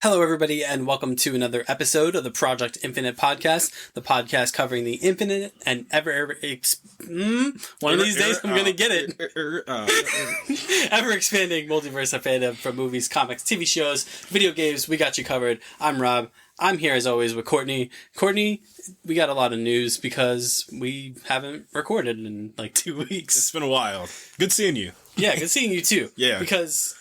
Hello, everybody, and welcome to another episode of the Project Infinite podcast, the podcast covering the infinite and one of these days I'm going to get it. Ever-expanding multiverse of fandom from movies, comics, TV shows, video games. We got you covered. I'm Rob. I'm here, as always, with Courtney. Courtney, we got a lot of news because we haven't recorded in, 2 weeks. It's been a while. Good seeing you. Yeah, good seeing you, too. Yeah. Because,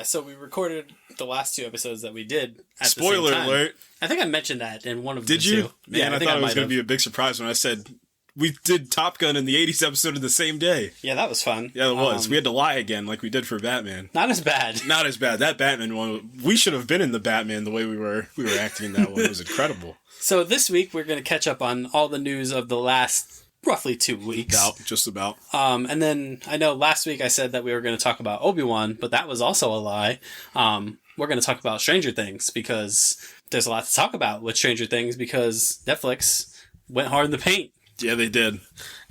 so we recorded the last two episodes that we did at Spoiler the same time. alert. I think I mentioned that in one of them. Did you? Too. Man, I thought it was going to be a big surprise when I said we did Top Gun in the 80s episode in the same day. Yeah, that was fun. Yeah, it was. We had to lie again like we did for Batman. Not as bad. Not as bad. That Batman one, we should have been in the Batman the way we were acting in that one. It was incredible. So this week we're going to catch up on all the news of the last roughly 2 weeks. Just about. And then I know last week I said that we were going to talk about Obi-Wan, but that was also a lie. We're going to talk about Stranger Things because there's a lot to talk about with Stranger Things because Netflix went hard in the paint. Yeah, they did.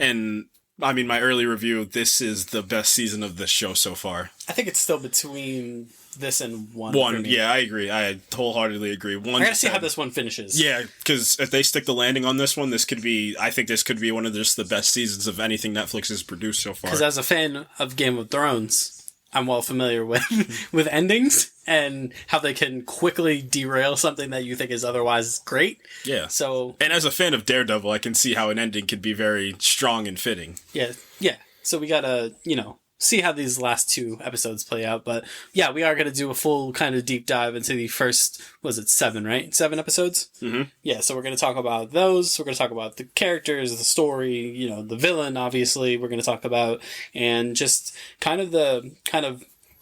And, I mean, my early review, this is the best season of this show so far. I think it's still between this and one. Yeah, I agree. I wholeheartedly agree. I gotta see how this one finishes. Yeah, because if they stick the landing on this one, I think this could be one of just the best seasons of anything Netflix has produced so far. Because as a fan of Game of Thrones, I'm well familiar with with endings and how they can quickly derail something that you think is otherwise great. Yeah. So, and as a fan of Daredevil, I can see how an ending could be very strong and fitting. Yeah. So we gotta, see how these last two episodes play out. But yeah, we are going to do a full kind of deep dive into the first, 7, right? 7 episodes? Mm-hmm. Yeah, so we're going to talk about those. We're going to talk about the characters, the story, the villain, obviously, we're going to talk about, and just kind of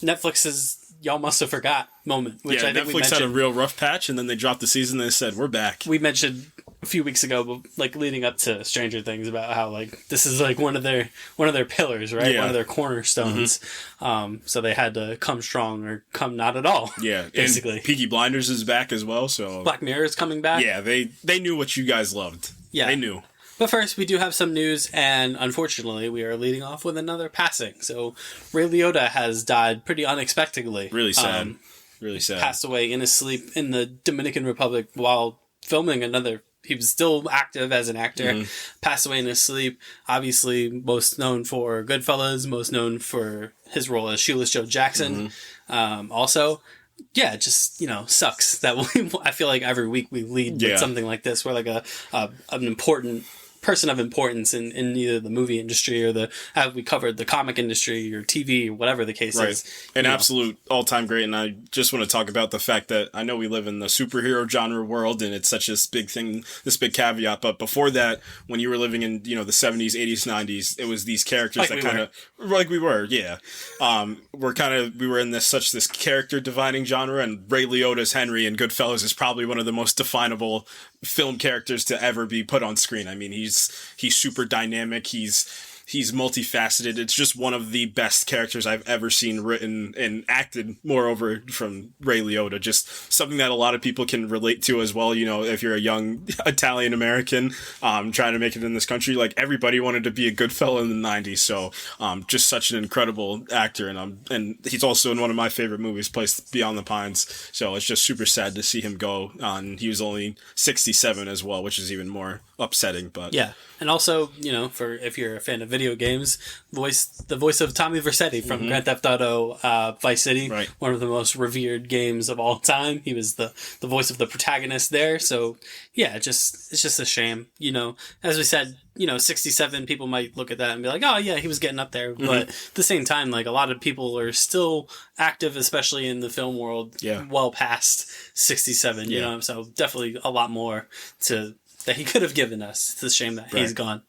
Netflix's y'all must have forgot moment, which I think Netflix we mentioned. had a real rough patch, and then they dropped the season and they said, we're back. We mentioned a few weeks ago, leading up to Stranger Things, about how this is one of their pillars, right? Yeah. One of their cornerstones. Mm-hmm. So they had to come strong or come not at all. Yeah, basically. And Peaky Blinders is back as well. So Black Mirror is coming back. Yeah, they knew what you guys loved. Yeah, they knew. But first, we do have some news, and unfortunately, we are leading off with another passing. So Ray Liotta has died pretty unexpectedly. Really sad. Really sad. Passed away in his sleep in the Dominican Republic while filming another. He was still active as an actor. Mm-hmm. Passed away in his sleep. Obviously, most known for Goodfellas. Most known for his role as Shoeless Joe Jackson. Mm-hmm. Also, yeah, it just, sucks that I feel like every week we lead with something like this. We're like an important person of importance in either the movie industry or we covered the comic industry or TV or whatever the case is. An absolute all-time great, and I just want to talk about the fact that I know we live in the superhero genre world and it's such a big thing, this big caveat, but before that, when you were living in, the 70s, 80s, 90s, it was these characters that kind of, like we were, yeah. We were in this character defining genre, and Ray Liotta's Henry in Goodfellas is probably one of the most definable film characters to ever be put on screen. I mean, he's super dynamic. He's multifaceted. It's just one of the best characters I've ever seen written and acted, moreover, from Ray Liotta. Just something that a lot of people can relate to as well. If you're a young Italian American trying to make it in this country, everybody wanted to be a good fellow in the 90s. So just such an incredible actor. And he's also in one of my favorite movies, Place Beyond the Pines. So it's just super sad to see him go. He was only 67 as well, which is even more upsetting. But yeah. And also, for if you're a fan of video games, the voice of Tommy Vercetti from Grand Theft Auto Vice City, right. One of the most revered games of all time. He was the voice of the protagonist there. So yeah, it's just a shame. As we said, 67 people might look at that and be like, oh yeah, he was getting up there. Mm-hmm. But at the same time, a lot of people are still active, especially in the film world, well past 67, so definitely a lot more that he could have given us. It's a shame that he's gone.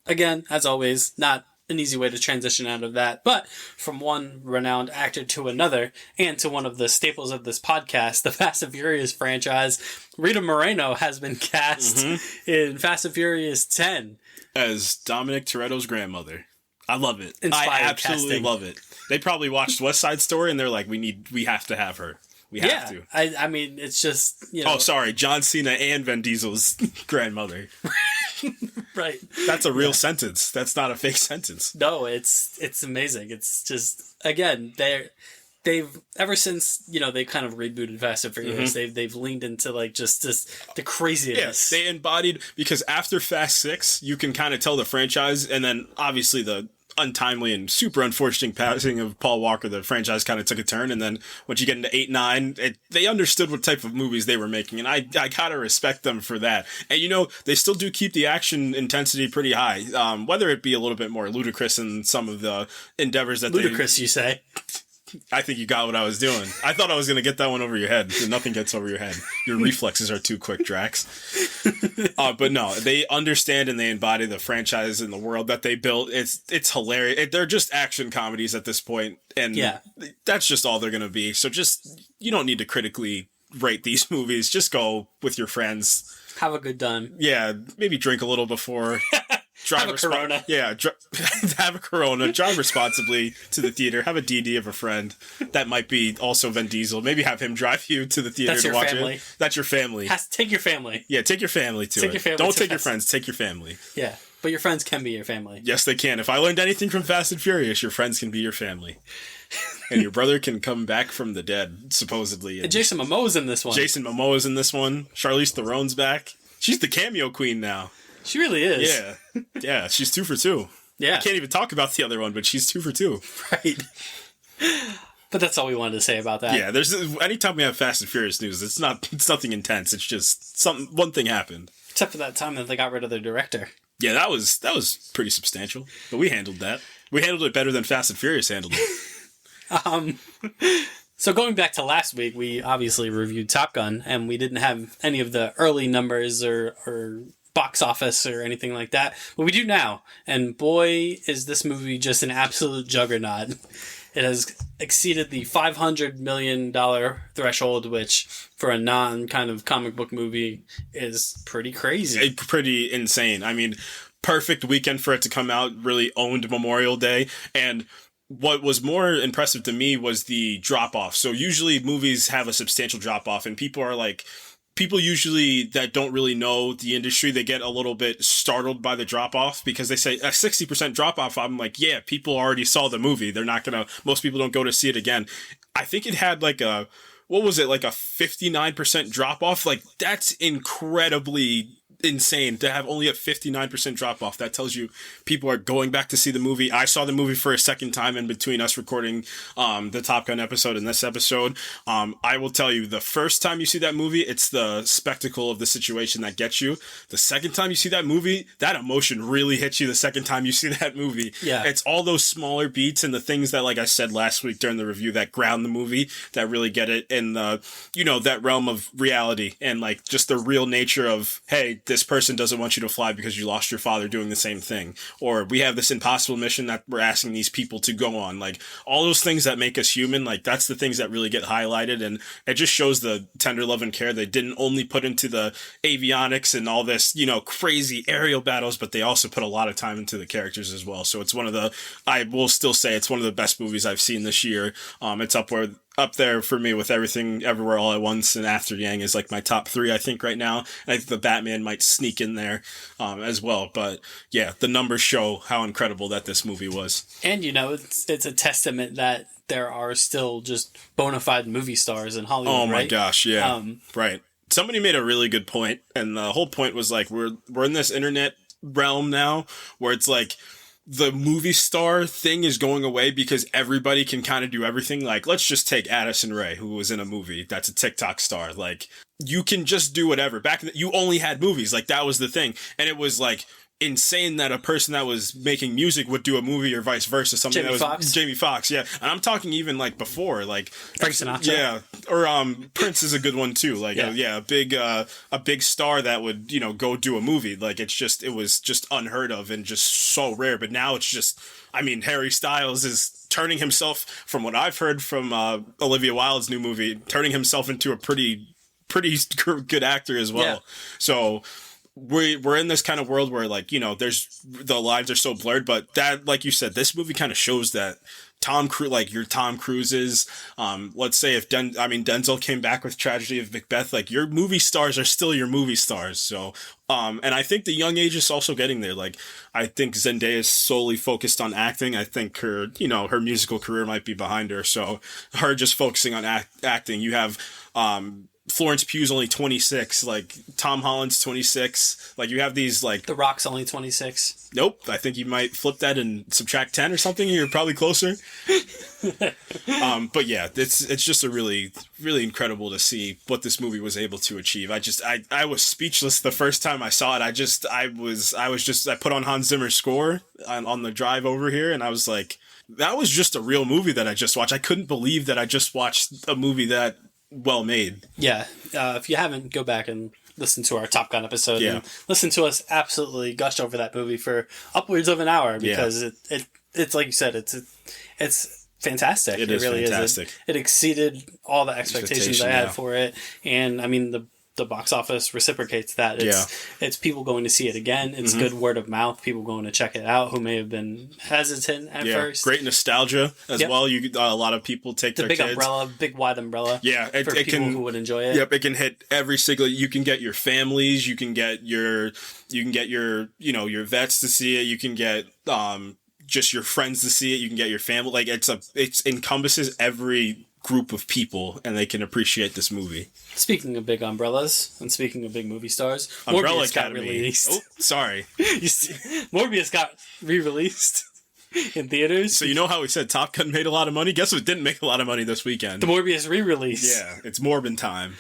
Again, as always, not an easy way to transition out of that, but from one renowned actor to another, and to one of the staples of this podcast, the Fast and Furious franchise, Rita Moreno has been cast in Fast and Furious 10 as Dominic Toretto's grandmother. I love it. Inspired I absolutely casting. love it. They probably watched West Side Story and they're like, we have to have her. We have to. I mean, it's just, Oh, sorry. John Cena and Vin Diesel's grandmother. Right. That's a real sentence. That's not a fake sentence. No, it's amazing. It's just, again, they've ever since they kind of rebooted Fast and Furious, they've leaned into like just the craziness. Yes, they embodied, because after Fast 6, you can kind of tell the franchise, and then obviously the untimely and super unfortunate passing of Paul Walker, the franchise kind of took a turn. And then once you get into 8, 9, they understood what type of movies they were making, and I gotta respect them for that. And they still do keep the action intensity pretty high, whether it be a little bit more ludicrous in some of the endeavors that ludicrous, you say? I think you got what I was doing. I thought I was going to get that one over your head. Nothing gets over your head. Your reflexes are too quick, Drax. But no, they understand and they embody the franchise and the world that they built. It's hilarious. They're just action comedies at this point, and that's just all they're going to be. So you don't need to critically rate these movies. Just go with your friends. Have a good time. Yeah, maybe drink a little before. Have a Corona. Yeah, have a Corona. Drive responsibly to the theater. Have a DD of a friend. That might be also Vin Diesel. Maybe have him drive you to the theater to watch it. That's your family. Take your family. Yeah, take your family to it. Don't take your friends. Take your family. Yeah, but your friends can be your family. Yes, they can. If I learned anything from Fast and Furious, your friends can be your family. And your brother can come back from the dead, supposedly. And Jason Momoa's in this one. Jason Momoa's in this one. Charlize Theron's back. She's the cameo queen now. She really is. Yeah. Yeah, she's 2 for 2. Yeah. I can't even talk about the other one, but she's 2 for 2. Right. But that's all we wanted to say about that. Yeah, anytime we have Fast and Furious news, it's nothing intense. It's just one thing happened. Except for that time that they got rid of their director. Yeah, that was pretty substantial. But we handled that. We handled it better than Fast and Furious handled it. So going back to last week, we obviously reviewed Top Gun, and we didn't have any of the early numbers or box office or anything like that, but we do now. And boy, is this movie just an absolute juggernaut. It has exceeded the $500 million threshold, which for a non kind of comic book movie is pretty crazy. Pretty insane. I mean, perfect weekend for it to come out, really owned Memorial Day. And what was more impressive to me was the drop off. So usually movies have a substantial drop off, and people usually that don't really know the industry, they get a little bit startled by the drop-off because they say a 60% drop-off. I'm like, yeah, people already saw the movie. Most people don't go to see it again. I think it had like a 59% drop-off? Like, that's incredibly insane to have only a 59% drop off. That tells you people are going back to see the movie. I saw the movie for a second time in between us recording the Top Gun episode and this episode. I will tell you, the first time you see that movie, it's the spectacle of the situation that gets you. The second time you see that movie, that emotion really hits you the second time you see that movie. Yeah. It's all those smaller beats and the things that, like I said last week during the review, that ground the movie, that really get it in the, that realm of reality and like just the real nature of, hey, this person doesn't want you to fly because you lost your father doing the same thing. Or we have this impossible mission that we're asking these people to go on. Like, all those things that make us human, like, that's the things that really get highlighted. And it just shows the tender love and care they didn't only put into the avionics and all this, crazy aerial battles, but they also put a lot of time into the characters as well. So it's I will still say it's one of the best movies I've seen this year. It's up there for me with Everything Everywhere All at Once, and After Yang is like my top 3, I think, right now. And I think the Batman might sneak in there as well. But yeah, the numbers show how incredible that this movie was. And it's a testament that there are still just bona fide movie stars in Hollywood. Oh my right? gosh, yeah, right. Somebody made a really good point, and the whole point was like, we're in this internet realm now where it's like, the movie star thing is going away because everybody can kind of do everything. Like, let's just take Addison Rae, who was in a movie that's a TikTok star. Like, you can just do whatever. Back you only had movies. Like, that was the thing. And it was like insane that a person that was making music would do a movie or vice versa. Something Jamie Foxx, yeah. And I'm talking even like before, like Frank Sinatra. Yeah. Or Prince is a good one too. Like a big star that would, go do a movie. Like, it was just unheard of and just so rare. But now it's just, Harry Styles is turning himself, from what I've heard from Olivia Wilde's new movie, turning himself into a pretty good actor as well. Yeah. So we're in this kind of world where, like, there's, the lines are so blurred, but that, like you said, this movie kind of shows that Tom Cruises, let's say if Denzel came back with Tragedy of Macbeth, like, your movie stars are still your movie stars. So And I think the young age is also getting there. Like, I think Zendaya is solely focused on acting. I think her, her musical career might be behind her. So her just focusing on acting. You have, Florence Pugh's only 26, like Tom Holland's 26. Like, you have these, like, The Rock's only 26. Nope, I think you might flip that and subtract 10 or something. You're probably closer. But yeah, it's just a really, really incredible to see what this movie was able to achieve. I was speechless the first time I saw it. I put on Hans Zimmer's score on the drive over here, and I was like, that was just a real movie that I just watched. I couldn't believe that I just watched a movie that well made. Yeah. If you haven't, go back and listen to our Top Gun episode and listen to us absolutely gush over that movie for upwards of an hour, because it's like you said, it's fantastic. It is really fantastic. It exceeded all the expectations I had for it. And I mean, the box office reciprocates that. It's people going to see it again. It's good word of mouth. People going to check it out who may have been hesitant at first. Great nostalgia as well. You a lot a lot of people take their kids. Big wide umbrella. Yeah, for people who would enjoy it. Yep, it can hit every single. You can get your families. You can get your your vets to see it. You can get just your friends to see it. You can get your family. Like, it encompasses every group of people, and they can appreciate this movie. Speaking of big umbrellas, and speaking of big movie stars, Umbrella Morbius Academy. got released. Oh, sorry. Morbius got re-released in theaters. So you know how we said Top Gun made a lot of money? Guess what didn't make a lot of money this weekend? The Morbius re-release. Yeah, it's Morbin time.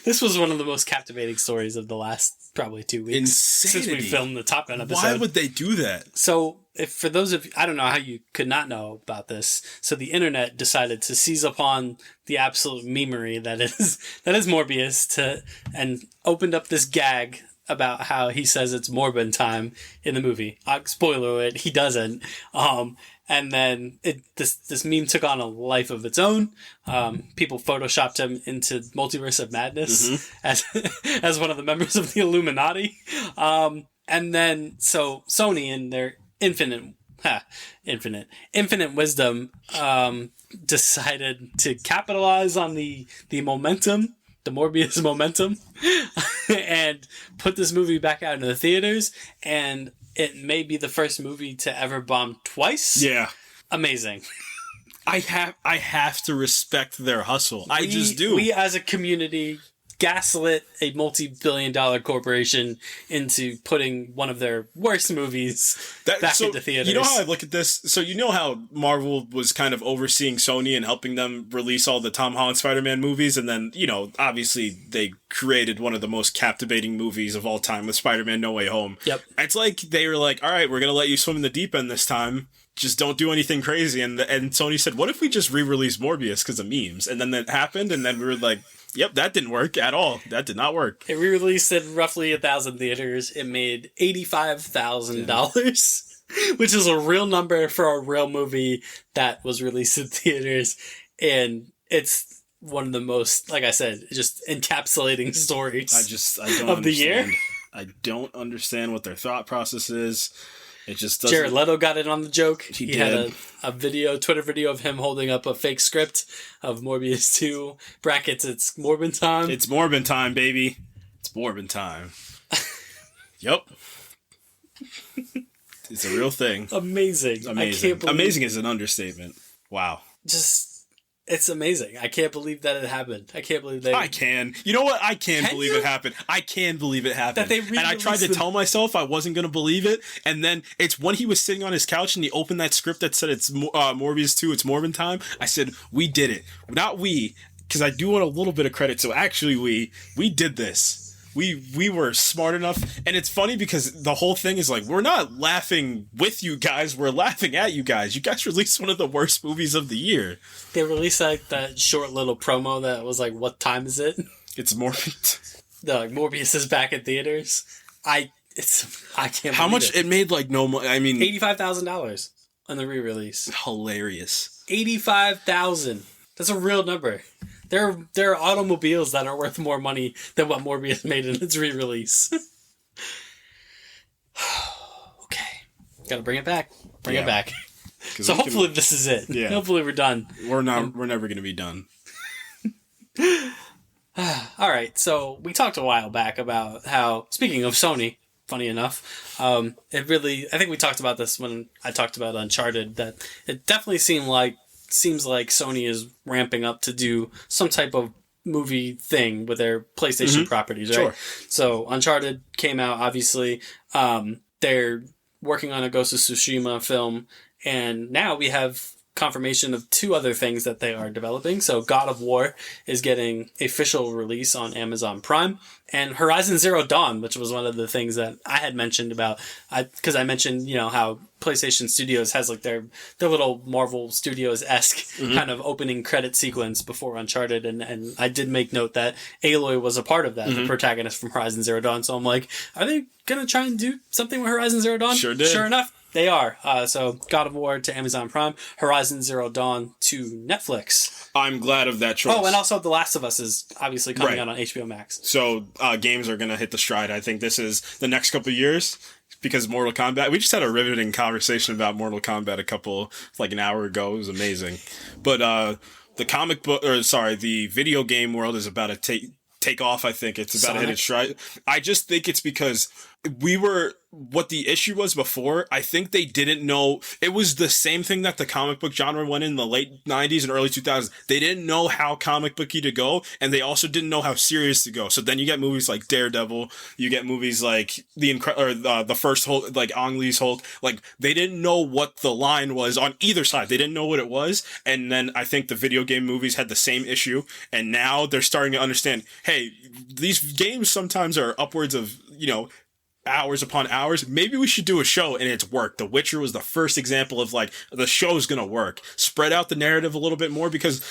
This was one of the most captivating stories of the last probably 2 weeks. Insanity. Since we filmed the Top Gun episode. Why would they do that? So, for those of you, I don't know how you could not know about this. So the internet decided to seize upon the absolute memery that is Morbius and opened up this gag about how he says it's Morbin time in the movie. Spoiler alert, he doesn't. And then this meme took on a life of its own. People photoshopped him into Multiverse of Madness as one of the members of the Illuminati. And then so Sony, in their infinite wisdom, decided to capitalize on the momentum, the Morbius momentum, and put this movie back out into the theaters. And it may be the first movie to ever bomb twice. Yeah. Amazing. I have to respect their hustle. I just do. We as a community gaslit a multi-billion-dollar corporation into putting one of their worst movies back into theaters. You know how I look at this? So you know how Marvel was kind of overseeing Sony and helping them release all the Tom Holland Spider-Man movies, and then, obviously they created one of the most captivating movies of all time with Spider-Man No Way Home. Yep. It's like they were like, all right, we're going to let you swim in the deep end this time. Just don't do anything crazy. And Sony said, what if we just re-release Morbius because of memes? And then that happened, and then we were like, yep, that didn't work at all. That did not work. It re-released in roughly 1,000 theaters. It made $85,000, which is a real number for a real movie that was released in theaters. And it's one of the most, like I said, just encapsulating stories I don't of the year. I don't understand what their thought process is. It just doesn't. Jared Leto got in on the joke. He did. had a Twitter video of him holding up a fake script of Morbius 2. Brackets, it's Morbin time. It's Morbin time, baby. It's Morbin time. Yep. It's a real thing. Amazing. Amazing is an understatement. Wow. It's amazing. I can't believe that it happened. I can't believe I can. You know what? I can believe it happened. I can believe it happened. And I tried to tell myself I wasn't going to believe it. And then it's when he was sitting on his couch and he opened that script that said it's Morbius 2, it's Morbin time. I said, we did it. Not we, because I do want a little bit of credit. So actually we did this. We were smart enough. And it's funny because the whole thing is like, we're not laughing with you guys. We're laughing at you guys. You guys released one of the worst movies of the year. They released like that short little promo that was like, what time is it? It's Morbius. Morbius is back in theaters. I can't believe how much it made like no money. I mean, $85,000 on the re-release. Hilarious. $85,000. That's a real number. There are automobiles that are worth more money than what Morbius made in its re-release. Okay. Gotta bring it back. Bring it back. So hopefully this is it. Yeah. Hopefully we're done. We're never going to be done. All right, so we talked a while back about how, speaking of Sony, funny enough, it really, I think we talked about this when I talked about Uncharted, that it definitely seems like Sony is ramping up to do some type of movie thing with their PlayStation properties, right? Sure. So Uncharted came out, obviously. They're working on a Ghost of Tsushima film, and now we have confirmation of two other things that they are developing. So God of War is getting official release on Amazon Prime, and Horizon Zero Dawn, which was one of the things that I had mentioned about, because I mentioned, how PlayStation Studios has like their little Marvel Studios-esque kind of opening credit sequence before Uncharted, and I did make note that Aloy was a part of that, the protagonist from Horizon Zero Dawn. So I'm like, are they gonna try and do something with Horizon Zero Dawn? Sure did. Sure enough, they are. So God of War to Amazon Prime, Horizon Zero Dawn to Netflix. I'm glad of that choice. Oh, and also The Last of Us is obviously coming out on HBO Max. So games are going to hit the stride. I think this is the next couple of years, because Mortal Kombat, we just had a riveting conversation about Mortal Kombat like an hour ago. It was amazing. But the video game world is about to take off. I think it's about to hit its stride. I just think it's because what the issue was before, I think they didn't know. It was the same thing that the comic book genre went in the late 90s and early 2000s. They didn't know how comic booky to go, and they also didn't know how serious to go. So then you get movies like Daredevil, you get movies like the first Hulk, like Ang Lee's Hulk. Like, they didn't know what the line was on either side. They didn't know what it was. And then I think the video game movies had the same issue, and now they're starting to understand, hey, these games sometimes are upwards of, hours upon hours. Maybe we should do a show, and it's worked. The Witcher was the first example of like, the show's gonna work. Spread out the narrative a little bit more, because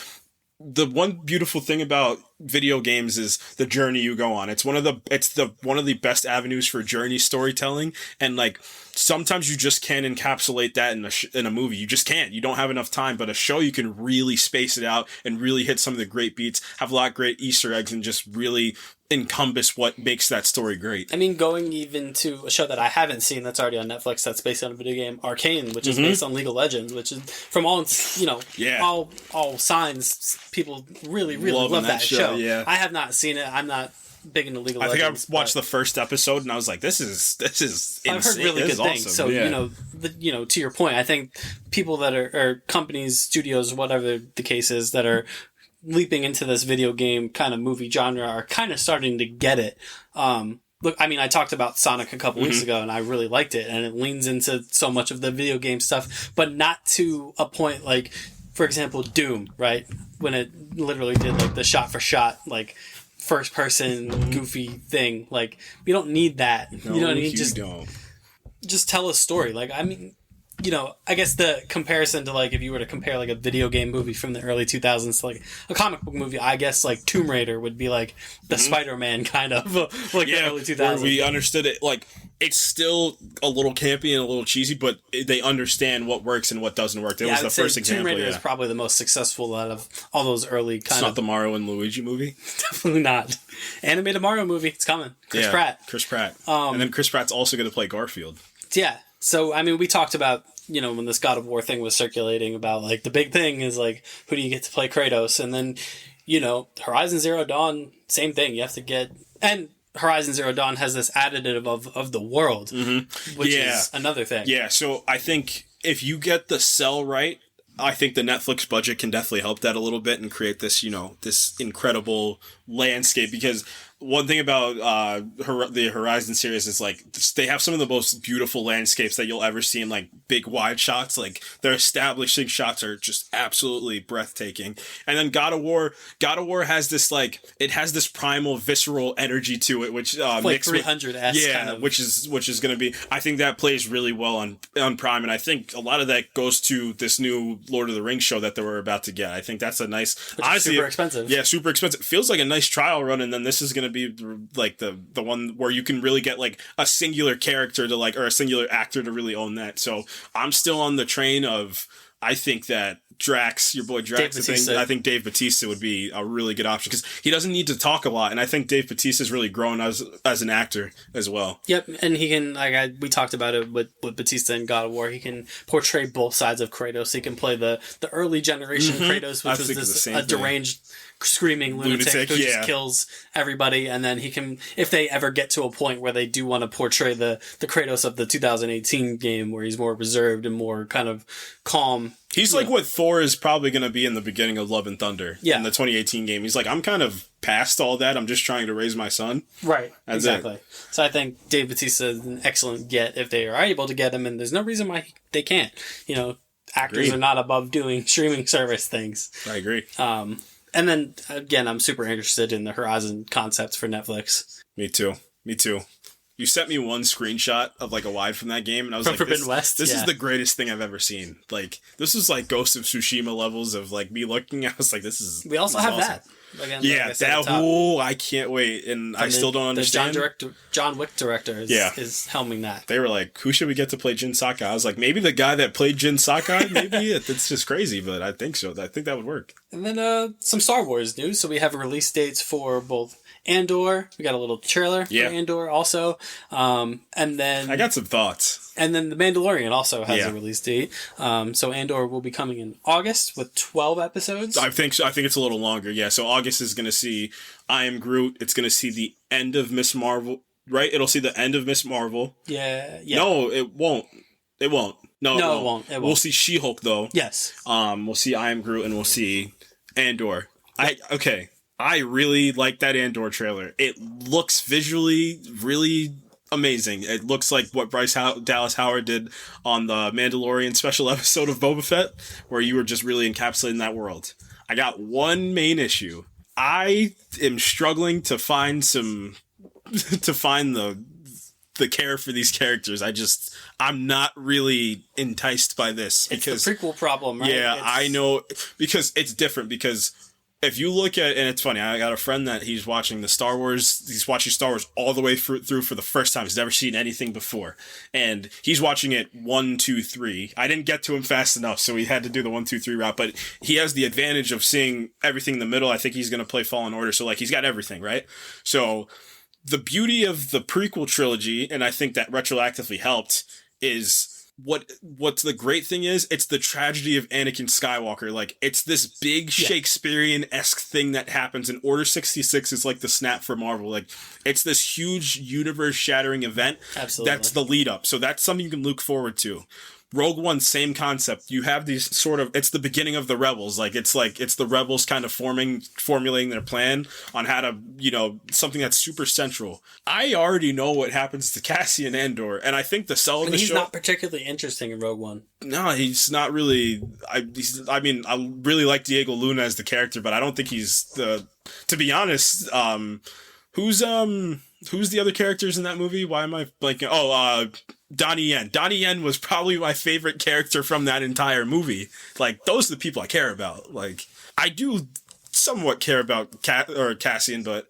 the one beautiful thing about video games is the journey you go on. It's one of the best avenues for journey storytelling, and like, sometimes you just can't encapsulate that in a movie. You just can't. You don't have enough time. But a show, you can really space it out and really hit some of the great beats, have a lot of great Easter eggs, and just really encompass what makes that story great. I mean, going even to a show that I haven't seen that's already on Netflix that's based on a video game, Arcane, which is based on League of Legends, which is, from all all signs, people really love that show. Yeah. I have not seen it. I'm not big into League of Legends. I think I watched the first episode and I was like, this is insane. I've heard really good things. Awesome. So, to your point, I think people that are companies, studios, whatever the case is, that are leaping into this video game kind of movie genre are kind of starting to get it. Look, I mean, I talked about Sonic a couple weeks ago, and I really liked it, and it leans into so much of the video game stuff, but not to a point like, for example, Doom, right? When it literally did like the shot for shot, like, first person goofy thing. Like, we don't need that. No, you know what I mean? Don't. Just tell a story. Like, I mean, I guess the comparison to, like, if you were to compare, like, a video game movie from the early 2000s to, like, a comic book movie, I guess, like, Tomb Raider would be, like, the Spider-Man kind of, like, the early 2000s. Where we understood it, like, it's still a little campy and a little cheesy, but they understand what works and what doesn't work. That was the first example. Tomb Raider is probably the most successful out of all those early kind of... It's not the Mario and Luigi movie? Definitely not. Animated Mario movie, it's coming. Chris Pratt. And then Chris Pratt's also going to play Garfield. Yeah. So, I mean, we talked about, when this God of War thing was circulating about, like, the big thing is, like, who do you get to play Kratos? And then, Horizon Zero Dawn, same thing. You have to get... And Horizon Zero Dawn has this additive of the world, which is another thing. Yeah, so I think if you get the sell right, I think the Netflix budget can definitely help that a little bit and create this, this incredible landscape, because one thing about the Horizon series is, like, they have some of the most beautiful landscapes that you'll ever see in, like, big wide shots. Like, their establishing shots are just absolutely breathtaking. And then God of War has this, like, it has this primal, visceral energy to it, which like 300-esque kind of. which is going to be, I think that plays really well on Prime, and I think a lot of that goes to this new Lord of the Rings show that they were about to get. I think that's a nice, which honestly, super expensive. Yeah, super expensive. Feels like a nice trial run, and then this is going to be like the one where you can really get, like, a singular character to, like, or a singular actor to really own that. So I'm still on the train of I think that Drax, your boy Drax, I think Dave Bautista would be a really good option because he doesn't need to talk a lot, and I think Dave Bautista's really grown as an actor as well. Yep, and he can, we talked about it with Bautista in God of War, he can portray both sides of Kratos. He can play the early generation Kratos, which was this deranged, screaming lunatic who just kills everybody, and then he can, if they ever get to a point where they do want to portray the Kratos of the 2018 game, where he's more reserved and more kind of calm. He's like what Thor is probably going to be in the beginning of Love and Thunder in the 2018 game. He's like, I'm kind of past all that. I'm just trying to raise my son. Right, exactly. So I think Dave Bautista is an excellent get if they are able to get him, and there's no reason why they can't. You know, actors are not above doing streaming service things. I agree. And then, again, I'm super interested in the Horizon concepts for Netflix. Me too. You sent me one screenshot of like a wide from that game, and I was Forbidden West. This is the greatest thing I've ever seen. Like, this is like Ghost of Tsushima levels of like me looking. I was like, this is. We also have awesome. that. Again, I can't wait, and I still don't understand. The John Wick director is helming that. They were like, who should we get to play Jin Sakai? I was like, maybe the guy that played Jin Sakai. Maybe it's just crazy, but I think so. I think that would work. And then some Star Wars news. So we have release dates for both Andor. We got a little trailer for Andor also. And then I got some thoughts. And then The Mandalorian also has a release date. So Andor will be coming in August with 12 episodes. I think so. I think it's a little longer. Yeah. So August is going to see I Am Groot. It's going to see the end of Miss Marvel. Right? It'll see the end of Miss Marvel. Yeah. No, it won't. It won't. No, it won't. We'll see She-Hulk though. Yes. We'll see I Am Groot, and we'll see Andor. I really like that Andor trailer. It looks visually really amazing. It looks like what Dallas Howard did on the Mandalorian special episode of Boba Fett, where you were just really encapsulating that world. I got one main issue. I am struggling to find the care for these characters. I'm not really enticed by this. It's the prequel problem, right? Yeah, I know, because it's different, because if you look at, and it's funny, I got a friend that he's watching Star Wars all the way through for the first time. He's never seen anything before. And he's watching it 1, 2, 3. I didn't get to him fast enough, so we had to do the 1, 2, 3 route, but he has the advantage of seeing everything in the middle. I think he's going to play Fallen Order, so like he's got everything, right? So the beauty of the prequel trilogy, and I think that retroactively helped, is what's the great thing is, it's the tragedy of Anakin Skywalker. Like, it's this big Shakespearean-esque thing that happens, and Order 66 is like the snap for Marvel. Like, it's this huge universe-shattering event. Absolutely. That's the lead-up. So that's something you can look forward to. Rogue One, same concept. You have these sort of, it's the beginning of the Rebels. It's the Rebels kind of formulating their plan on how to, something that's super central. I already know what happens to Cassian Andor, and I think the sell of the show... He's not particularly interesting in Rogue One. No, he's not really... I really like Diego Luna as the character, but I don't think he's the... To be honest, who's the other characters in that movie? Why am I blanking? Donnie Yen. Donnie Yen was probably my favorite character from that entire movie. Like, those are the people I care about. Like, I do somewhat care about Cassian, but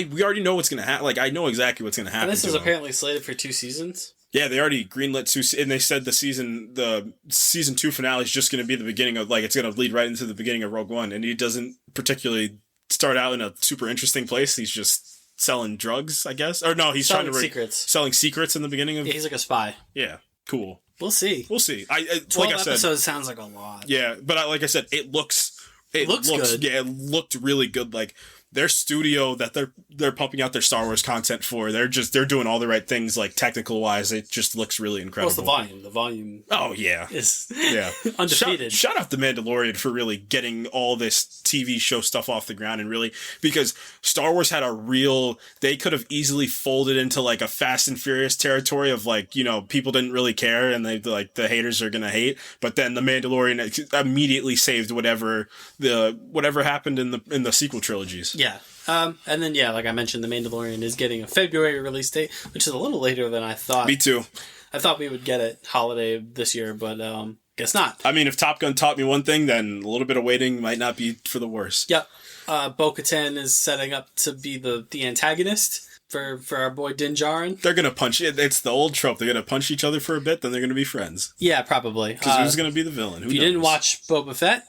we already know what's going to happen. Like, I know exactly what's going to happen. And this is apparently slated for 2 seasons? Yeah, they already greenlit 2, and they said the season 2 finale is just going to be the beginning of, like, it's going to lead right into the beginning of Rogue One, and he doesn't particularly start out in a super interesting place. He's just selling drugs, I guess. Or no, he's selling secrets in the beginning of... Yeah, he's like a spy. Yeah, cool. We'll see. 12 episodes sounds like a lot. Yeah, but like I said, it looks good. Yeah, it looked really good. Like, their studio that they're pumping out their Star Wars content for, they're doing all the right things, like, technical wise. It just looks really incredible. What's the volume? Oh yeah, is undefeated. Shout out The Mandalorian for really getting all this TV show stuff off the ground, and really, because Star Wars had they could have easily folded into like a Fast and Furious territory of, like, people didn't really care, and they, like, the haters are gonna hate, but then The Mandalorian immediately saved whatever happened in the sequel trilogies. Yeah. And then, like I mentioned, The Mandalorian is getting a February release date, which is a little later than I thought. Me too. I thought we would get it holiday this year, but guess not. I mean, if Top Gun taught me one thing, then a little bit of waiting might not be for the worse. Yep. Bo-Katan is setting up to be the antagonist for our boy Din Djarin. They're gonna punch it. It's the old trope. They're gonna punch each other for a bit, then they're gonna be friends. Yeah, probably. Because who's gonna be the villain? Who if you knows? didn't watch Boba Fett,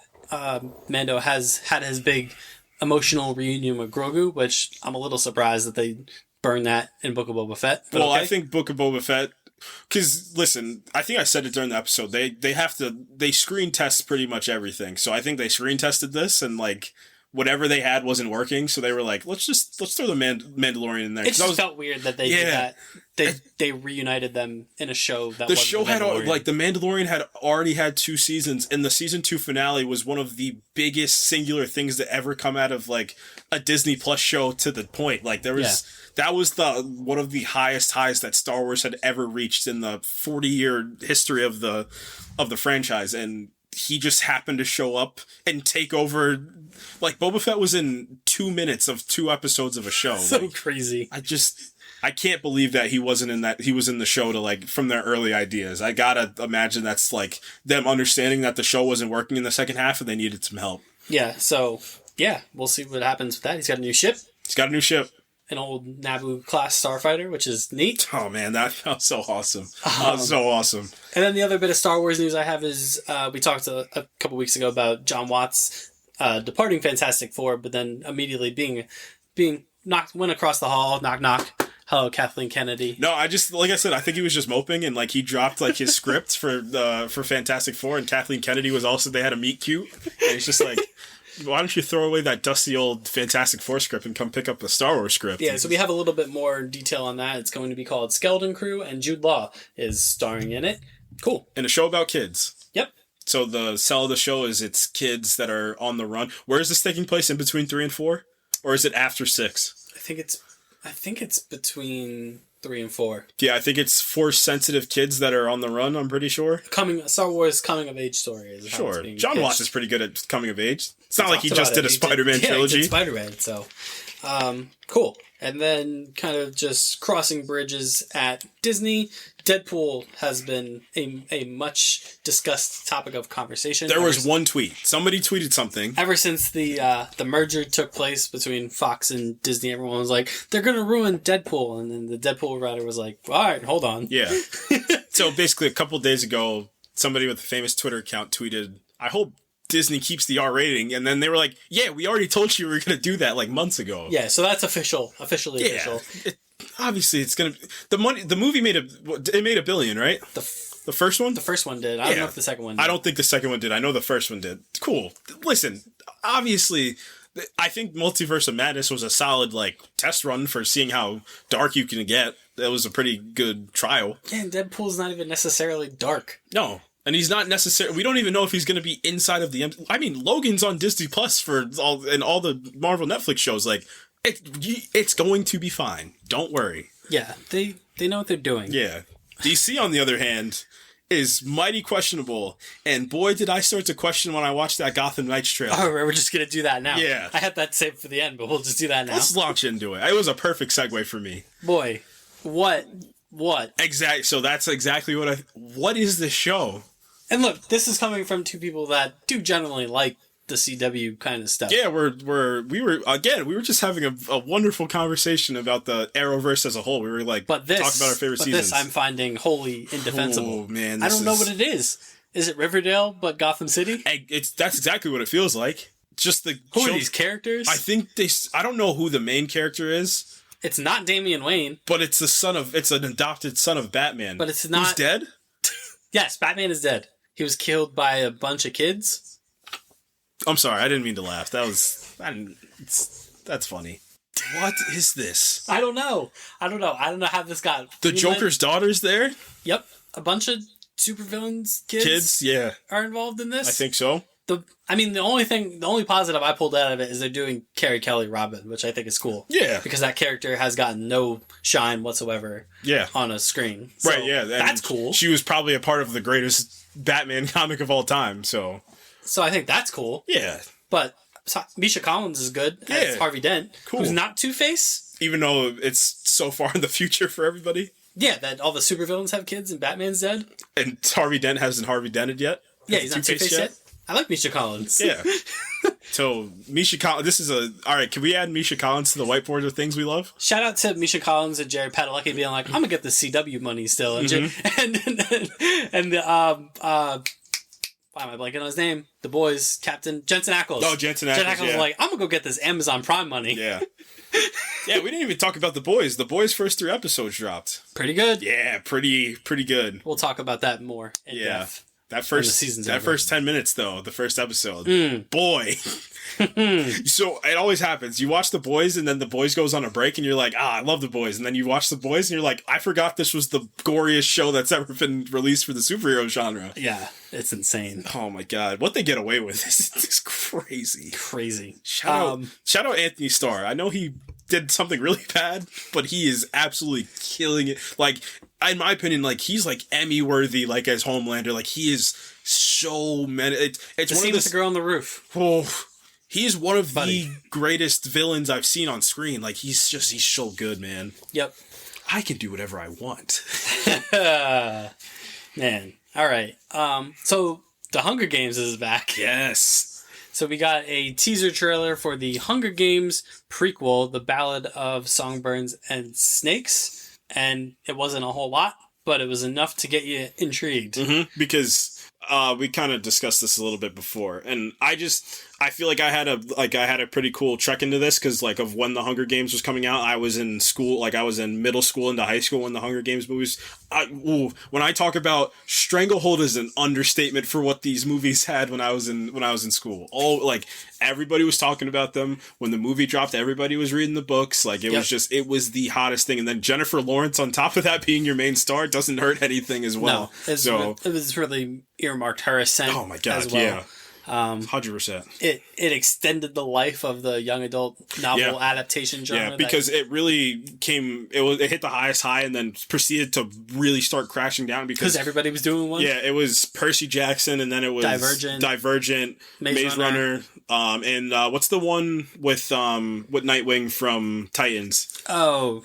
Mando has had his big emotional reunion with Grogu, which I'm a little surprised that they burned that in Book of Boba Fett. Well, okay. I think Book of Boba Fett. Because, listen, I think I said it during the episode, they screen test pretty much everything. So I think they screen tested this, and, like, whatever they had wasn't working, so they were like, let's throw the Mandalorian in there. It just felt weird that they did that. They reunited them in a show that the show had, like, the Mandalorian had already had 2 seasons, and the season 2 finale was one of the biggest singular things to ever come out of, like, a Disney Plus show to the point. Like, there was... Yeah. That was one of the highest highs that Star Wars had ever reached in the 40-year history of the franchise, and he just happened to show up and take over. Like, Boba Fett was in 2 minutes of 2 episodes of a show. So like, crazy. I can't believe that he wasn't in that. He was in the show to, like, from their early ideas. I gotta imagine that's like them understanding that the show wasn't working in the second half and they needed some help. Yeah. So yeah, we'll see what happens with that. He's got a new ship. An old Naboo class starfighter, which is neat. Oh man, that felt so awesome. That was so awesome. And then the other bit of Star Wars news I have is we talked a couple weeks ago about John Watts departing Fantastic Four, but then immediately being went across the hall, knock knock. Hello, Kathleen Kennedy. No, like I said, I think he was just moping, and like he dropped like his script for Fantastic Four, and Kathleen Kennedy was also, they had a meet cute, and he's just like, why don't you throw away that dusty old Fantastic Four script and come pick up the Star Wars script? Yeah, so we have a little bit more detail on that. It's going to be called Skeleton Crew, and Jude Law is starring in it. Cool. And a show about kids. Yep. So the sell of the show is it's kids that are on the run. Where is this taking place, in between 3 and 4? Or is it after 6? I think it's between 3 and 4. Yeah, I think it's Force-sensitive kids that are on the run, I'm pretty sure. Star Wars coming-of-age story. Is sure. John Watts is pretty good at coming-of-age. It's not like he just did a Spider-Man trilogy. He did Spider-Man, so... cool. And then kind of just crossing bridges at Disney, Deadpool has been a much discussed topic of conversation. There was one tweet. Somebody tweeted something. Ever since the merger took place between Fox and Disney, everyone was like, they're going to ruin Deadpool. And then the Deadpool writer was like, all right, hold on. Yeah. So basically a couple days ago, somebody with a famous Twitter account tweeted, I hope Disney keeps the R rating, and then they were like, yeah, we already told you we were going to do that like months ago. Yeah, so that's officially official. Obviously it's going to, the movie made $1 billion, right? The first one? The first one did. I don't know if the second one did. I don't think the second one did. I know the first one did. Cool. Listen, obviously, I think Multiverse of Madness was a solid, like, test run for seeing how dark you can get. That was a pretty good trial. Yeah, and Deadpool's not even necessarily dark. No. And he's not necessarily... We don't even know if he's going to be inside of the... I mean, Logan's on Disney Plus for all the Marvel Netflix shows. Like, it's going to be fine. Don't worry. Yeah, they know what they're doing. Yeah. DC, on the other hand, is mighty questionable. And boy, did I start to question when I watched that Gotham Knights trailer. Oh, we're just going to do that now. Yeah. I had that saved for the end, but we'll just do that now. Let's launch into it. It was a perfect segue for me. Boy, what? Exactly. So that's exactly what is this show? And look, this is coming from two people that do generally like the CW kind of stuff. Yeah, we were just having a wonderful conversation about the Arrowverse as a whole. We were like, talking about our favorite seasons. This I'm finding wholly indefensible. Oh man, I don't know what it is. Is it Riverdale but Gotham City? That's exactly what it feels like. Just who are these characters? I think I don't know who the main character is. It's not Damian Wayne, but it's an adopted son of Batman. But it's not. Who's dead? Yes, Batman is dead. He was killed by a bunch of kids. I'm sorry, I didn't mean to laugh. That's funny. What is this? I don't know how this got... The Joker's daughter's there? Yep. A bunch of supervillains kids yeah, are involved in this. I think so. The only positive I pulled out of it is they're doing Carrie Kelly Robin, which I think is cool. Yeah. Because that character has gotten no shine whatsoever on a screen. So right, yeah. That's cool. She was probably a part of the greatest Batman comic of all time, so I think that's cool. Yeah. But Misha Collins is good as Harvey Dent, who's not Two-Face. Even though it's so far in the future for everybody. Yeah, that all the supervillains have kids and Batman's dead. And Harvey Dent hasn't Harvey Dented yet? Yeah, he's not Two-Face yet? I like Misha Collins. Yeah. So, Misha Collins, this is alright, can we add Misha Collins to the whiteboard of things we love? Shout out to Misha Collins and Jared Padalecki being like, I'm gonna get the CW money still. And, why am I blanking on his name? The boys, Captain Jensen Ackles. Oh, Jensen Ackles, Jensen Ackles was like, I'm gonna go get this Amazon Prime money. Yeah. Yeah, we didn't even talk about The Boys. The Boys' first 3 episodes dropped. Pretty good. Yeah, pretty good. We'll talk about that more in depth. That first 10 minutes, though, the first episode. Boy. So, it always happens. You watch The Boys, and then The Boys goes on a break, and you're like, I love The Boys. And then you watch The Boys, and you're like, I forgot this was the goriest show that's ever been released for the superhero genre. Yeah, it's insane. Oh, my God. What they get away with is crazy. Crazy. Shout out Anthony Starr. I know he did something really bad, but he is absolutely killing it. Like, in my opinion, like, he's like Emmy worthy, like, as Homelander. Like, he is so many. It's the one scene of with the girl on the roof. Oh, he's one of the greatest villains I've seen on screen. Like, he's so good, man. Yep. I can do whatever I want. Man. All right. So the Hunger Games is back. Yes. So we got a teaser trailer for the Hunger Games prequel, The Ballad of Songbirds and Snakes. And it wasn't a whole lot, but it was enough to get you intrigued. Because we kind of discussed this a little bit before, and I feel like I had a pretty cool trek into this because, like, of when the Hunger Games was coming out, I was in school, like I was in middle school into high school when the Hunger Games movies. When I talk about Stranglehold is an understatement for what these movies had when I was in school. Everybody was talking about them when the movie dropped. Everybody was reading the books. Like, it was the hottest thing. And then Jennifer Lawrence on top of that being your main star doesn't hurt anything as well. No, it was really earmarked her ascent. Oh my God, as well. yeah. 100%. It extended the life of the young adult novel adaptation genre. Yeah, because it really it hit the highest high and then proceeded to really start crashing down because everybody was doing one. Yeah, it was Percy Jackson, and then it was Divergent, Maze Runner, and what's the one with Nightwing from Titans? Oh,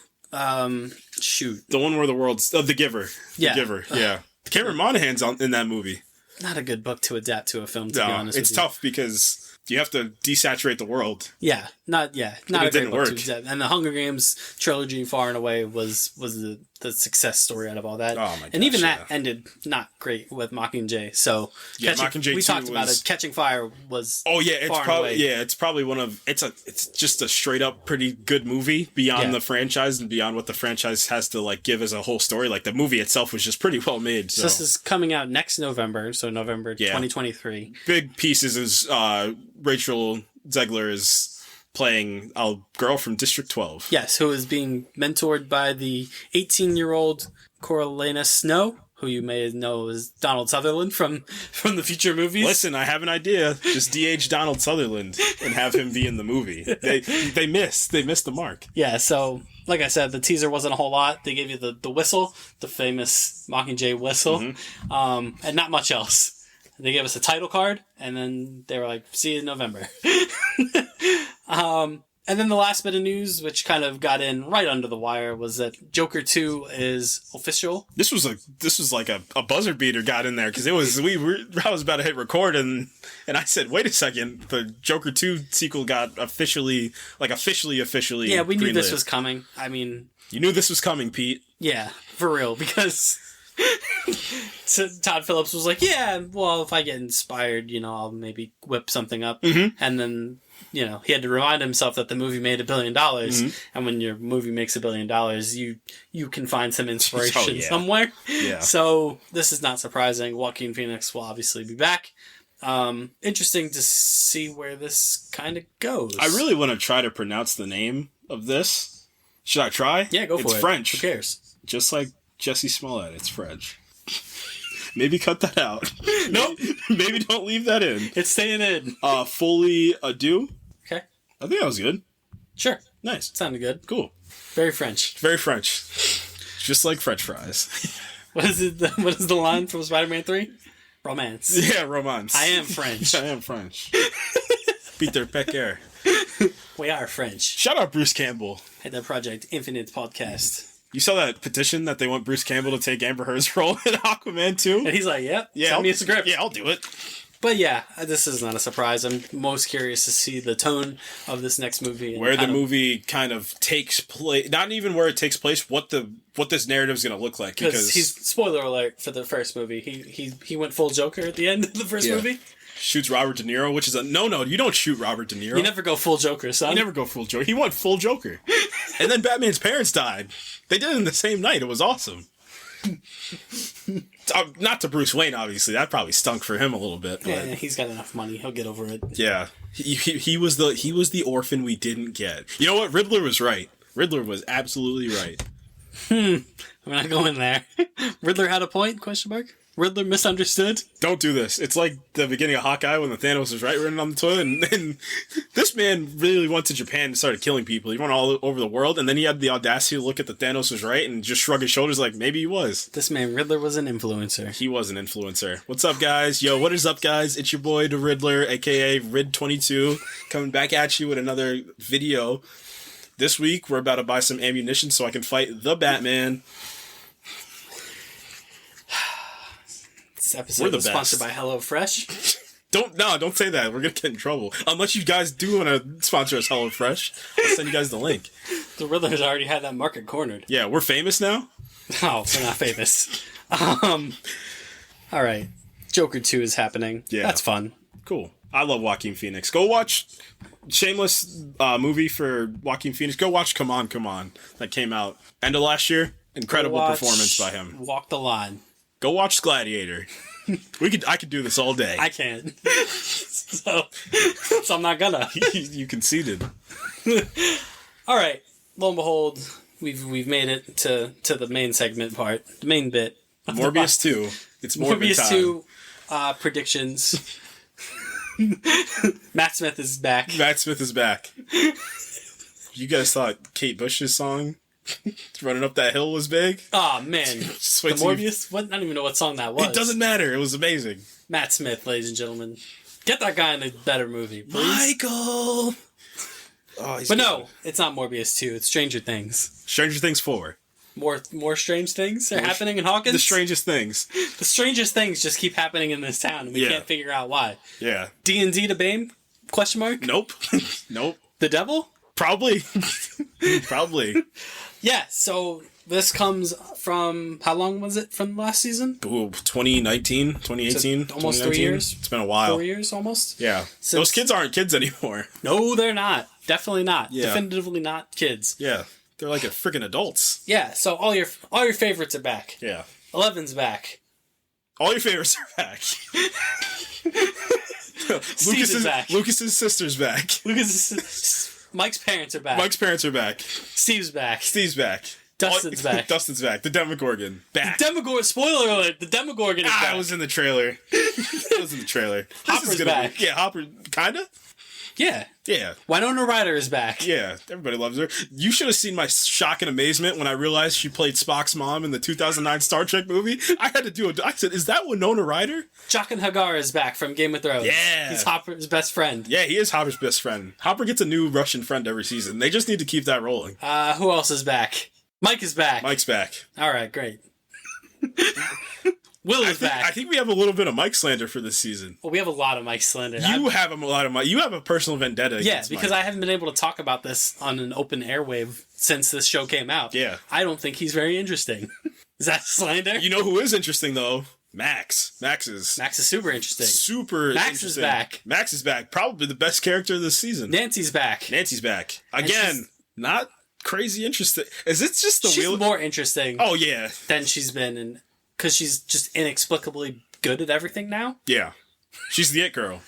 shoot, the one where the world's The Giver. Yeah. The Giver. Yeah, Cameron Monaghan's in that movie. Not a good book to adapt to a film, to be honest with you. It's tough because you have to desaturate the world. Yeah, not a great book to adapt. And the Hunger Games trilogy, far and away, was the success story out of all that. Oh my gosh, and even that ended not great with Mockingjay. So Mockingjay we talked about it. Catching Fire was it's probably one of it's just a straight up pretty good movie beyond the franchise and beyond what the franchise has to like give as a whole story. Like the movie itself was just pretty well made. So this is coming out next November, so November 2023. Big pieces is Rachel Zegler is playing a girl from District 12. Yes, who is being mentored by the 18-year-old Coriolanus Snow, who you may know as Donald Sutherland from the future movies. Listen, I have an idea. Just de-age Donald Sutherland and have him be in the movie. They missed the mark. Yeah, so like I said, the teaser wasn't a whole lot. They gave you the whistle, the famous Mockingjay whistle, and not much else. They gave us a title card, and then they were like, see you in November. And then the last bit of news, which kind of got in right under the wire, was that Joker 2 is official. This was like a buzzer beater got in there, because I was about to hit record, and I said, wait a second, the Joker 2 sequel got officially Yeah, we knew this was coming. I mean... You knew this was coming, Pete. Yeah, for real, because... So Todd Phillips was like, yeah, well, if I get inspired, I'll maybe whip something up. And then, he had to remind himself that the movie made $1 billion. And when your movie makes $1 billion, you can find some inspiration somewhere. Yeah. So this is not surprising. Joaquin Phoenix will obviously be back. Interesting to see where this kind of goes. I really want to try to pronounce the name of this. Should I try? Yeah, go for it. It's French. Who cares? Just like Jesse Smollett, it's French. Maybe cut that out. Nope. Maybe don't leave that in. It's staying in. Fully adieu. Okay. I think that was good. Sure. Nice. Sounded good. Cool. Very French. Very French. Just like French fries. What is it? What is the line from Spider-Man 3? Romance. Yeah, romance. I am French. I am French. Peter Pecker. We are French. Shout out Bruce Campbell. At the Project Infinite podcast. You saw that petition that they want Bruce Campbell to take Amber Heard's role in Aquaman 2? And he's like, send me a script. Yeah, I'll do it. But yeah, this is not a surprise. I'm most curious to see the tone of this next movie. And where the movie kind of takes place. Not even where it takes place, what this narrative is going to look like. Because he's, spoiler alert for the first movie, he went full Joker at the end of the first movie. Shoots Robert De Niro, which is a no, you don't shoot Robert De Niro. You never go full Joker, son. You never go full Joker. He went full Joker. And then Batman's parents died. They did it in the same night. It was awesome. Not to Bruce Wayne, obviously. That probably stunk for him a little bit. But yeah, he's got enough money. He'll get over it. Yeah. He was the orphan we didn't get. You know what? Riddler was right. Riddler was absolutely right. I'm not going there. Riddler had a point? Question mark. Riddler misunderstood? Don't do this. It's like the beginning of Hawkeye when the Thanos was written on the toilet, and this man really went to Japan and started killing people. He went all over the world, and then he had the audacity to look at the Thanos was right and just shrug his shoulders like, maybe he was. This man, Riddler, was an influencer. He was an influencer. What's up, guys? Yo, what is up, guys? It's your boy, the Riddler, a.k.a. Rid22, coming back at you with another video. This week, we're about to buy some ammunition so I can fight the Batman. This episode is sponsored by HelloFresh. Don't say that. We're gonna get in trouble. Unless you guys do want to sponsor us, HelloFresh. I'll send you guys the link. The Riddler's already had that market cornered. Yeah, we're famous now? Oh, we're not famous. Alright. Joker 2 is happening. Yeah. That's fun. Cool. I love Joaquin Phoenix. Go watch shameless movie for Joaquin Phoenix. Go watch Come On, Come On. That came out end of last year. Incredible performance by him. Walk the Line. Go watch Gladiator. I could do this all day. I can't. so I'm not gonna. You conceded. All right. Lo and behold, we've made it to the main segment part, the main bit. Morbius 2. It's Morbius 2 predictions. Matt Smith is back. You guys thought Kate Bush's song Running Up That Hill was big? Oh, man. The Morbius? What? I don't even know what song that was. It doesn't matter. It was amazing. Matt Smith, ladies and gentlemen. Get that guy in a better movie, please. Michael! But no, it's not Morbius 2. It's Stranger Things. Stranger Things 4. More strange things are happening in Hawkins? The strangest things. The strangest things just keep happening in this town, and we can't figure out why. Yeah. D&D to BAME? Question mark? Nope. Nope. The devil? Probably. Probably. Yeah, so this comes from, how long was it from last season? Ooh, 2019, 2018. So almost 3 years. It's been a while. 4 years almost? Yeah. Those kids aren't kids anymore. No, they're not. Definitely not. Yeah. Definitively not kids. Yeah. They're like freaking adults. Yeah, so all your favorites are back. Yeah. 11's back. All your favorites are back. Steve is back. Lucas's sister's back. Mike's parents are back. Steve's back. Dustin's back. Dustin's back. The Demogorgon. Back. The Demogorgon. Spoiler alert. The Demogorgon is back. It was in the trailer. Hopper's back. Yeah, Hopper. Kinda? Yeah. Yeah. Winona Ryder is back. Yeah. Everybody loves her. You should have seen my shock and amazement when I realized she played Spock's mom in the 2009 Star Trek movie. I said, is that Winona Ryder? Jaqen Hagar is back from Game of Thrones. Yeah. He's Hopper's best friend. Yeah, he is Hopper's best friend. Hopper gets a new Russian friend every season. They just need to keep that rolling. Who else is back? Mike is back. Mike's back. All right, great. Will is back. I think we have a little bit of Mike slander for this season. Well, we have a lot of Mike slander. You have a lot of Mike. You have a personal vendetta against because Mike. I haven't been able to talk about this on an open airwave since this show came out. Yeah. I don't think he's very interesting. Is that slander? You know who is interesting, though? Max. Max is super interesting. Max is back. Max is back. Probably the best character of this season. Nancy's back. Again, not crazy interesting. Is it just the She's more interesting. Oh, yeah. Than she's been in... Because she's just inexplicably good at everything now? Yeah. She's the it girl.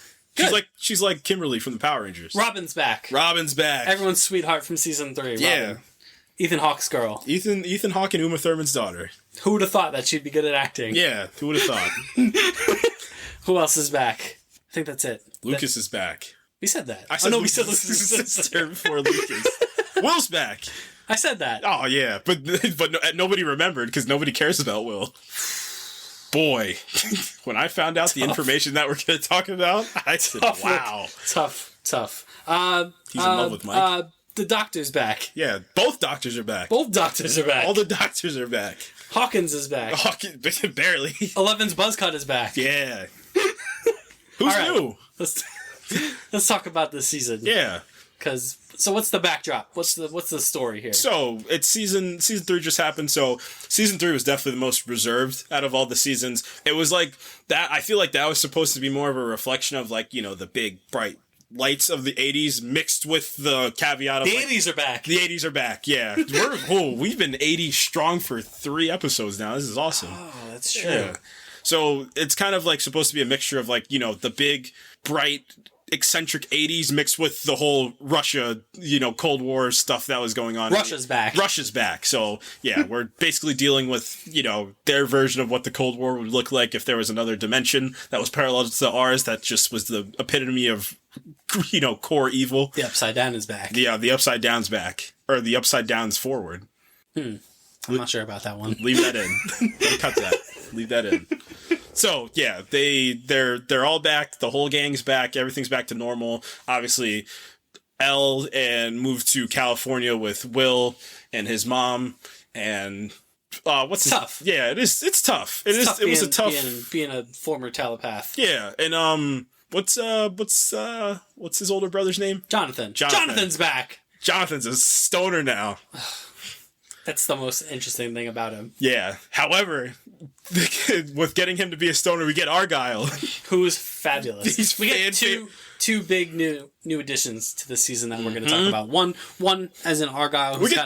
She's like Kimberly from the Power Rangers. Robin's back. Everyone's sweetheart from season 3. Yeah. Robin. Ethan Hawke's girl. Ethan Hawke and Uma Thurman's daughter. Who would have thought that she'd be good at acting? Yeah, who would have thought? Who else is back? I think that's it. Lucas is back. We said that. We said Lucas's sister before Lucas. Will's back. I said that. Oh, yeah. But nobody remembered because nobody cares about Will. Boy, when I found out the information that we're going to talk about, I said, wow. Tough. He's in love with Mike. The doctor's back. Yeah, both doctors are back. All the doctors are back. Hawkins is back. Barely. 11's Buzzcut is back. Yeah. Who's new? Let's talk about this season. Yeah. So what's the backdrop? What's the story here? So it's season 3 just happened. So season 3 was definitely the most reserved out of all the seasons. It was like that. I feel like that was supposed to be more of a reflection of like, you know, the big bright lights of the 80s mixed with the caveat of the 80s are back. The 80s are back. Yeah. We've been 80 strong for 3 episodes now. This is awesome. Oh, that's true. Yeah. So it's kind of like supposed to be a mixture of like, you know, the big bright eccentric 80s mixed with the whole Russia, you know, Cold War stuff that was going on. Russia's back. So, yeah, we're basically dealing with, you know, their version of what the Cold War would look like if there was another dimension that was parallel to ours that just was the epitome of, you know, core evil. The Upside Down is back. Yeah, the Upside Down's back. Or the Upside Down's forward. I'm not sure about that one. Leave that in. Don't cut that. Leave that in. So yeah, they're all back. The whole gang's back. Everything's back to normal. Obviously, Elle and moved to California with Will and his mom. And tough. Yeah, it is. It's tough. It was a tough being a former telepath. Yeah, and what's his older brother's name? Jonathan. Jonathan's back. Jonathan's a stoner now. That's the most interesting thing about him. Yeah. However, with getting him to be a stoner, we get Argyle, who's fabulous. We get two big new additions to the season that we're going to talk about. One as an Argyle. We get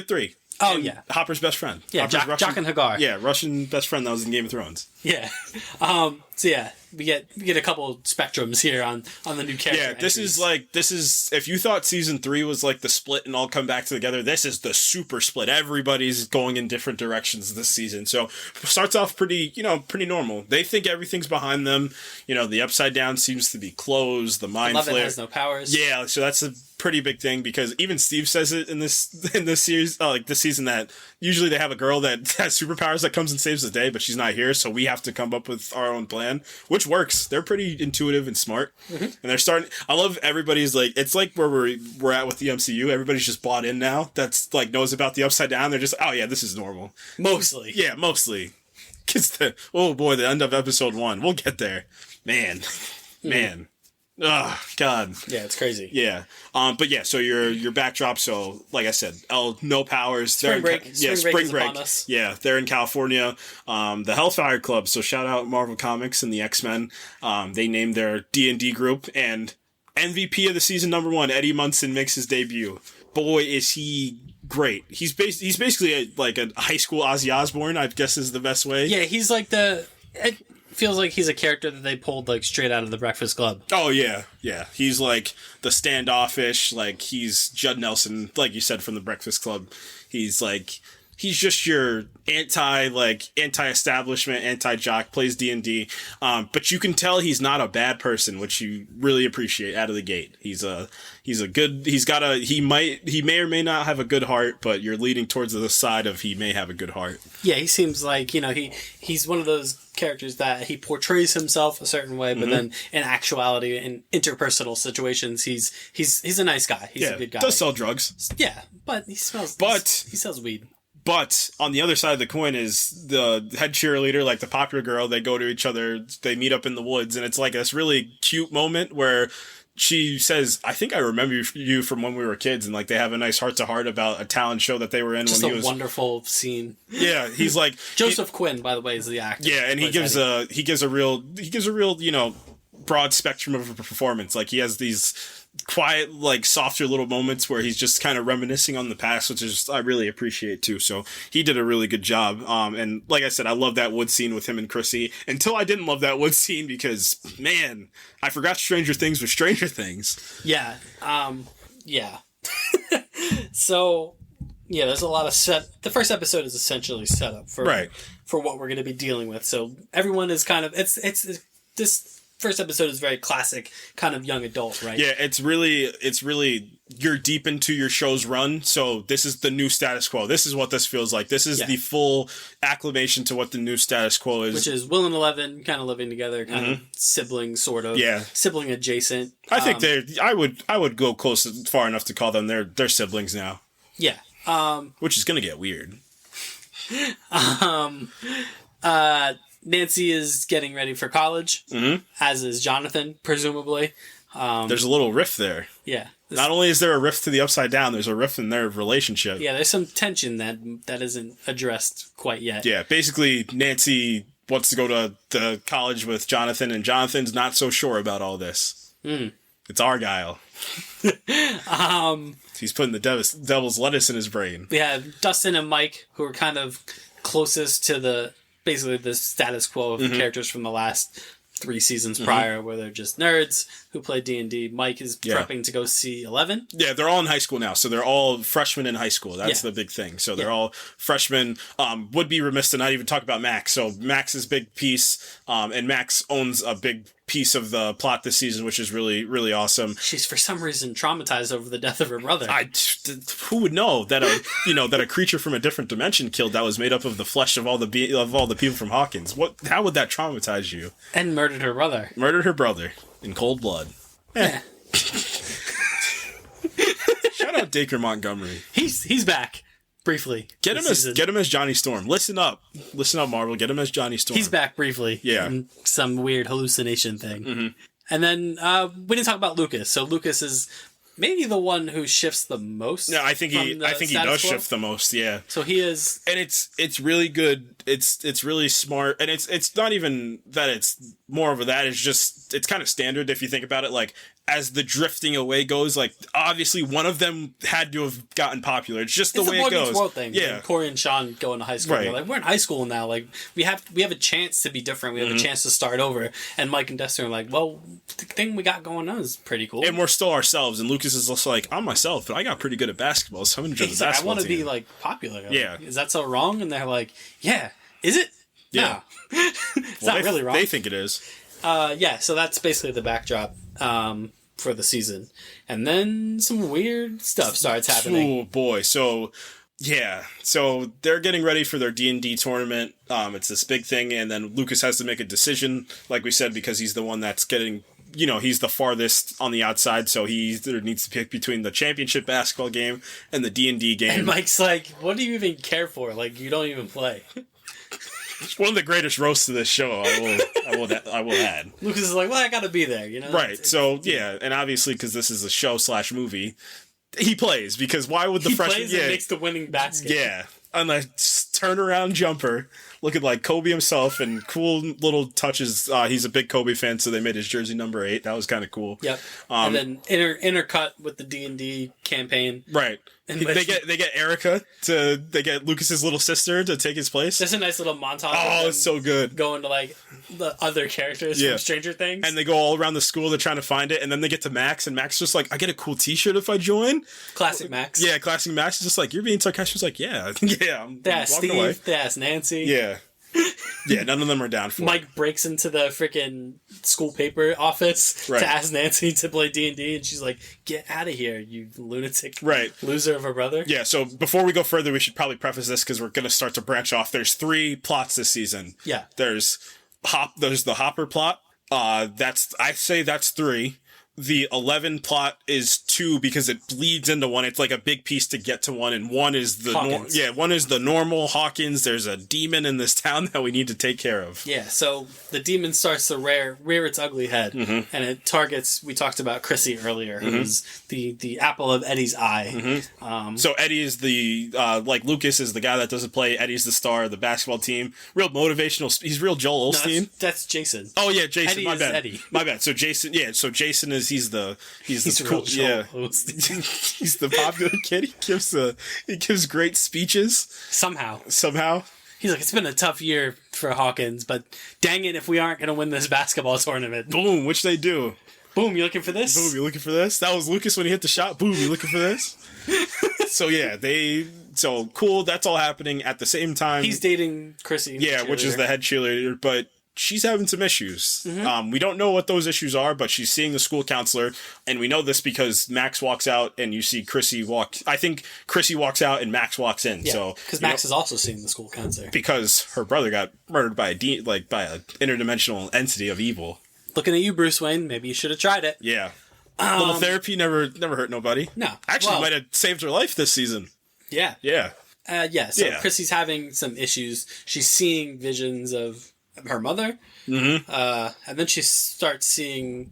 three. Oh, yeah. Hopper's best friend. Yeah, Jock and Hagar. Yeah, Russian best friend that was in Game of Thrones. Yeah. So yeah, we get a couple spectrums here on the new character. Yeah, this is if you thought season 3 was like the split and all come back together, this is the super split. Everybody's going in different directions this season. So it starts off pretty normal. They think everything's behind them. You know, the Upside Down seems to be closed. The Mind Flayer has no powers. Yeah, so that's a pretty big thing because even Steve says it in this series, like this season, that usually they have a girl that has superpowers that comes and saves the day, but she's not here, so we have to come up with our own plan, which works. They're pretty intuitive and smart, and they're starting. I love everybody's like it's like where we're at with the MCU. Everybody's just bought in now. That's like knows about the Upside Down. They're just this is normal. Mostly, yeah, mostly. Cause the end of episode 1. We'll get there, man. Oh God. Yeah, it's crazy. Yeah. But yeah, so your backdrop, so like I said, Elle, no powers. Spring break. Spring break. Yeah, they're in California. The Hellfire Club, so shout out Marvel Comics and the X-Men. They named their D&D group, and MVP of the season #1, Eddie Munson makes his debut. Boy, is he great. He's basically like a high school Ozzy Osbourne, I guess is the best way. Yeah, he's like it feels like he's a character that they pulled like straight out of the Breakfast Club. Oh yeah. He's like the standoffish, like he's Judd Nelson, like you said, from the Breakfast Club. He's just your anti-establishment, anti-jock, plays D&D. But you can tell he's not a bad person, which you really appreciate out of the gate. He may or may not have a good heart, but you're leading towards the side of he may have a good heart. Yeah, he seems like, he's one of those characters that he portrays himself a certain way, but then in actuality, in interpersonal situations, he's a nice guy. He's a good guy. Does sell drugs. Yeah, but he sells weed. But on the other side of the coin is the head cheerleader, like the popular girl. They go to each other. They meet up in the woods, and it's like this really cute moment where she says, "I think I remember you from when we were kids," and like they have a nice heart-to-heart about a talent show that they were in. Just when he was wonderful scene. Yeah, he's like Joseph Quinn, by the way, is the actor. Yeah, and he gives a real broad spectrum of a performance. Like he has these quiet, like softer little moments where he's just kind of reminiscing on the past, which is I really appreciate too. So he did a really good job. And like I said, I love that wood scene with him and Chrissy until I didn't love that wood scene because man, I forgot Stranger Things was Stranger Things. Yeah. Yeah. So yeah, there's a lot of the first episode is essentially set up for what we're going to be dealing with. So everyone is kind of, it's this first episode is very classic kind of young adult, right? Yeah, it's really you're deep into your show's run, so this is the new status quo. This is what this feels like. This is the full acclimation to what the new status quo is. Which is Will and Eleven kind of living together, kind of sibling sort of. Yeah. Sibling adjacent. I think I would go far enough to call them they're siblings now. Yeah. Nancy is getting ready for college, as is Jonathan, presumably. There's a little rift there. Yeah. Not only is there a rift to the Upside Down, there's a rift in their relationship. Yeah, there's some tension that isn't addressed quite yet. Yeah, basically, Nancy wants to go to the college with Jonathan, and Jonathan's not so sure about all this. It's Argyle. He's putting the devil's lettuce in his brain. Yeah, Dustin and Mike, who are kind of closest to basically the status quo of the characters from the last 3 seasons prior, where they're just nerds who play D&D. Mike is prepping to go see 11. Yeah, they're all in high school now, so they're all freshmen in high school. That's the big thing. So they're all freshmen. Would be remiss to not even talk about Max. So Max's big piece, and Max owns a big piece of the plot this season, which is really, really awesome. She's for some reason traumatized over the death of her brother. Who would know that a creature from a different dimension killed that was made up of the flesh of all the people from Hawkins? How would that traumatize you? And murdered her brother. Murdered her brother in cold blood. Yeah. Shout out Dacre Montgomery. He's back. Briefly. Get him as Johnny Storm. Listen up, Marvel. Get him as Johnny Storm. He's back briefly. Yeah. In some weird hallucination thing. And then we didn't talk about Lucas. So Lucas is maybe the one who shifts the most. Yeah, I think he does shift the most. Yeah. So he is, and it's really good. It's really smart, and it's not even that it's more of that. It's kind of standard if you think about it. Like, as the drifting away goes, like, obviously one of them had to have gotten popular. It's just the way it goes. World thing. Yeah. Corey and Sean go into high school. Right. They're like, we're in high school now. Like, we have a chance to be different. We have a chance to start over. And Mike and Dustin are like, well, the thing we got going on is pretty cool. And we're still ourselves. And Lucas is also like, I'm myself, but I got pretty good at basketball, so I'm going to join the basketball I want to team. be, like, popular. Yeah. Like, is that so wrong? And they're like, yeah. Is it? Yeah. No. It's not really wrong. They think it is. So that's basically the backdrop for the season. And then some weird stuff starts happening. Oh, boy. So, yeah. So they're getting ready for their D&D tournament. It's this big thing, and then Lucas has to make a decision, like we said, because he's the one that's getting... he's the farthest on the outside, so he either needs to pick between the championship basketball game and the D&D game. And Mike's like, what do you even care for? Like, you don't even play. It's one of the greatest roasts of this show, I will add. Lucas is like, well, I gotta be there, Right. So, yeah, and obviously, because this is a show/movie, he plays, because why would the freshman... He plays and makes the winning basket. Yeah. On a turnaround jumper, looking like Kobe himself, and cool little touches. He's a big Kobe fan, so they made his jersey number 8. That was kind of cool. Yep. And then intercut with the D&D campaign. Right. And they get Erica they get Lucas's little sister to take his place. There's a nice little montage. Oh, it's so good. Going to like the other characters from Stranger Things. And they go all around the school, they're trying to find it, and then they get to Max, and Max is just like, I get a cool t-shirt if I join. Classic Max. Yeah, classic Max is just like, you're being sarcastic. She's like, yeah, I'm they asked walking Steve, away. They asked Nancy. Yeah. Yeah, none of them are down for Mike it. breaks into the freaking school paper office to ask Nancy to play D&D, and she's like, get out of here, you lunatic loser of a brother. Yeah, so before we go further, we should probably preface this because we're going to start to branch off. There's 3 plots this season. Yeah. There's the Hopper plot. I'd say that's 3. The 11 plot is 2 because it bleeds into 1. It's like a big piece to get to 1, and 1 is one is the normal Hawkins. There's a demon in this town that we need to take care of. Yeah, so the demon starts to rear its ugly head, and it targets. We talked about Chrissy earlier, who's the apple of Eddie's eye. So Eddie is the like Lucas is the guy that doesn't play. Eddie's the star of the basketball team. Real motivational. He's real Joel Osteen. No, that's Jason. Oh yeah, Jason. Eddie my is bad. Eddie. My bad. So Jason. Yeah. So Jason is he's the cool. Yeah. He's the popular kid. He gives great speeches. Somehow. He's like, it's been a tough year for Hawkins, but dang it if we aren't going to win this basketball tournament. Boom, which they do. Boom, you looking for this? Boom, you looking for this? That was Lucas when he hit the shot. Boom, you looking for this? So yeah, so cool, that's all happening at the same time. He's dating Chrissy. Yeah, which is the head cheerleader, but she's having some issues. We don't know what those issues are, but she's seeing the school counselor, and we know this because Max walks out and you see Chrissy walk. I think Chrissy walks out and Max walks in. Yeah, because Max is also seeing the school counselor because her brother got murdered by by an interdimensional entity of evil. Looking at you, Bruce Wayne. Maybe you should have tried it. Yeah, little therapy never hurt nobody. No, actually, might have saved her life this season. Yeah, yeah. So Chrissy's having some issues. She's seeing visions of her mother. Mm-hmm. And then she starts seeing.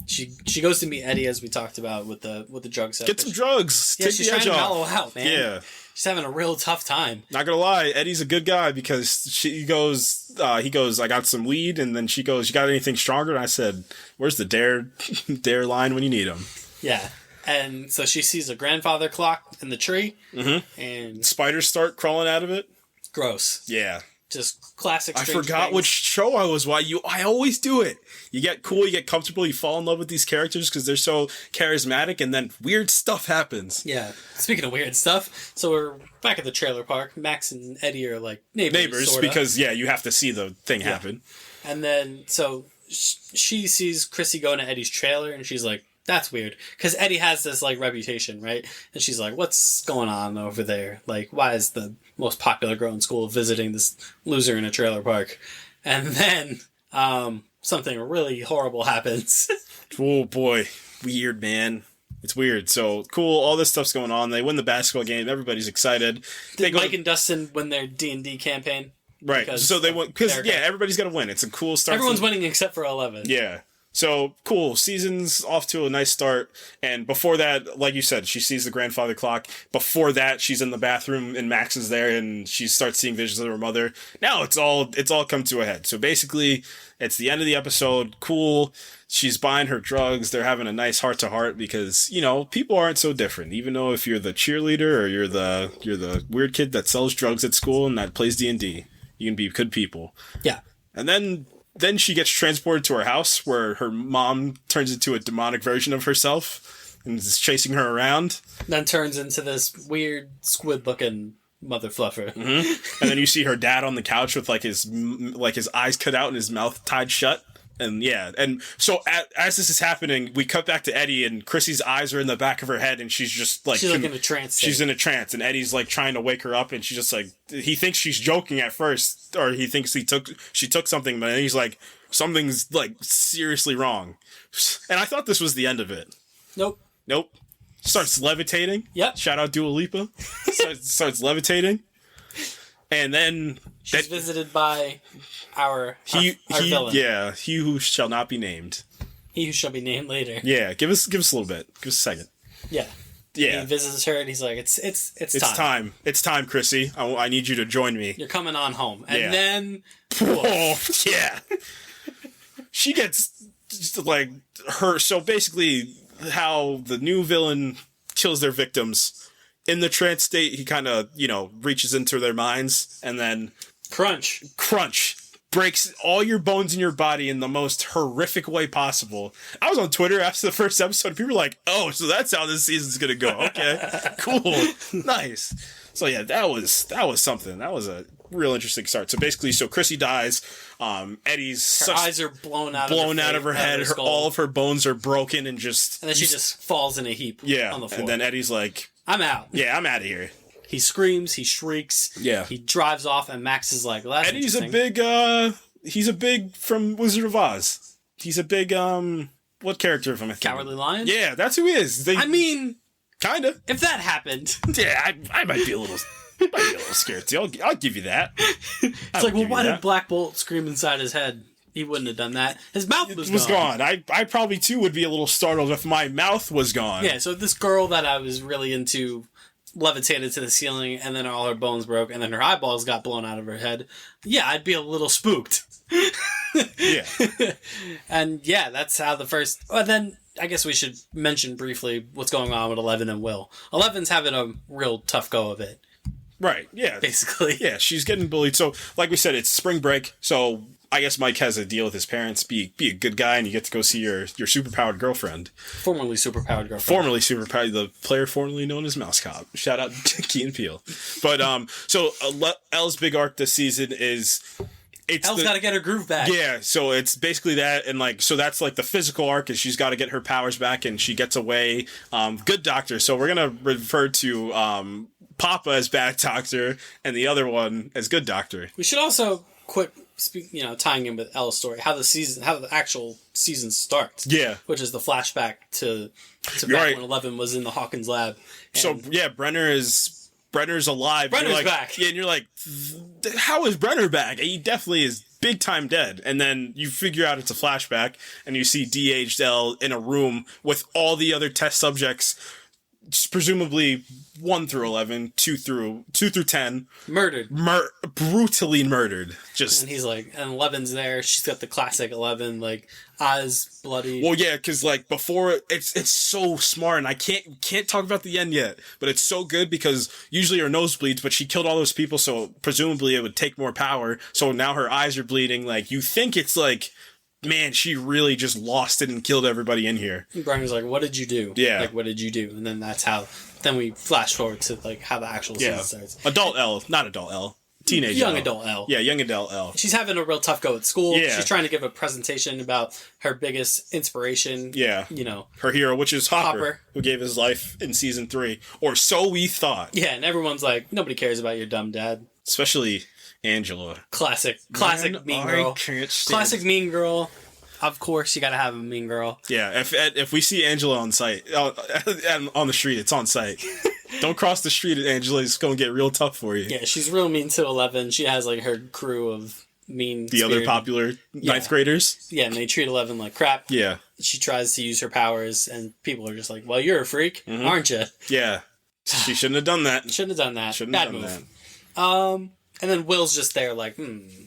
She goes to meet Eddie, as we talked about with the drugs. Get some drugs. Yeah, she's trying to mellow out, man. Yeah. She's having a real tough time. Not gonna lie, Eddie's a good guy because he goes, I got some weed, and then she goes, you got anything stronger? And I said, where's the dare line when you need them? Yeah. And so she sees a grandfather clock in the tree, mm-hmm. and spiders start crawling out of it. Gross. Yeah. Just classic. I forgot which show I was. I always do it. You get cool, you get comfortable, you fall in love with these characters because they're so charismatic, and then weird stuff happens. Yeah. Speaking of weird stuff, so we're back at the trailer park. Max and Eddie are like neighbors sorta. Because you have to see the thing happen. And then so she sees Chrissy going to Eddie's trailer, and she's like, that's weird. Because Eddie has this, like, reputation, right? And she's like, what's going on over there? Like, why is the most popular girl in school visiting this loser in a trailer park? And then something really horrible happens. Oh, boy. Weird, man. It's weird. So, cool. All this stuff's going on. They win the basketball game. Everybody's excited. Did Mike and Dustin win their D&D campaign? Right. So they won. Because, everybody's got to win. It's a cool start. Everyone's winning except for 11. Yeah. So, cool. Season's off to a nice start. And before that, like you said, she sees the grandfather clock. Before that, she's in the bathroom and Max is there and she starts seeing visions of her mother. Now it's all come to a head. So basically, it's the end of the episode. Cool. She's buying her drugs. They're having a nice heart-to-heart because, people aren't so different. Even though if you're the cheerleader or you're the weird kid that sells drugs at school and that plays D&D, you can be good people. Yeah. And then she gets transported to her house where her mom turns into a demonic version of herself and is chasing her around. Then turns into this weird squid-looking mother fluffer. Mm-hmm. And then you see her dad on the couch with his eyes cut out and his mouth tied shut. And so as this is happening, we cut back to Eddie and Chrissy's eyes are in the back of her head and she's just like... She's like in a trance state. She's in a trance and Eddie's like trying to wake her up and she's just like... He thinks she's joking at first or he thinks she took something, but then he's like, something's like seriously wrong. And I thought this was the end of it. Nope. Starts levitating. Yep. Shout out Dua Lipa. starts levitating. And then... She's visited by... Our villain. Yeah, he who shall not be named. He who shall be named later. Yeah, give us a little bit. Give us a second. Yeah. Yeah. He visits her and he's like, it's time. It's time, Chrissy. I need you to join me. You're coming on home. And then... Oh, yeah. She gets, like, her... So basically, how the new villain kills their victims. In the trance state, he kind of, reaches into their minds and then... Crunch. Breaks all your bones in your body in the most horrific way possible. I was on Twitter after the first episode. People were like, "Oh, so that's how this season's gonna go." Okay, cool, nice. So yeah, that was something. That was a real interesting start. So basically, Chrissy dies. Eddie's eyes are blown out of her head. All of her bones are broken and then she just falls in a heap. On the floor. And then Eddie's like, "I'm out." Yeah, I'm out of here. He screams, he shrieks, he drives off, and Max is like, well, that's Eddie's he's a big from Wizard of Oz. He's a big, what character from a Cowardly Lion? Yeah, that's who he is. Kinda. If that happened. Yeah, I might be a little scared too. I'll give you that. It's like, well, why did Black Bolt scream inside his head? He wouldn't have done that. His mouth was gone. I probably too would be a little startled if my mouth was gone. Yeah, so this girl that I was really into levitated to the ceiling, and then all her bones broke, and then her eyeballs got blown out of her head. Yeah, I'd be a little spooked. Yeah. And yeah, that's how the first... Well, then I guess we should mention briefly what's going on with 11 and Will. 11's having a real tough go of it. Right, yeah. Basically. Yeah, she's getting bullied. So, like we said, it's spring break, so... I guess Mike has a deal with his parents. Be a good guy, and you get to go see your superpowered girlfriend. Formerly superpowered girlfriend. Formerly superpowered, the player formerly known as Mouse Cop. Shout out to Key and Peele. But so Elle's big arc this season is Elle's got to get her groove back. Yeah, so it's basically that, and so that's the physical arc is she's got to get her powers back, and she gets away. Good Doctor. So we're gonna refer to Papa as Bad Doctor, and the other one as Good Doctor. We should also tying in with Elle's story, how the actual season starts. Yeah. Which is the flashback to back when 11 was in the Hawkins lab. So, yeah, Brenner's alive. Brenner's back. Yeah, and you're like, how is Brenner back? He definitely is big time dead. And then you figure out it's a flashback, and you see de-aged Elle in a room with all the other test subjects, presumably 1 through 11, 2 through 10. Murdered. Brutally murdered. And he's like, and 11's there. She's got the classic 11, like, eyes bloody. Well, yeah, because, like, before, it's so smart, and I can't talk about the end yet, but it's so good because usually her nose bleeds, but she killed all those people, so presumably it would take more power, so now her eyes are bleeding. Like, you think it's like, man, she really just lost it and killed everybody in here. Brian was like, what did you do? Yeah. Like, what did you do? And then that's how, then we flash forward to, like, how the actual season starts. Adult Elle, not adult Elle. Teenage young Elle. adult Elle. Yeah, young adult Elle. She's having a real tough go at school. Yeah. She's trying to give a presentation about her biggest inspiration. Yeah. You know. Her hero, which is Hopper, who gave his life in season 3. Or so we thought. Yeah, and everyone's like, nobody cares about your dumb dad. Especially Angela. Classic mean girl. Classic mean girl. Of course, you gotta have a mean girl. Yeah, if we see Angela on site, on the street, it's on site. Don't cross the street, Angela. It's gonna get real tough for you. Yeah, she's real mean to 11. She has, like, her crew of mean other popular 9th graders. Yeah, and they treat 11 like crap. Yeah. She tries to use her powers, and people are just like, well, you're a freak, aren't you? Yeah. She shouldn't have done that. Shouldn't have done that. Bad move. That. And then Will's just there like,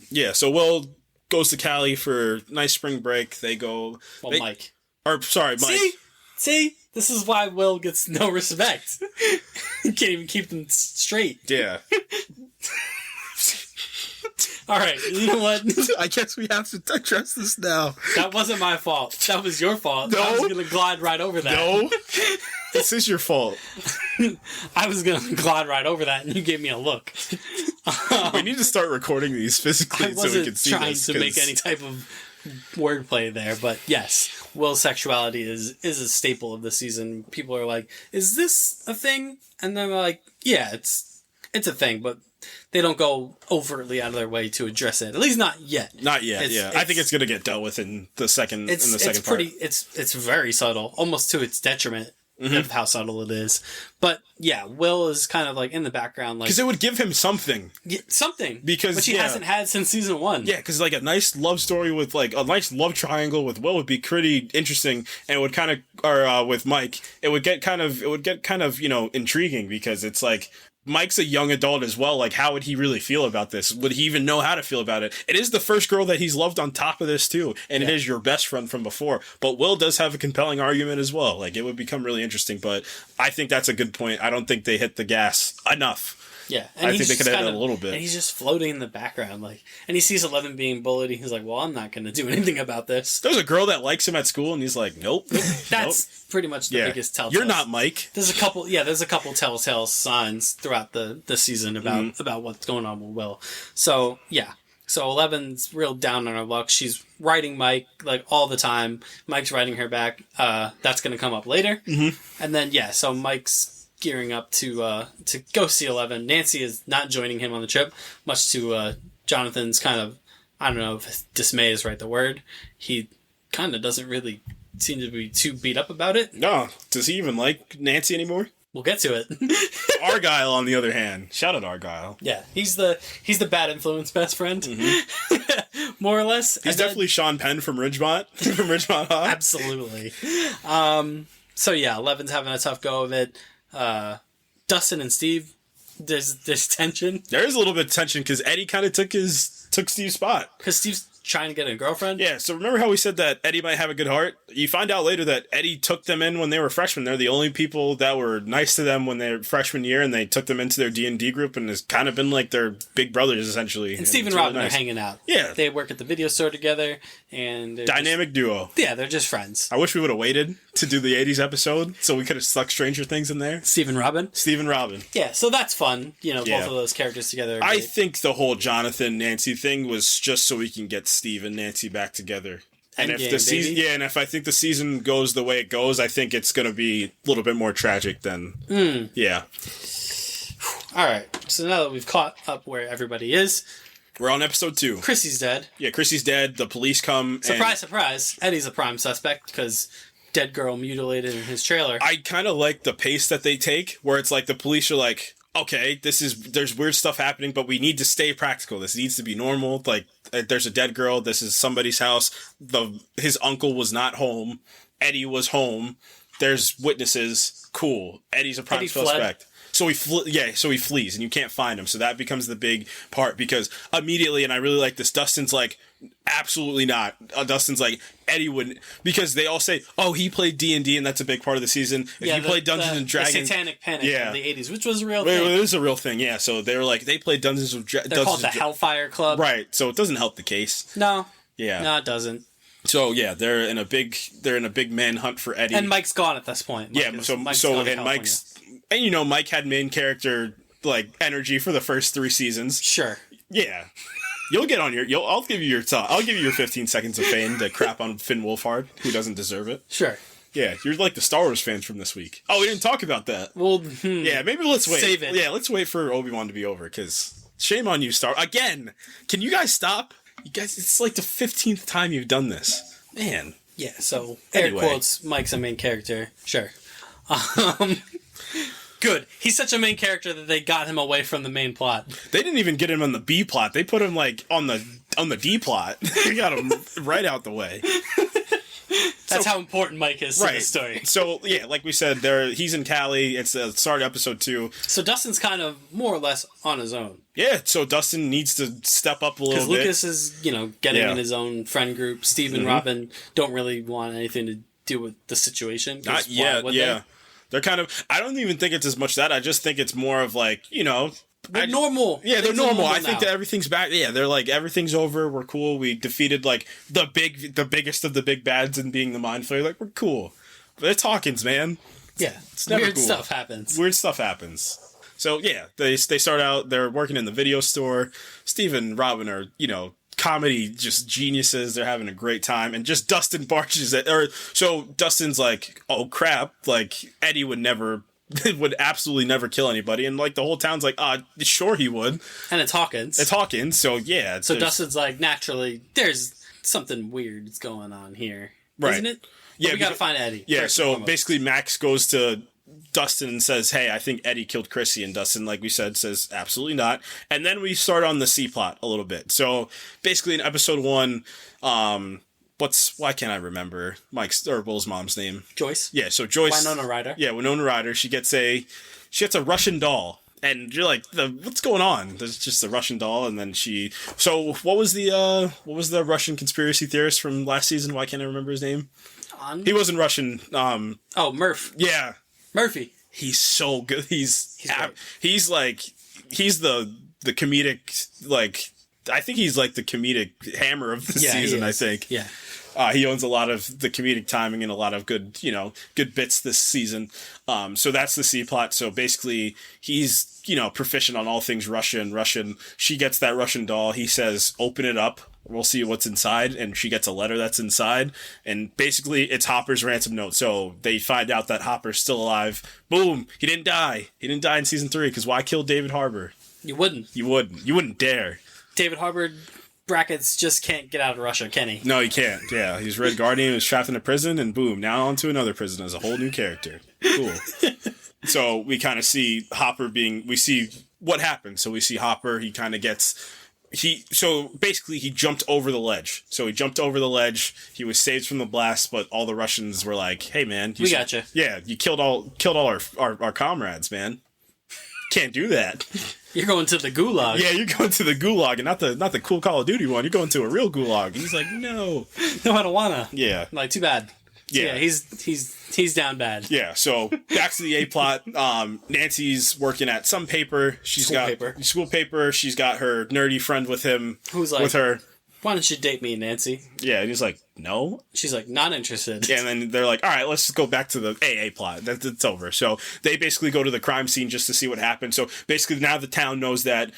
Yeah, so Will goes to Cali for nice spring break. They go... Mike. Mike. See? This is why Will gets no respect. He can't even keep them straight. Yeah. All right, you know what? I guess we have to address this now. That wasn't my fault. That was your fault. No. I was going to glide right over that. No. This is your fault. I was going to glide right over that, and you gave me a look. We need to start recording these physically so we can see this. I wasn't trying to make any type of wordplay there, but yes, Will's sexuality is a staple of the season. People are like, is this a thing? And they're like, yeah, it's a thing, but they don't go overtly out of their way to address it. At least not yet. Not yet. I think it's going to get dealt with in the second. Part. It's very subtle, almost to its detriment of how subtle it is. But yeah, Will is kind of like in the background, like, because it would give him something. Which he hasn't had since season 1. Yeah, because like a nice love story with like a nice love triangle with Will would be pretty interesting, and it would kind of, or with Mike, it would get kind of intriguing, because it's like, Mike's a young adult as well. Like, how would he really feel about this? Would he even know how to feel about it? It is the first girl that he's loved on top of this, too. And it is your best friend from before. But Will does have a compelling argument as well. Like, it would become really interesting. But I think that's a good point. I don't think they hit the gas enough. Yeah. And I think they could have done a little bit. And he's just floating in the background. Like, and he sees 11 being bullied. And he's like, well, I'm not going to do anything about this. There's a girl that likes him at school. And he's like, nope. That's pretty much the biggest telltale. You're not Mike. There's a couple telltale signs throughout the season about what's going on with Will. So, yeah. So 11's real down on her luck. She's writing Mike, like, all the time. Mike's writing her back. That's going to come up later. Mm-hmm. And then, so Mike's gearing up to go see 11. Nancy is not joining him on the trip, much to Jonathan's kind of, I don't know if dismay is right the word. He kind of doesn't really seem to be too beat up about it. No. Does he even like Nancy anymore? We'll get to it. Argyle, on the other hand. Shout out Argyle. Yeah, he's the bad influence best friend. Mm-hmm. More or less. He's definitely Sean Penn from Ridgemont. From Ridgemont High. Absolutely. So yeah, 11's having a tough go of it. Dustin and Steve, there's tension. There is a little bit of tension because Eddie kind of took Steve's spot. Because Steve's trying to get a girlfriend? Yeah, so remember how we said that Eddie might have a good heart? You find out later that Eddie took them in when they were freshmen. They're the only people that were nice to them when they were freshman year, and they took them into their D&D group, and it's kind of been like their big brothers, essentially. And Steve and Robin are hanging out. Yeah. They work at the video store together, and dynamic duo. Yeah, they're just friends. I wish we would have waited to do the 80s episode, so we could have stuck Stranger Things in there. Steve and Robin? Steve and Robin. Yeah, so that's fun. Both of those characters together. I think the whole Jonathan-Nancy thing was just so we can get Steve and Nancy back together. And if the season, and if I think the season goes the way it goes, I think it's going to be a little bit more tragic than, yeah. All right, so now that we've caught up where everybody is, we're on episode 2. Chrissy's dead. Yeah, Chrissy's dead. The police come. Surprise, surprise! Eddie's a prime suspect because dead girl mutilated in his trailer. I kind of like the pace that they take, where it's like the police are like, okay, there's weird stuff happening, but we need to stay practical. This needs to be normal. Like, there's a dead girl. This is somebody's house. His uncle was not home. Eddie was home. There's witnesses. Cool. Eddie's a prime suspect. So he flees, and you can't find him. So that becomes the big part, because immediately, and I really like this, Dustin's like, absolutely not. Dustin's like, Eddie wouldn't, because they all say, oh, he played D&D, and that's a big part of the season. If you played Dungeons and Dragons, the Satanic Panic of the 80s, which was a real thing. It is a real thing, yeah. So they were like, they played Dungeons and Dragons. They're called the Hellfire Club. Right. So it doesn't help the case. No. Yeah. No, it doesn't. So yeah, they're in a big manhunt for Eddie. And Mike's gone at this point. Mike had main character like energy for the first 3 seasons. Sure. Yeah. I'll give you your 15 seconds of fame to crap on Finn Wolfhard, who doesn't deserve it. Sure. Yeah, you're like the Star Wars fans from this week. Oh, we didn't talk about that. Well, yeah, maybe let's wait. Save it. Yeah, let's wait for Obi-Wan to be over, because shame on you, Again, can you guys stop? You guys, it's like the 15th time you've done this. Man. Yeah, so, air quotes, Mike's a main character. Sure. Good. He's such a main character that they got him away from the main plot. They didn't even get him on the B plot. They put him like on the D plot. They got him right out the way. That's how important Mike is to the story. So yeah, like we said, he's in Cali. It's the start of episode 2. So Dustin's kind of more or less on his own. Yeah. So Dustin needs to step up a little bit. Because Lucas is, getting in his own friend group. Steve and Robin don't really want anything to do with the situation. Not yet. Yeah. They're kind of. I don't even think it's as much that. I just think it's more of like, they're normal. Yeah, they're normal. I think that everything's back. Yeah, they're like, everything's over. We're cool. We defeated like the biggest of the big bads, and being the Mind Flayer. Like, we're cool. But it's Hawkins, man. Yeah, it's never weird cool. stuff happens. Weird stuff happens. So yeah, they start out. They're working in the video store. Steve and Robin are comedy just geniuses. They're having a great time, and just Dustin barges it. So Dustin's like, oh crap! Like Eddie would absolutely never kill anybody, and like the whole town's like, sure he would. And it's Hawkins. So yeah. So Dustin's like, naturally, there's something weird going on here, isn't it? Yeah, we gotta find Eddie. Yeah. So basically, Max goes to Dustin and says, hey, I think Eddie killed Chrissy, and Dustin, like we said, says absolutely not. And then we start on the C plot a little bit. So basically in episode 1, why can't I remember Will's mom's name? Joyce. Yeah, so Joyce. Winona Ryder. Yeah, Winona Ryder. She gets a Russian doll. And you're like, what's going on? There's just a Russian doll, and then so what was the Russian conspiracy theorist from last season? Why can't I remember his name? He wasn't Russian. Murph. Yeah. Murphy. He's so good. He's the comedic, like, I think he's like the comedic hammer of the season, I think. Yeah. He owns a lot of the comedic timing and a lot of good bits this season. So that's the C plot. So basically he's, proficient on all things Russian. She gets that Russian doll. He says, open it up. We'll see what's inside. And she gets a letter that's inside. And basically it's Hopper's ransom note. So they find out that Hopper's still alive. Boom. He didn't die. He didn't die in season 3. Because why kill David Harbour? You wouldn't. You wouldn't dare. David Harbour brackets just can't get out of Russia, can he? No, he can't. Yeah. He's Red Guardian. He was trapped in a prison. And boom. Now on to another prison as a whole new character. Cool. So we kind of see Hopper we see what happened. So we see Hopper. He kind of so basically he jumped over the ledge. He was saved from the blast, but all the Russians were like, hey man, we got you. Yeah, you killed all our comrades, man. Can't do that. You're going to the gulag. Yeah, you're going to the gulag, and not the cool Call of Duty one. You're going to a real gulag. And he's like, no, I don't wanna. Yeah, like too bad. So yeah, he's down bad. Yeah, so back to the A plot. Nancy's working at some paper. School paper. She's got her nerdy friend with him. Who's like, with her. Why don't you date me, Nancy? Yeah, and he's like, no. She's like, not interested. Yeah, and then they're like, all right, let's just go back to the AA plot. It's over. So they basically go to the crime scene just to see what happened. So basically now the town knows that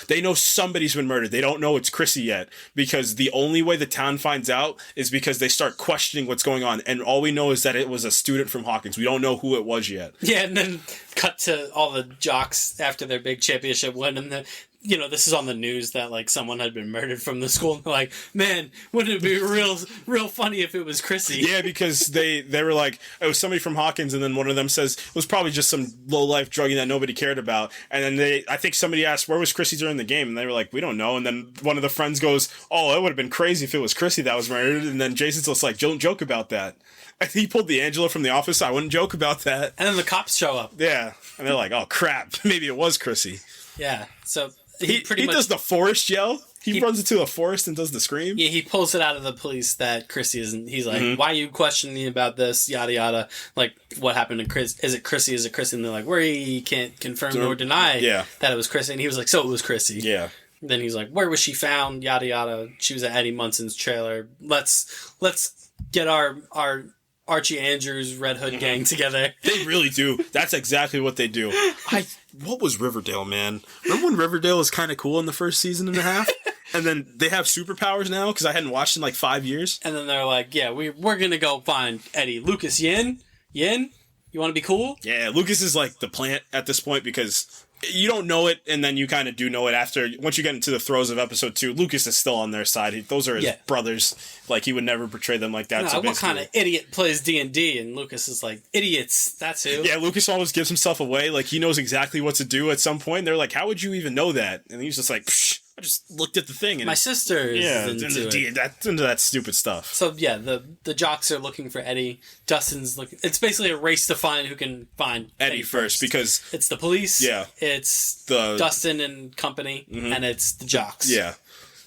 they know somebody's been murdered. They don't know it's Chrissy yet, because the only way the town finds out is because they start questioning what's going on. And all we know is that it was a student from Hawkins. We don't know who it was yet. Yeah, and then cut to all the jocks after their big championship win, and this is on the news that, like, someone had been murdered from the school. And they're like, man, wouldn't it be real funny if it was Chrissy? Yeah, because they were like, it was somebody from Hawkins, and then one of them says it was probably just some low-life druggie that nobody cared about. And then I think somebody asked, where was Chrissy during the game? And they were like, we don't know. And then one of the friends goes, oh, it would have been crazy if it was Chrissy that was murdered. And then Jason's just like, don't joke about that. And he pulled the Angela from The Office. I wouldn't joke about that. And then the cops show up. Yeah. And they're like, oh, crap. Maybe it was Chrissy. Yeah. So he pretty much does the forest yell. He runs into a forest and does the scream. Yeah, he pulls it out of the police that Chrissy isn't. He's like, why are you questioning me about this? Yada, yada. Like, what happened to Chris? Is it Chrissy? Is it Chrissy? And they're like, he can't confirm nor deny that it was Chrissy. And he was like, so it was Chrissy. Yeah. Then he's like, where was she found? Yada, yada. She was at Eddie Munson's trailer. Let's get our Archie Andrews Red Hood gang together. They really do. That's exactly what they do. What was Riverdale, man? Remember when Riverdale was kind of cool in the first season and a half? And then they have superpowers now because I hadn't watched in like 5 years. And then they're like, yeah, we're going to go find Eddie. Lucas Yin? You want to be cool? Yeah, Lucas is like the plant at this point because you don't know it, and then you kind of do know it after. Once you get into the throes of episode 2, Lucas is still on their side. Those are his brothers. Like, he would never portray them like that. No, so what kind of idiot plays D&D? And Lucas is like, idiots, that's who. Yeah, Lucas always gives himself away. Like, he knows exactly what to do at some point. They're like, how would you even know that? And he's just like, psh, I just looked at the thing. And my sister is into that stupid stuff. So, yeah, the jocks are looking for Eddie. Dustin's looking. It's basically a race to find who can find Eddie first because it's the police. Yeah. It's Dustin and company, and it's the jocks. Yeah.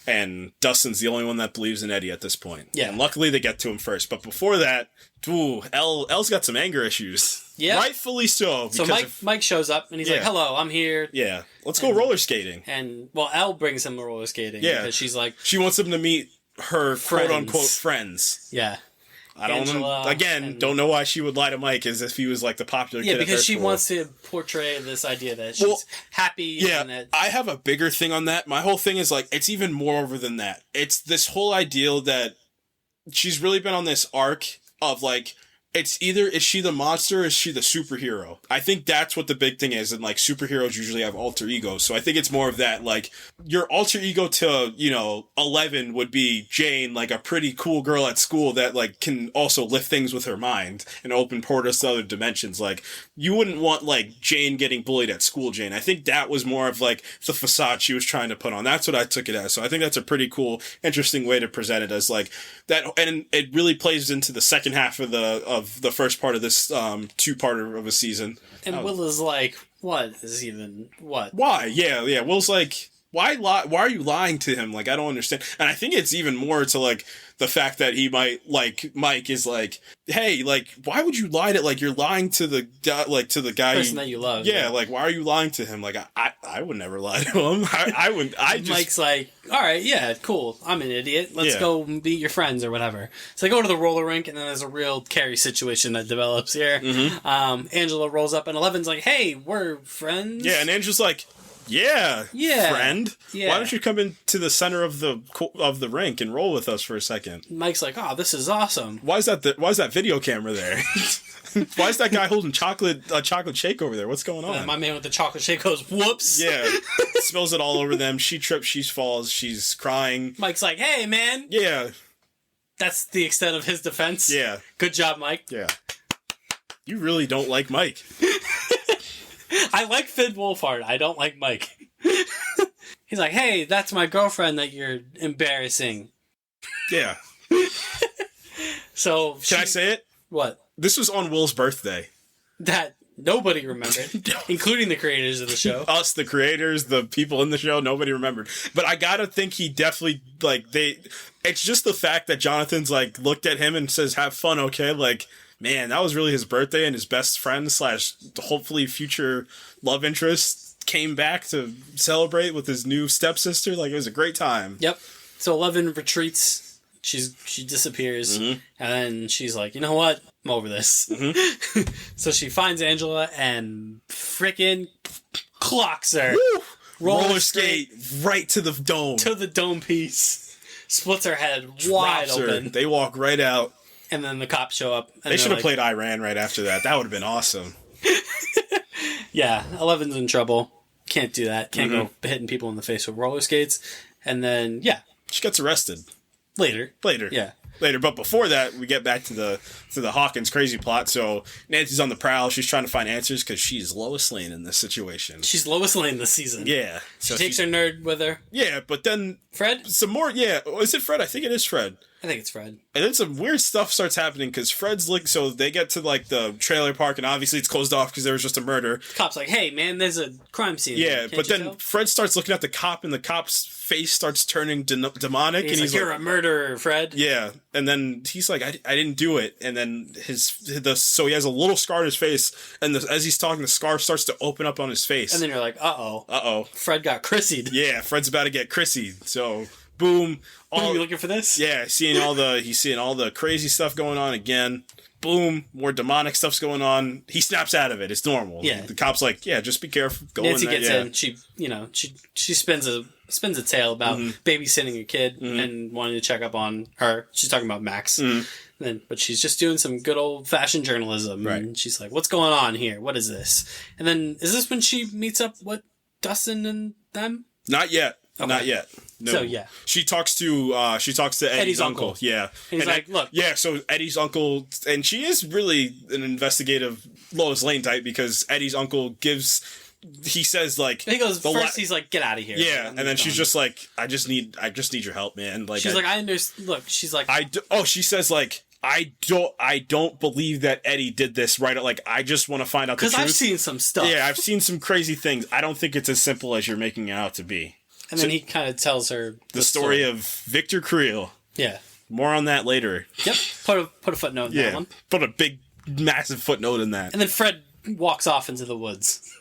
And Dustin's the only one that believes in Eddie at this point. Yeah. And luckily they get to him first. But before that, Elle's got some anger issues. Yeah. Rightfully so. So Mike shows up and he's like, hello, I'm here. Yeah. Let's go roller skating. And, Elle brings him to roller skating. Yeah. Because she's like... She wants him to meet her quote-unquote friends. Yeah. Don't know why she would lie to Mike as if he was like the popular kid at because she school. Wants to portray this idea that she's happy. Yeah, and that... I have a bigger thing on that. My whole thing is like, it's even more over than that. It's this whole ideal that she's really been on this arc of like, it's either is she the monster or is she the superhero? I think that's what the big thing is. And like superheroes usually have alter egos. So I think it's more of that. Like your alter ego to, 11 would be Jane, like a pretty cool girl at school that like can also lift things with her mind and open portals to other dimensions. Like you wouldn't want like Jane getting bullied at school, Jane. I think that was more of like the facade she was trying to put on. That's what I took it as. So I think that's a pretty cool, interesting way to present it as like that. And it really plays into the second half of the first part of this two-parter of a season. And Will is like, what? Why? Yeah. Will's like, why are you lying to him? Like, I don't understand. And I think it's even more to like the fact that he might like Mike is like, hey, like, why would you lie to, like, you're lying to the guy, like, to the guy person that you love. Yeah, like, why are you lying to him? Like, I would never lie to him. I wouldn't. Mike's like, all right, yeah, cool. I'm an idiot. Let's go be your friends or whatever. So they go to the roller rink, and then there's a real Carrie situation that develops here. Mm-hmm. Angela rolls up, and Eleven's like, hey, we're friends. Yeah, and Angela's like, yeah, friend. Yeah. Why don't you come into the center of the rink and roll with us for a second? Mike's like, oh, this is awesome. Why is that video camera there? Why is that guy holding a chocolate shake over there? What's going on? And my man with the chocolate shake goes, whoops. Yeah. Spills it all over them. She trips, she falls, she's crying. Mike's like, hey, man. Yeah. That's the extent of his defense. Yeah. Good job, Mike. Yeah. You really don't like Mike. I like Finn Wolfhard. I don't like Mike. He's like, hey, that's my girlfriend that you're embarrassing. Yeah. So Can I say it? What? This was on Will's birthday. That nobody remembered, including the creators of the show. Us, the creators, the people in the show, nobody remembered. But I gotta think he definitely, like, it's just the fact that Jonathan's, like, looked at him and says, have fun, okay? Like, man, that was really his birthday, and his best friend / hopefully future love interest came back to celebrate with his new stepsister. Like, it was a great time. Yep. So 11 retreats. She disappears, and then she's like, you know what? I'm over this. Mm-hmm. So she finds Angela and frickin' clocks her. Woo! Roller skate right to the dome. To the dome piece. Splits her head wide open. They walk right out. And then the cops show up. And they should have played Iran right after that. That would have been awesome. Yeah, 11's in trouble. can't do that. Can't go hitting people in the face with roller skates. And then, she gets arrested. Later. Yeah. Later, but before that, we get back to the Hawkins crazy plot. So Nancy's on the prowl. She's trying to find answers because she's Lois Lane in this situation. She's Lois Lane this season. Yeah. She takes her nerd with her. Yeah, but then... Fred? Some more... Yeah. Is it Fred? I think it is Fred. I think it's Fred. And then some weird stuff starts happening because Fred's so they get to the trailer park and obviously it's closed off because there was just a murder. The cop's like, hey man, there's a crime scene. Yeah, but then Fred starts looking at the cop and the cop's face starts turning demonic. He's like, you're a murderer, Fred. Yeah, and then he's like, I didn't do it. And then so he has a little scar on his face, and as he's talking, the scar starts to open up on his face. And then you're like, uh-oh. Fred got Chrissied. Yeah, Fred's about to get Chrissied. So... Boom! Are you looking for this? Yeah, he's seeing all the crazy stuff going on again. Boom! More demonic stuff's going on. He snaps out of it. It's normal. Yeah. The cop's like, yeah, just be careful. Nancy gets in. She spins a tale about babysitting a kid and wanting to check up on her. She's talking about Max. But she's just doing some good old fashioned journalism. Right. And she's like, "What's going on here? What is this?" And then is this when she meets up with Dustin and them? Not yet. Okay. Not yet. No. So yeah, she talks to Eddie's uncle. Yeah, and he's like, look, yeah. So Eddie's uncle, and she is really an investigative Lois Lane type because Eddie's uncle he says like he goes first. He's like, get out of here. Yeah, and then she's just like, I just need your help, man. Like she's like, I understand. Look, she's like, she says like. I don't believe that Eddie did this right. Like, I just want to find out the truth. Because I've seen some stuff. Yeah, I've seen some crazy things. I don't think it's as simple as you're making it out to be. And then he kind of tells her the story of Victor Creel. Yeah. More on that later. Yep. Put a footnote in that one. Put a big, massive footnote in that. And then Fred walks off into the woods.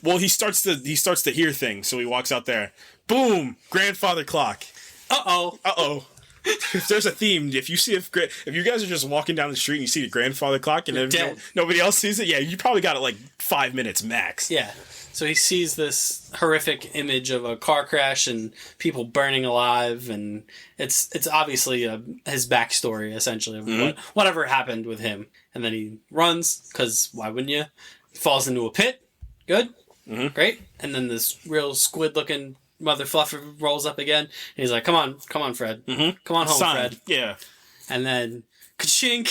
Well, he starts to hear things, so he walks out there. Boom! Grandfather clock. Uh-oh. If there's a theme, if you guys are just walking down the street and you see the grandfather clock and nobody else sees it, you probably got it like 5 minutes max. Yeah. So he sees this horrific image of a car crash and people burning alive, and it's obviously his backstory essentially of whatever happened with him. And then he runs because why wouldn't you? He falls into a pit. Good, great. And then this real squid-looking Mother Fluffer rolls up again, and he's like, "Come on, Fred. Come on home, Fred." Yeah. And then, ka-chink.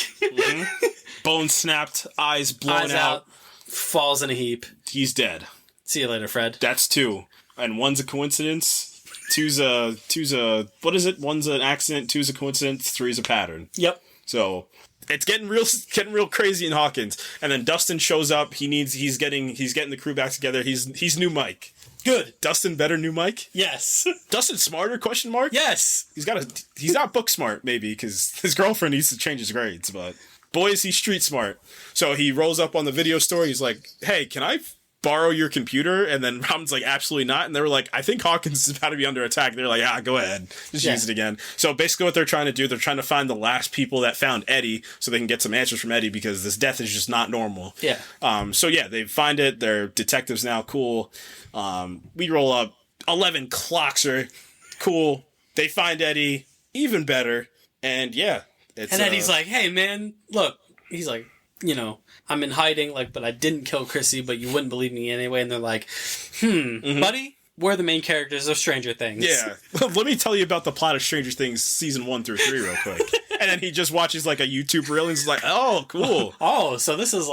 Bones snapped, eyes blown out, falls in a heap. He's dead. See you later, Fred. That's 2, and 1's a coincidence. 2's a what is it? 1's an accident. 2's a coincidence. 3's a pattern. Yep. So. It's getting real crazy in Hawkins, and then Dustin shows up. He's getting the crew back together. He's new Mike. Good. Dustin better new Mike? Yes. Dustin smarter? Question mark? Yes. He's not book smart maybe because his girlfriend needs to change his grades, but boy is he street smart. So he rolls up on the video store. He's like, "Hey, can I borrow your computer?" And then Robin's like, "Absolutely not." And they were like, "I think Hawkins is about to be under attack." They're like, "Go ahead. Just use it again." So basically what they're trying to do, they're trying to find the last people that found Eddie so they can get some answers from Eddie because this death is just not normal. Yeah. They find it. They're detectives now. Cool. We roll up. 11 clocks her. Cool. They find Eddie. Even better. And yeah. And Eddie's like, "Hey man, look." He's like, "I'm in hiding, but I didn't kill Chrissy, but you wouldn't believe me anyway." And they're like, buddy, we're the main characters of Stranger Things. Yeah. Let me tell you about the plot of Stranger Things season 1 through 3 real quick. And then he just watches a YouTube reel and is like, "Oh, cool." Oh, so this is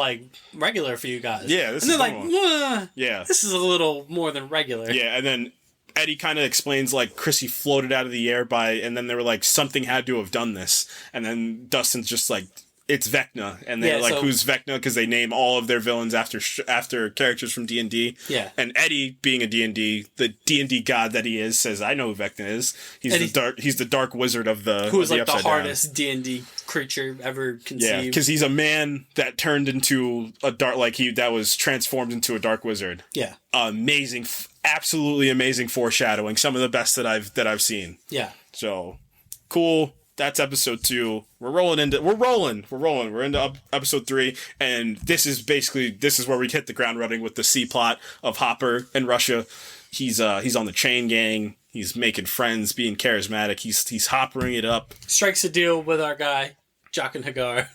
regular for you guys. Yeah, this is normal. Yeah. This is a little more than regular. Yeah, and then Eddie kind of explains Chrissy floated out of the air and then they were like, something had to have done this. And then Dustin's just like, it's Vecna, and they're who's Vecna? Because they name all of their villains after characters from D&D. Yeah. And Eddie, being a D&D, the D&D god that he is, says, "I know who Vecna is. He's the dark wizard of the who is the hardest D&D creature ever conceived." Yeah, because he's a man that turned into a dark that was transformed into a dark wizard. Yeah. Amazing, absolutely amazing foreshadowing. Some of the best that I've seen. Yeah. So cool. That's episode 2. We're into episode 3, and this is where we hit the ground running with the C plot of Hopper and Russia. He's on the chain gang. He's making friends, being charismatic. He's hoppering it up. Strikes a deal with our guy, Jock and Hagar.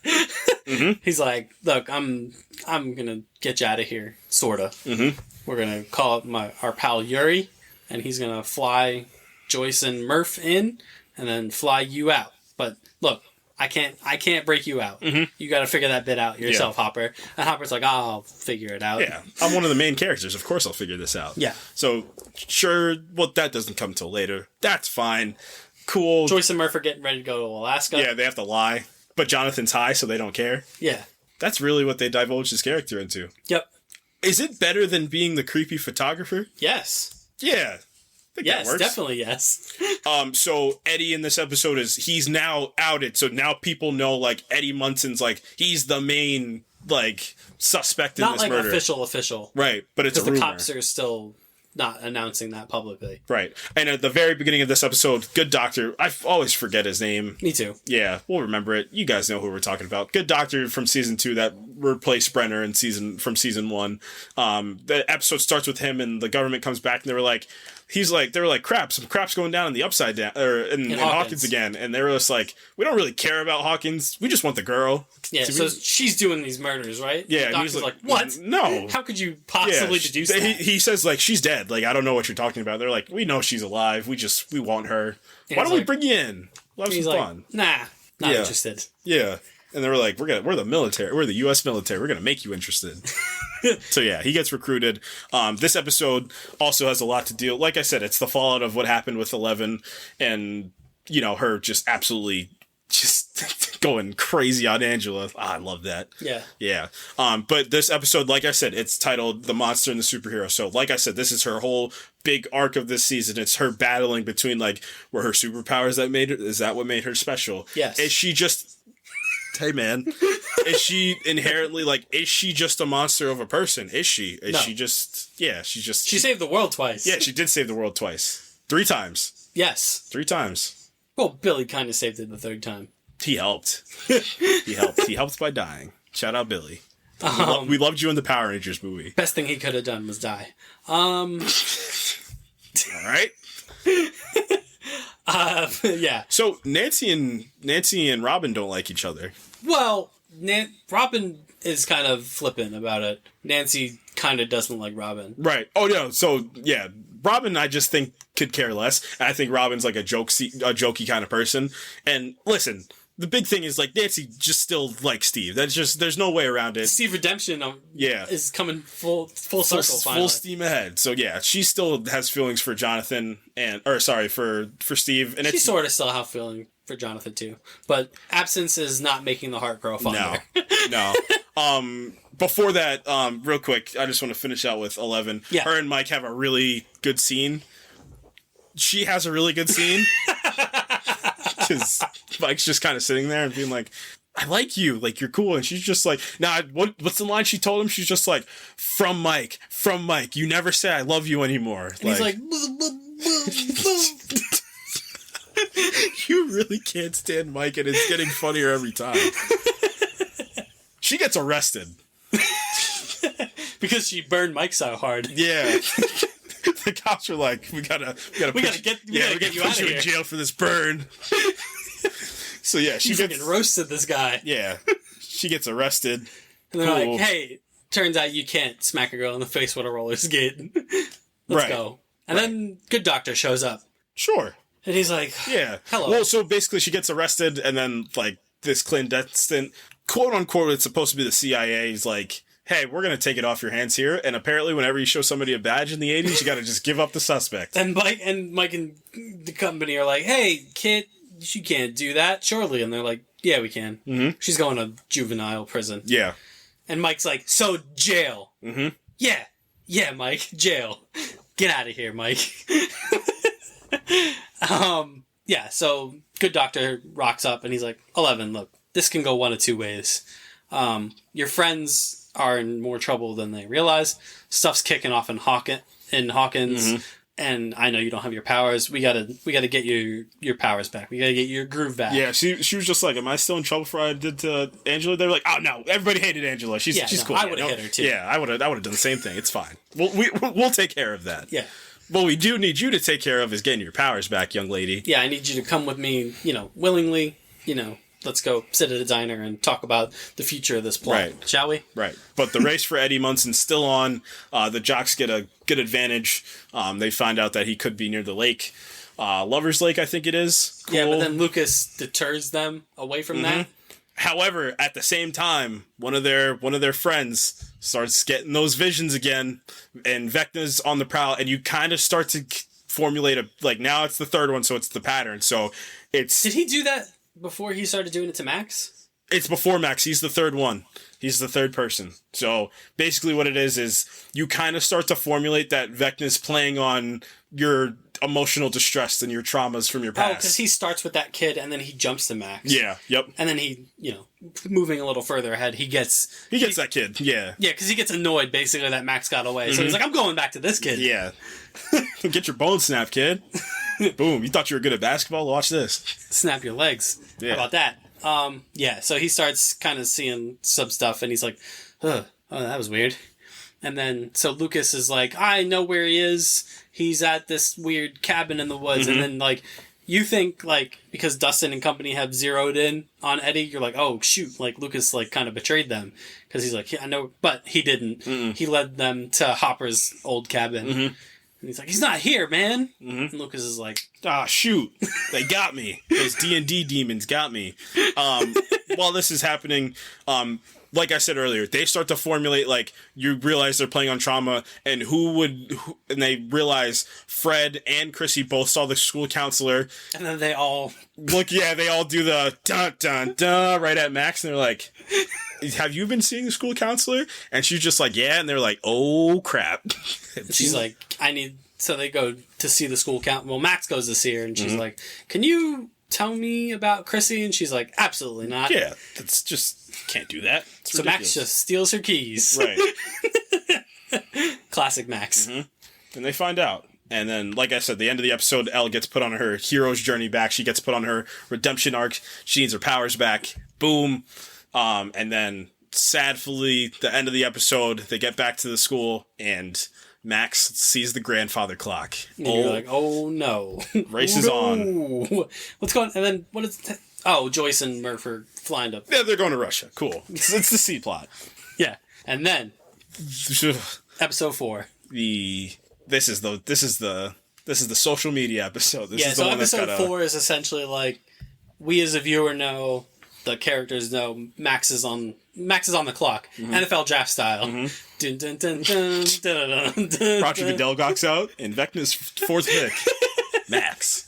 He's like, look, I'm gonna get you out of here, sorta. Mm-hmm. We're gonna call our pal Yuri, and he's gonna fly Joyce and Murph in, and then fly you out. But look, I can't break you out. Mm-hmm. You got to figure that bit out yourself, Hopper. And Hopper's like, I'll figure it out. Yeah, I'm one of the main characters. Of course I'll figure this out. Yeah. So, sure, well, that doesn't come till later. That's fine. Cool. Joyce and Murph are getting ready to go to Alaska. Yeah, they have to lie. But Jonathan's high, so they don't care. Yeah. That's really what they divulged his character into. Yep. Is it better than being the creepy photographer? Yes. Yeah. Yes, definitely yes. So Eddie in this episode he's now outed, so now people know, like, Eddie Munson's, like, he's the main, like, suspect in this murder. Not like official. Right, but it's a rumor. Because the cops are still not announcing that publicly. Right. And at the very beginning of this episode, Good Doctor, I always forget his name. Me too. Yeah, we'll remember it. You guys know who we're talking about. Good Doctor from season 2 that replaced Brenner from season 1. The episode starts with him and the government comes back and they were like, some crap's going down in the upside down, or in Hawkins again. And they were just like, we don't really care about Hawkins. We just want the girl. Yeah, so she's doing these murders, right? Yeah. The doctor's like, what? No. How could you possibly deduce that? He says, like, she's dead. Like, I don't know what you're talking about. They're like, we know she's alive. We want her. And why don't we bring you in? We'll have some fun. Nah, not interested. Yeah. And they were like, we're the military. We're the U.S. military. We're going to make you interested. So, yeah, he gets recruited. This episode also has a lot to deal. Like I said, it's the fallout of what happened with 11 and, you know, her just absolutely just going crazy on Angela. I love that. Yeah. Yeah. But this episode, like I said, it's titled The Monster and the Superhero. So, like I said, this is her whole big arc of this season. It's her battling between, like, were her superpowers that made her, is that what made her special? Yes. Is she just... Hey, man, is she inherently, like, is she just a monster of a person? Is she? Is she just, She saved the world twice. Yeah, she did save the world twice. 3 times. Yes. 3 times. Well, Billy kind of saved it the 3rd time. He helped. He helped by dying. Shout out Billy. We loved you in the Power Rangers movie. Best thing he could have done was die. All right. Yeah. So Nancy and Robin don't like each other. Well, Robin is kind of flippant about it. Nancy kind of doesn't like Robin. Right. Oh no. So yeah, Robin I just think could care less. And I think Robin's like a jokey kind of person. And listen, the big thing is, like, Nancy just still likes Steve. That's just, there's no way around it. Steve Redemption is coming full circle finally. Full steam ahead. So yeah, she still has feelings for Jonathan for Steve. And she sort of still have feeling for Jonathan too. But absence is not making the heart grow fonder. No. Before that, real quick, I just want to finish out with 11. Yeah. Her and Mike have a really good scene. She has a really good scene. Because Mike's just kind of sitting there and being like, I like you, like, you're cool. And she's just like, what's the line she told him? She's just like, from Mike, you never say I love you anymore. And he's like, you really can't stand Mike, and it's getting funnier every time. She gets arrested. Because she burned Mike so hard. Yeah. The cops are like, we gotta get you out of here. In jail for this burn. So yeah, she gets roasted. This guy. Yeah, she gets arrested. And they're like, "Hey, turns out you can't smack a girl in the face with a roller skate. Let's go." And then Good Doctor shows up. Sure. And he's like, "Yeah, hello." Well, so basically, she gets arrested, and then like this clandestine, quote unquote, it's supposed to be the CIA. He's like, hey, we're going to take it off your hands here. And apparently whenever you show somebody a badge in the 80s, you got to just give up the suspect. And Mike and the company are like, hey, kid, you can't do that, surely. And they're like, yeah, we can. Mm-hmm. She's going to juvenile prison. Yeah. And Mike's like, so jail. Mm-hmm. Yeah, Mike, jail. Get out of here, Mike. Yeah, so Good Doctor rocks up and he's like, 11, look, this can go one of 2 ways. Your friends are in more trouble than they realize. Stuff's kicking off in Hawkins, mm-hmm. And I know you don't have your powers. We gotta get your powers back. We gotta get your groove back. Yeah, she was just like, am I still in trouble for what I did to Angela? They were like, oh no, everybody hated Angela. She's cool. I would have hit her too. Yeah, I would have done the same thing. It's fine. We'll take care of that. Yeah. What we do need you to take care of is getting your powers back, young lady. Yeah, I need you to come with me, willingly, let's go sit at a diner and talk about the future of this plot, shall we? Right. But the race for Eddie Munson's still on. The jocks get a good advantage. They find out that he could be near the lake. Lover's Lake, I think it is. Cool. Yeah, but then Lucas deters them away from that. However, at the same time, one of their friends starts getting those visions again, and Vecna's on the prowl, and you kind of start to formulate now it's the third one, so it's the pattern. So it's... Did he do that before he started doing it to Max? It's before Max. He's the third one. He's the third person. So basically what it is you kind of start to formulate that Vecna's playing on your emotional distress and your traumas from your past. Oh, because he starts with that kid and then he jumps to Max. Yeah, yep. And then he, moving a little further ahead, he gets that kid, yeah. Yeah, because he gets annoyed, basically, that Max got away. So he's like, I'm going back to this kid. Yeah. Get your bones snapped, kid. Boom, you thought you were good at basketball? Watch this. Snap your legs. Yeah. How about that? So he starts kind of seeing some stuff, and he's like, oh, that was weird. And then, so Lucas is like, I know where he is. He's at this weird cabin in the woods. And then, you think, because Dustin and company have zeroed in on Eddie, you're like, oh, shoot. Lucas, kind of betrayed them. Because he's like, yeah, I know. But he didn't. He led them to Hopper's old cabin. And he's like, he's not here, man. And Lucas is like, ah, shoot. They got me. Those D&D demons got me. While this is happening, like I said earlier, they start to formulate, you realize they're playing on trauma, and and they realize Fred and Chrissy both saw the school counselor. And then they all... they all do the dun-dun-dun right at Max, and they're like, have you been seeing the school counselor? And she's just like, yeah, and they're like, oh, crap. She's like, I need... So they go to see the school counselor. Well, Max goes to see her, and she's like, can you tell me about Chrissy? And she's like, absolutely not. Yeah, that's just... Can't do that. It's so ridiculous. Max just steals her keys. Right. Classic Max. And they find out. And then, like I said, the end of the episode, Elle gets put on her hero's journey back. She gets put on her redemption arc. She needs her powers back. Boom. And then, sadly, the end of the episode, they get back to the school, and Max sees the grandfather clock. And you're like, oh no. Race is on. What's going on? And then, what is... Oh, Joyce and Murph are flying up. Yeah, they're going to Russia. Cool. It's the C plot. Yeah. And then episode 4. This is the social media episode. This is the so one episode 4 is essentially we as a viewer know, the characters know Max is on the clock. NFL draft style. Dun, dun, dun, dun, dun, dun, dun, Roger Goodell gawks out in Vecna's 4th pick. Max.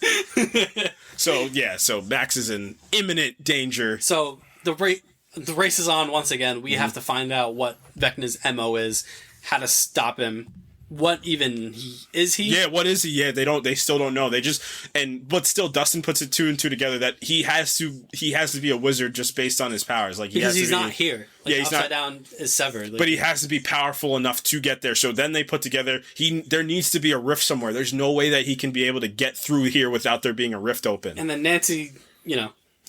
So Max is in imminent danger. So the race is on once again. We have to find out what Vecna's MO is, how to stop him. What even is he? Yeah, what is he? Yeah, they still don't know. But still Dustin puts it 2 and 2 together that he has to be a wizard just based on his powers. Because he's not here. He's Upside Down is severed. But he has to be powerful enough to get there. So then they put together there needs to be a rift somewhere. There's no way that he can be able to get through here without there being a rift open. And then Nancy,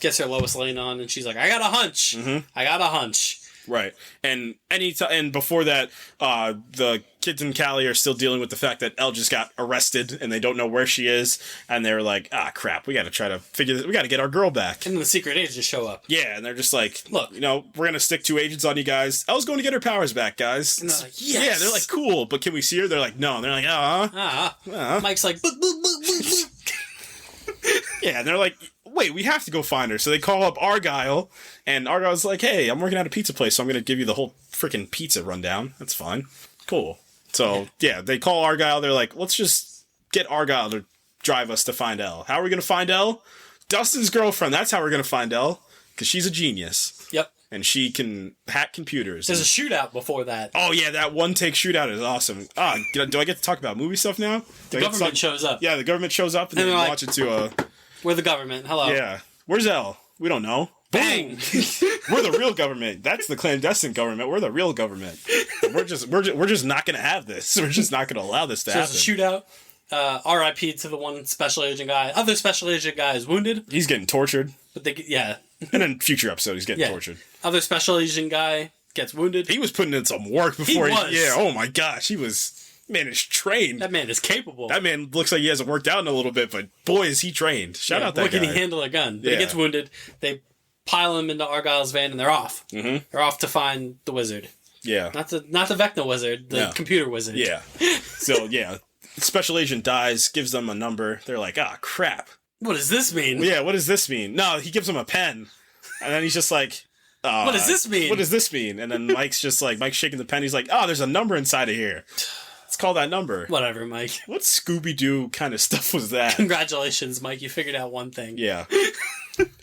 gets her Lois Lane on, and she's like, I got a hunch. I got a hunch. Right. And and before that, the kids in Cali are still dealing with the fact that Elle just got arrested and they don't know where she is, and they're like, crap, we got to try to figure this, we got to get our girl back. And then the secret agents show up. Yeah, and they're just like, look, we're going to stick 2 agents on you guys. Elle's going to get her powers back, guys. And they're like, yes. Yeah, they're like, cool, but can we see her? They're like, no. And they're like, Mike's like, boop, boop, boop, boop, boop. Yeah, and they're like, wait, we have to go find her. So they call up Argyle, and Argyle's like, hey, I'm working at a pizza place, so I'm going to give you the whole freaking pizza rundown. That's fine. Cool. So, yeah, they call Argyle. They're like, let's just get Argyle to drive us to find Elle. How are we going to find Elle? Dustin's girlfriend. That's how we're going to find Elle, because she's a genius. Yep. And she can hack computers. There's a shootout before that. Oh, yeah, that one-take shootout is awesome. Do I get to talk about movie stuff now? The government shows up. Yeah, the government shows up, and then like, watch it to... We're the government. Hello. Yeah. Where's Elle? We don't know. Bang! We're the real government. That's the clandestine government. We're the real government. We're just not going to have this. We're just not going to allow this to happen. There's a shootout. R.I.P. to the one special agent guy. Other special agent guy is wounded. He's getting tortured. But and in future episode, he's getting tortured. Other special agent guy gets wounded. He was putting in some work before he was. Yeah. Oh my gosh, he was. Man is trained. That man is capable. That man looks like he hasn't worked out in a little bit, but boy is he trained. Shout out that guy. Boy, can he handle a gun. But he gets wounded. They pile him into Argyle's van, and they're off. Mm-hmm. They're off to find the wizard. Yeah. Not the Vecna wizard, the computer wizard. Yeah. So, yeah. Special agent dies, gives them a number. They're like, crap. What does this mean? Yeah, what does this mean? No, he gives them a pen. And then he's just like... what does this mean? What does this mean? And then Mike's shaking the pen. He's like, there's a number inside of here. Let's call that number. Whatever, Mike. What Scooby-Doo kind of stuff was that? Congratulations, Mike. You figured out one thing. Yeah.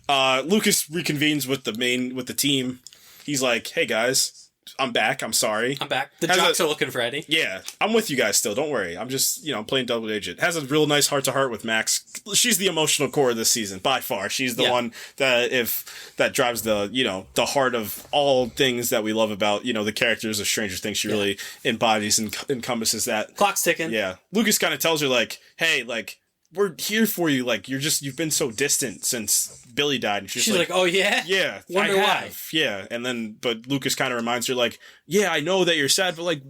Lucas reconvenes with the team. He's like, hey, guys, I'm back. I'm sorry. I'm back. The jocks are looking for Eddie. Yeah. I'm with you guys still. Don't worry. I'm just, playing double agent. Has a real nice heart-to-heart with Max. She's the emotional core of this season, by far. She's the one that drives the heart of all things that we love about, the characters of Stranger Things. She really embodies and encompasses that. Clock's ticking. Yeah. Lucas kind of tells her, like, hey, like, we're here for you. Like, you've been so distant since Billy died. And she's like, oh, yeah? Yeah. Wonder why. Yeah. And then, but Lucas kind of reminds her, like, yeah, I know that you're sad, but, like,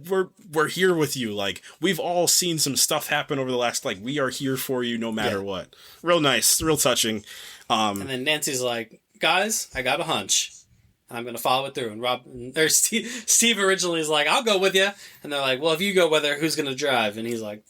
we're here with you. Like, we've all seen some stuff happen over the last, like, we are here for you no matter what. Real nice. Real touching. And then Nancy's like, guys, I got a hunch. I'm going to follow it through. And Steve originally is like, I'll go with you. And they're like, well, if you go with her, who's going to drive? And he's like,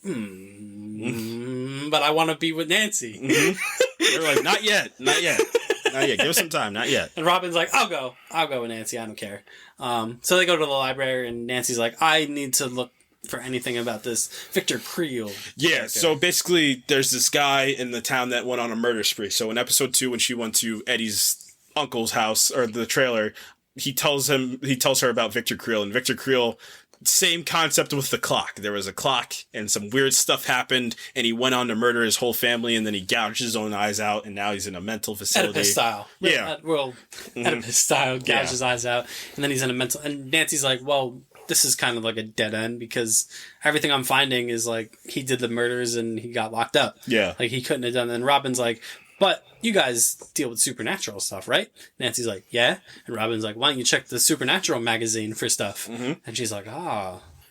but I want to be with Nancy. Mm-hmm. They're like, not yet. Give us some time. Not yet. And Robin's like, I'll go with Nancy. I don't care. So they go to the library, and Nancy's like, I need to look for anything about this Victor Creel. Yeah, character. So basically, there's this guy in the town that went on a murder spree. So in episode 2, when she went to Eddie's uncle's house, or the trailer, he tells her about Victor Creel, and Victor Creel, same concept with the clock. There was a clock and some weird stuff happened, and he went on to murder his whole family, and then he gouged his own eyes out, and now he's in a mental facility. Oedipus style. Yeah. Oedipus style, gouged his eyes out, and then he's in a mental... And Nancy's like, well, this is kind of like a dead end, because everything I'm finding is like, he did the murders and he got locked up. Yeah. Like, he couldn't have done that. And Robin's like, but you guys deal with supernatural stuff, right? Nancy's like, yeah. And Robin's like, why don't you check the Supernatural magazine for stuff? Mm-hmm. And she's like,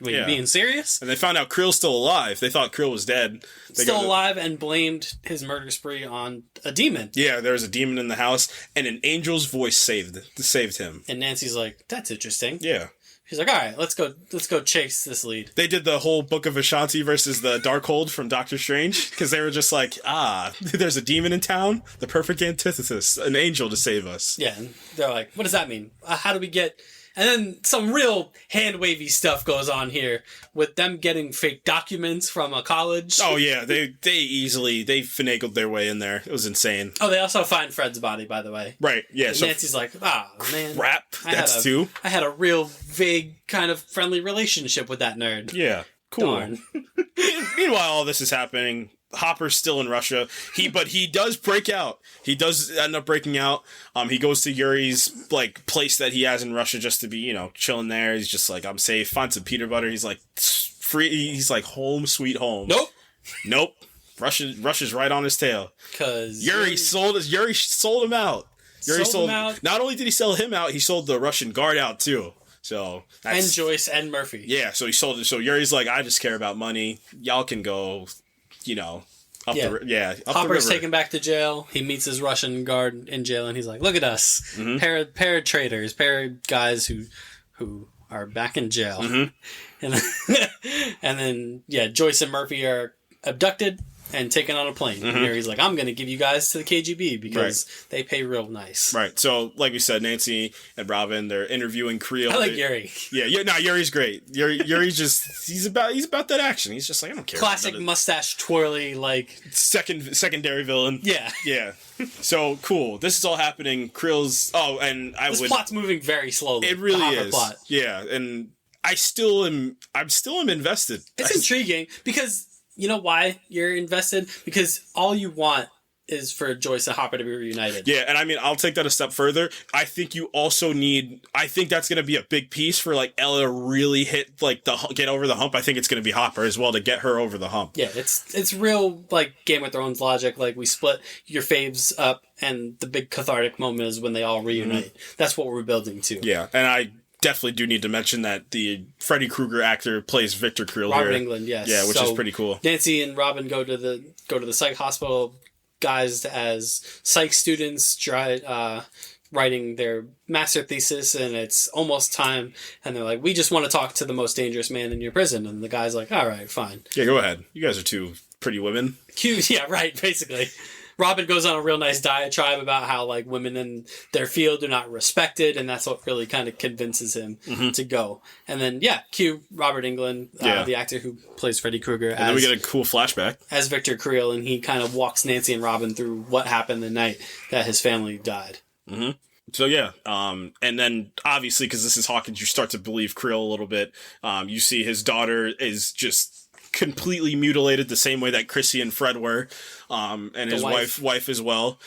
wait, you being serious? And they found out Creel's still alive. They thought Creel was dead. Still alive, and blamed his murder spree on a demon. Yeah, there was a demon in the house, and an angel's voice saved him. And Nancy's like, that's interesting. Yeah. She's like, all right, let's go chase this lead. They did the whole Book of Ashanti versus the Darkhold from Doctor Strange, because they were just like, there's a demon in town, the perfect antithesis, an angel to save us. Yeah, and they're like, what does that mean? How do we get... And then some real hand-wavy stuff goes on here with them getting fake documents from a college. Oh, yeah. They finagled their way in there. It was insane. Oh, they also find Fred's body, by the way. Right, yeah. And so Nancy's like, man. Crap, I had a real vague kind of friendly relationship with that nerd. Yeah, cool. Darn. Meanwhile, all this is happening. Hopper's still in Russia. But he does break out. He does end up breaking out. He goes to Yuri's like place that he has in Russia just to be, chilling there. He's just like, I'm safe. Finds some peanut butter. He's like free. He's like, home sweet home. Nope. Russia's right on his tail. Cause Yuri sold him out. Sold him out. Not only did he sell him out, he sold the Russian guard out too. So and Joyce and Murphy. Yeah. So he sold it. So Yuri's like, I just care about money. Y'all can go. Up the river. Hopper's taken back to jail. He meets his Russian guard in jail, and he's like, "Look at us, pair of traitors, pair of guys who are back in jail." Mm-hmm. And then Joyce and Murphy are abducted and taken on a plane. Mm-hmm. And here he's like, I'm going to give you guys to the KGB because they pay real nice. Right. So, like we said, Nancy and Robin, they're interviewing Creel. I like Yuri. Yuri's great. Yuri's just, he's about that action. He's just like, I don't care. Classic mustache twirly, like... Secondary villain. Yeah. Yeah. So, cool. This is all happening. Creel's... This plot's moving very slowly. It really is. Plot. Yeah. And I'm still invested. It's intriguing because... You know why you're invested? Because all you want is for Joyce and Hopper to be reunited. Yeah, and I mean, I'll take that a step further. I think you also I think that's going to be a big piece for, like, Ella to really hit, like, get over the hump. I think it's going to be Hopper as well to get her over the hump. Yeah, it's real, like, Game of Thrones logic. Like, we split your faves up, and the big cathartic moment is when they all reunite. Mm-hmm. That's what we're building to. Yeah, and I definitely do need to mention that the Freddy Krueger actor plays Victor Creel here. Robert Englund, yes. Yeah, which is pretty cool. Nancy and Robin go to the psych hospital guised as psych students, writing their master thesis, and it's almost time, and they're like, we just want to talk to the most dangerous man in your prison. And the guy's like, all right, fine. Yeah, go ahead. You guys are two pretty women. Cute, yeah, right, basically. Robin goes on a real nice diatribe about how, like, women in their field are not respected, and that's what really kind of convinces him to go. And then, cue Robert Englund, the actor who plays Freddy Krueger. And then we get a cool flashback. As Victor Creel, and he kind of walks Nancy and Robin through what happened the night that his family died. Mm-hmm. So, and then, obviously, because this is Hawkins, you start to believe Creel a little bit. You see his daughter is just completely mutilated the same way that Chrissy and Fred were, and his wife as well.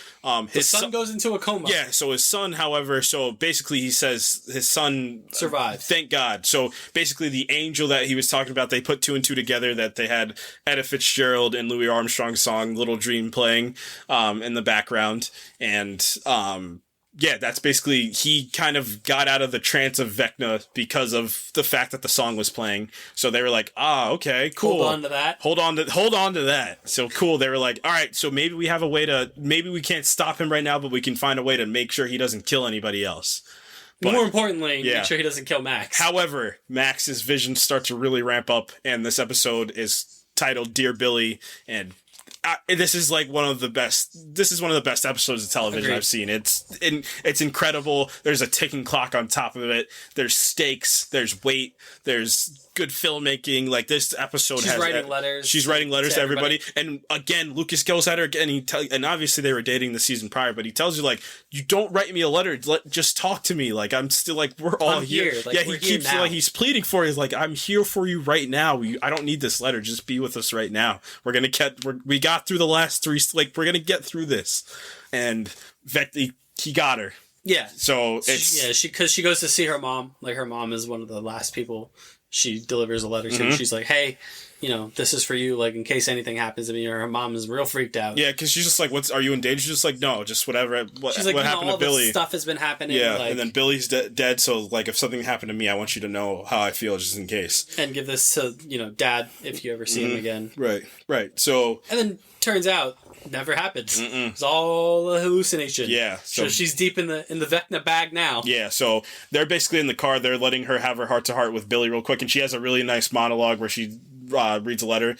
His son goes into a coma. Yeah, so his son, however, so basically he says his son survived. Thank God. So basically the angel that he was talking about, they put 2 and 2 together, that they had Etta Fitzgerald and Louis Armstrong's song Little Dream playing in the background, and that's basically, he kind of got out of the trance of Vecna because of the fact that the song was playing. So they were like, okay, cool. Hold on to that. Hold on to that. So cool. They were like, all right, so maybe we have a way to, maybe we can't stop him right now, but we can find a way to make sure he doesn't kill anybody else. But, more importantly, make sure he doesn't kill Max. However, Max's visions start to really ramp up, and this episode is titled Dear Billy, and this is like one of the best episodes of television I've seen. It's incredible. There's a ticking clock on top of it. There's stakes. There's weight. There's good filmmaking. Like, this episode She's writing letters. She's writing letters to everybody. And again, Lucas goes at her again. And obviously they were dating the season prior, but he tells you, like, you don't write me a letter. Just talk to me. Like, I'm still, like, we're all here. Like, he keeps like, he's pleading for you. He's like, I'm here for you right now. I don't need this letter. Just be with us right now. We got through the last 3. Like, we're gonna get through this. And he got her. Yeah. So it's because she goes to see her mom. Like, her mom is one of the last people she delivers a letter to. She's like, hey, this is for you, like, in case anything happens to me. Or her mom is real freaked out. Yeah, because she's just like, are you in danger? She's just like, no, just whatever. She's like, what happened all to Billy? This stuff has been happening. Yeah, like, and then Billy's dead, so, like, if something happened to me, I want you to know how I feel, just in case. And give this to, Dad, if you ever see him again. Right. So... And then, turns out, never happened. It's all a hallucination. Yeah. So she's deep in the Vecna bag now. Yeah, so they're basically in the car. They're letting her have her heart-to-heart with Billy real quick, and she has a really nice monologue where she reads a letter.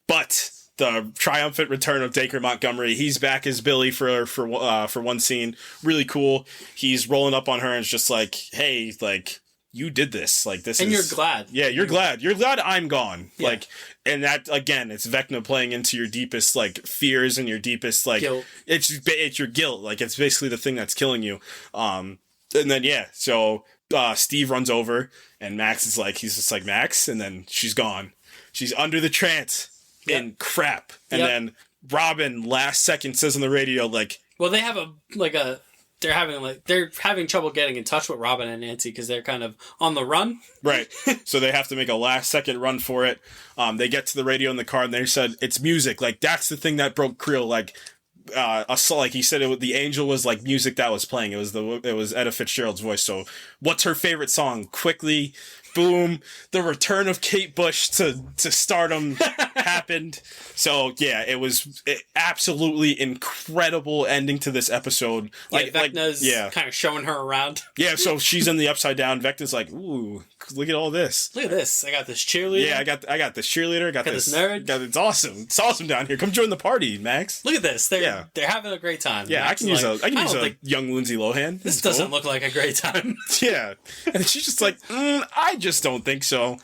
But the triumphant return of Dacre Montgomery, he's back as Billy for one scene. Really cool. He's rolling up on her and is just like, hey, like, you did this. Like, this and you're glad. Yeah, you're glad. You're glad I'm gone. Yeah. Like, and that, again, it's Vecna playing into your deepest, like, fears and your deepest, like... Guilt. It's your guilt. Like, it's basically the thing that's killing you. And then, so Steve runs over, and Max is like, he's just like, Max? And then she's gone. She's under the trance. And crap. And then Robin, last second, says on the radio, like... Well, they have they're having trouble getting in touch with Robin and Nancy because they're kind of on the run. Right. So they have to make a last second run for it. They get to the radio in the car and they said, it's music. Like, that's the thing that broke Creel. Like, like he said, the angel was like music that was playing. It was Etta Fitzgerald's voice. So what's her favorite song? Quickly, boom, the return of Kate Bush to stardom happened. So yeah, it was absolutely incredible ending to this episode. Vecna's kind of showing her around. Yeah, so she's in the upside down. Vecna's like, ooh, look at all this. Look at this. I got this cheerleader. Yeah, I got this cheerleader. Got this nerd. It's awesome. It's awesome down here. Come join the party, Max. Look at this. They're having a great time. Yeah, Max I can use a young Lindsay Lohan. This doesn't look like a great time. Yeah, and she's just like, I just don't think so.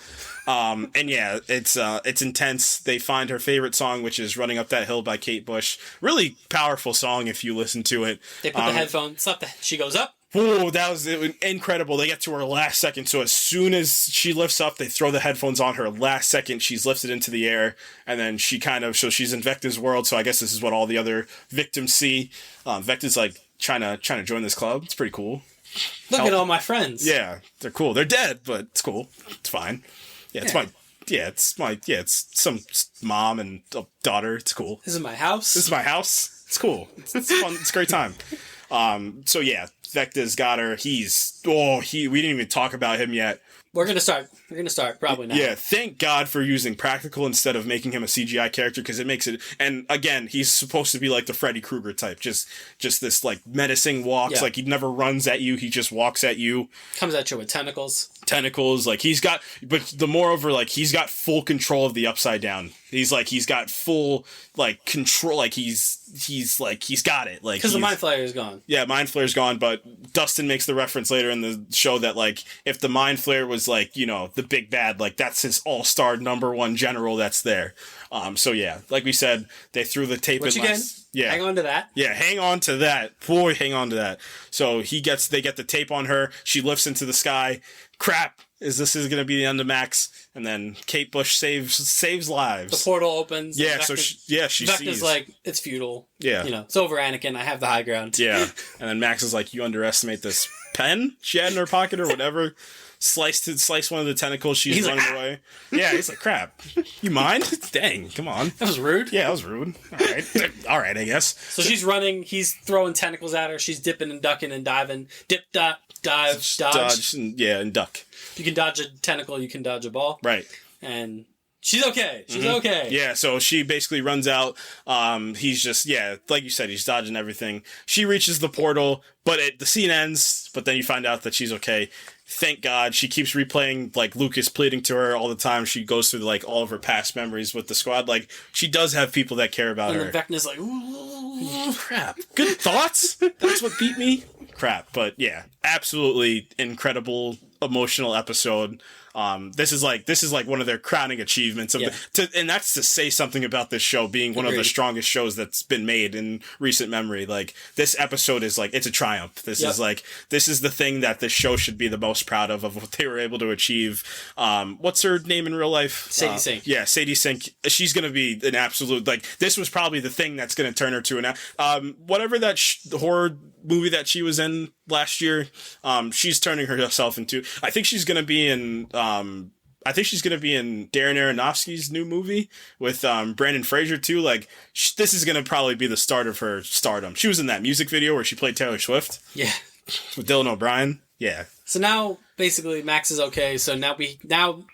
And yeah, it's intense. They find her favorite song, which is "Running Up That Hill" by Kate Bush. Really powerful song if you listen to it. They put the headphones up. She goes up. Oh, that was incredible. They get to her last second. So as soon as she lifts up, they throw the headphones on her. Last second, she's lifted into the air. And then she's in Vecna's world. So I guess this is what all the other victims see. Vecna's like trying to join this club. It's pretty cool. Look at all my friends. Yeah, they're cool. They're dead, but it's cool. It's fine. It's some mom and a daughter. It's cool. This is my house. It's cool. It's fun. It's a great time. So yeah, Vecna's got her. We didn't even talk about him yet, We're gonna start probably now. Yeah, thank God for using practical instead of making him a CGI character, because it makes it. And again, he's supposed to be like the Freddy Krueger type, just this like menacing walks. Like he never runs at you, he just walks at you. Comes at you with tentacles. Like he's got, but the moreover, like he's got full control of the Upside Down. He's got full like control. Like he's got it. Like because the Mind Flayer is gone. Yeah, Mind Flayer's gone. But Dustin makes the reference later in the show that like if the Mind Flayer was like the big bad, like that's his all-star #1 general that's there. So yeah, like we said, they threw the tape in last. Yeah, hang on to that. Yeah, hang on to that. Boy, hang on to that. So they get the tape on her. She lifts into the sky. Crap. This is going to be the end of Max, and then Kate Bush saves lives. The portal opens. Yeah, she Vecna's sees. like, it's futile. Yeah. It's over, Anakin. I have the high ground. Yeah. And then Max is like, you underestimate this pen she had in her pocket or whatever. Slice one of the tentacles. He's running away. Yeah, he's like, crap. You mind? Dang, come on. That was rude. Yeah, that was rude. All right, I guess. So she's running. He's throwing tentacles at her. She's dipping and ducking and diving. Dip, dive, dodge. And duck. You can dodge a tentacle. You can dodge a ball. Right. And she's okay. She's okay. Yeah, so she basically runs out. He's just, like you said, he's dodging everything. She reaches the portal, but the scene ends, but then you find out that she's okay. Thank God. She keeps replaying, like, Lucas pleading to her all the time. She goes through, like, all of her past memories with the squad. Like, she does have people that care about her. And Vecna's like, ooh, crap. Good thoughts? That's what beat me? Crap. But, yeah, absolutely incredible, emotional episode. This is like one of their crowning achievements and that's to say something about this show being one of the strongest shows that's been made in recent memory. Like this episode is like, it's a triumph. This is the thing that this show should be the most proud of what they were able to achieve. What's her name in real life? Sadie Sink. Yeah, Sadie Sink. She's going to be an absolute, like, this was probably the thing that's going to turn her to whatever that horror movie that she was in last year, she's turning herself into, I think she's going to be in Darren Aronofsky's new movie with Brandon Fraser too. Like this is going to probably be the start of her stardom. She was in that music video where she played Taylor Swift. Yeah. With Dylan O'Brien. Yeah. So now basically Max is okay. So now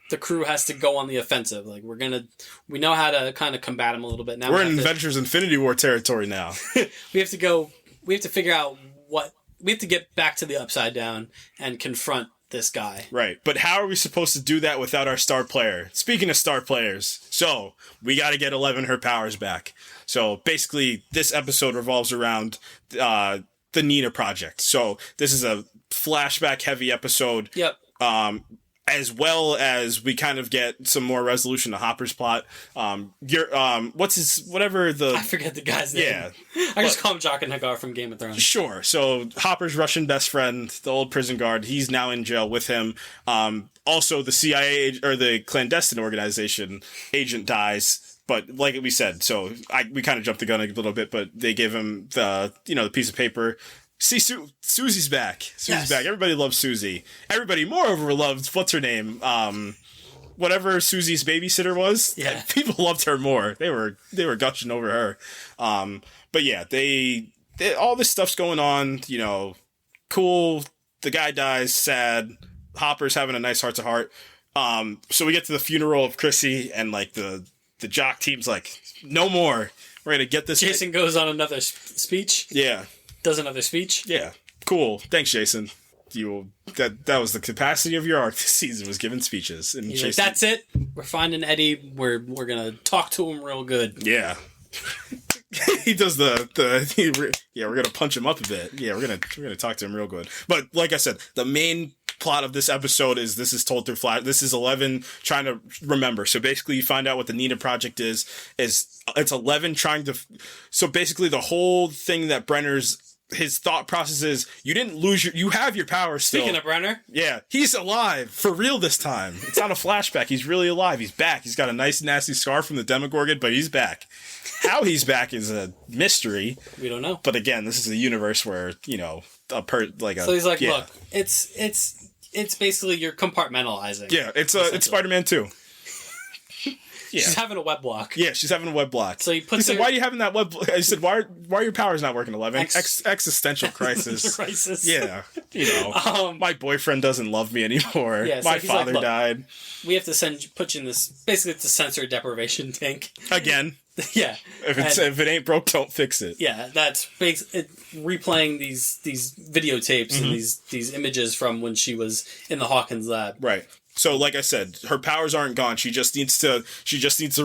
the crew has to go on the offensive. Like we know how to kind of combat him a little bit. Now we're in Avengers Infinity War territory now. We have to figure out we have to get back to the Upside Down and confront this guy. Right. But how are we supposed to do that without our star player? Speaking of star players, so we got to get 11 her powers back. So basically this episode revolves around the Nina Project. So this is a flashback heavy episode. Yep. As well as we kind of get some more resolution to Hopper's plot. I forget the guy's name. Yeah. I just call him Jock and Hagar from Game of Thrones. Sure. So Hopper's Russian best friend, the old prison guard, he's now in jail with him. Also the CIA or the clandestine organization agent dies. But like we said, so we kind of jumped the gun a little bit, but they give him the piece of paper. See, Susie's back. Susie's back. Everybody loves Susie. Everybody, moreover, loved, what's her name? Whatever Susie's babysitter was. Yeah. People loved her more. They were gushing over her. But yeah, they all this stuff's going on, cool. The guy dies, sad. Hopper's having a nice heart-to-heart. So we get to the funeral of Chrissy, and like the jock team's like, no more. We're going to get this. Jason goes on another speech. Yeah. Does another speech. Yeah. Cool. Thanks, Jason. That was the capacity of your arc this season, was giving speeches. And Jason, like, that's it. We're finding Eddie. We're gonna talk to him real good. Yeah. He does we're gonna punch him up a bit. Yeah, we're gonna talk to him real good. But like I said, the main plot of this episode is this is told through flash. This is 11 trying to remember. So basically you find out what the Nina Project is it's 11 trying to, so basically the whole thing that his thought process is, you didn't lose you have your power still. Speaking of Brenner. Yeah. He's alive. For real this time. It's not a flashback. He's really alive. He's back. He's got a nice nasty scar from the Demogorgon, but he's back. How he's back is a mystery. We don't know. But again, this is a universe where, so he's like, look, it's basically you're compartmentalizing. Yeah, it's Spider-Man 2. She's having a web block. Yeah, she's having a web block. So he puts said, why are you having that web block? I said, why are your powers not working, 11? Existential crisis. Crisis. Yeah. You know, my boyfriend doesn't love me anymore. Yeah, so my father died. We have to put you in this, basically it's a sensor deprivation tank. Again. Yeah. If it ain't broke, don't fix it. Yeah, that's replaying these videotapes and these images from when she was in the Hawkins lab. Right. So, like I said, her powers aren't gone. She just needs to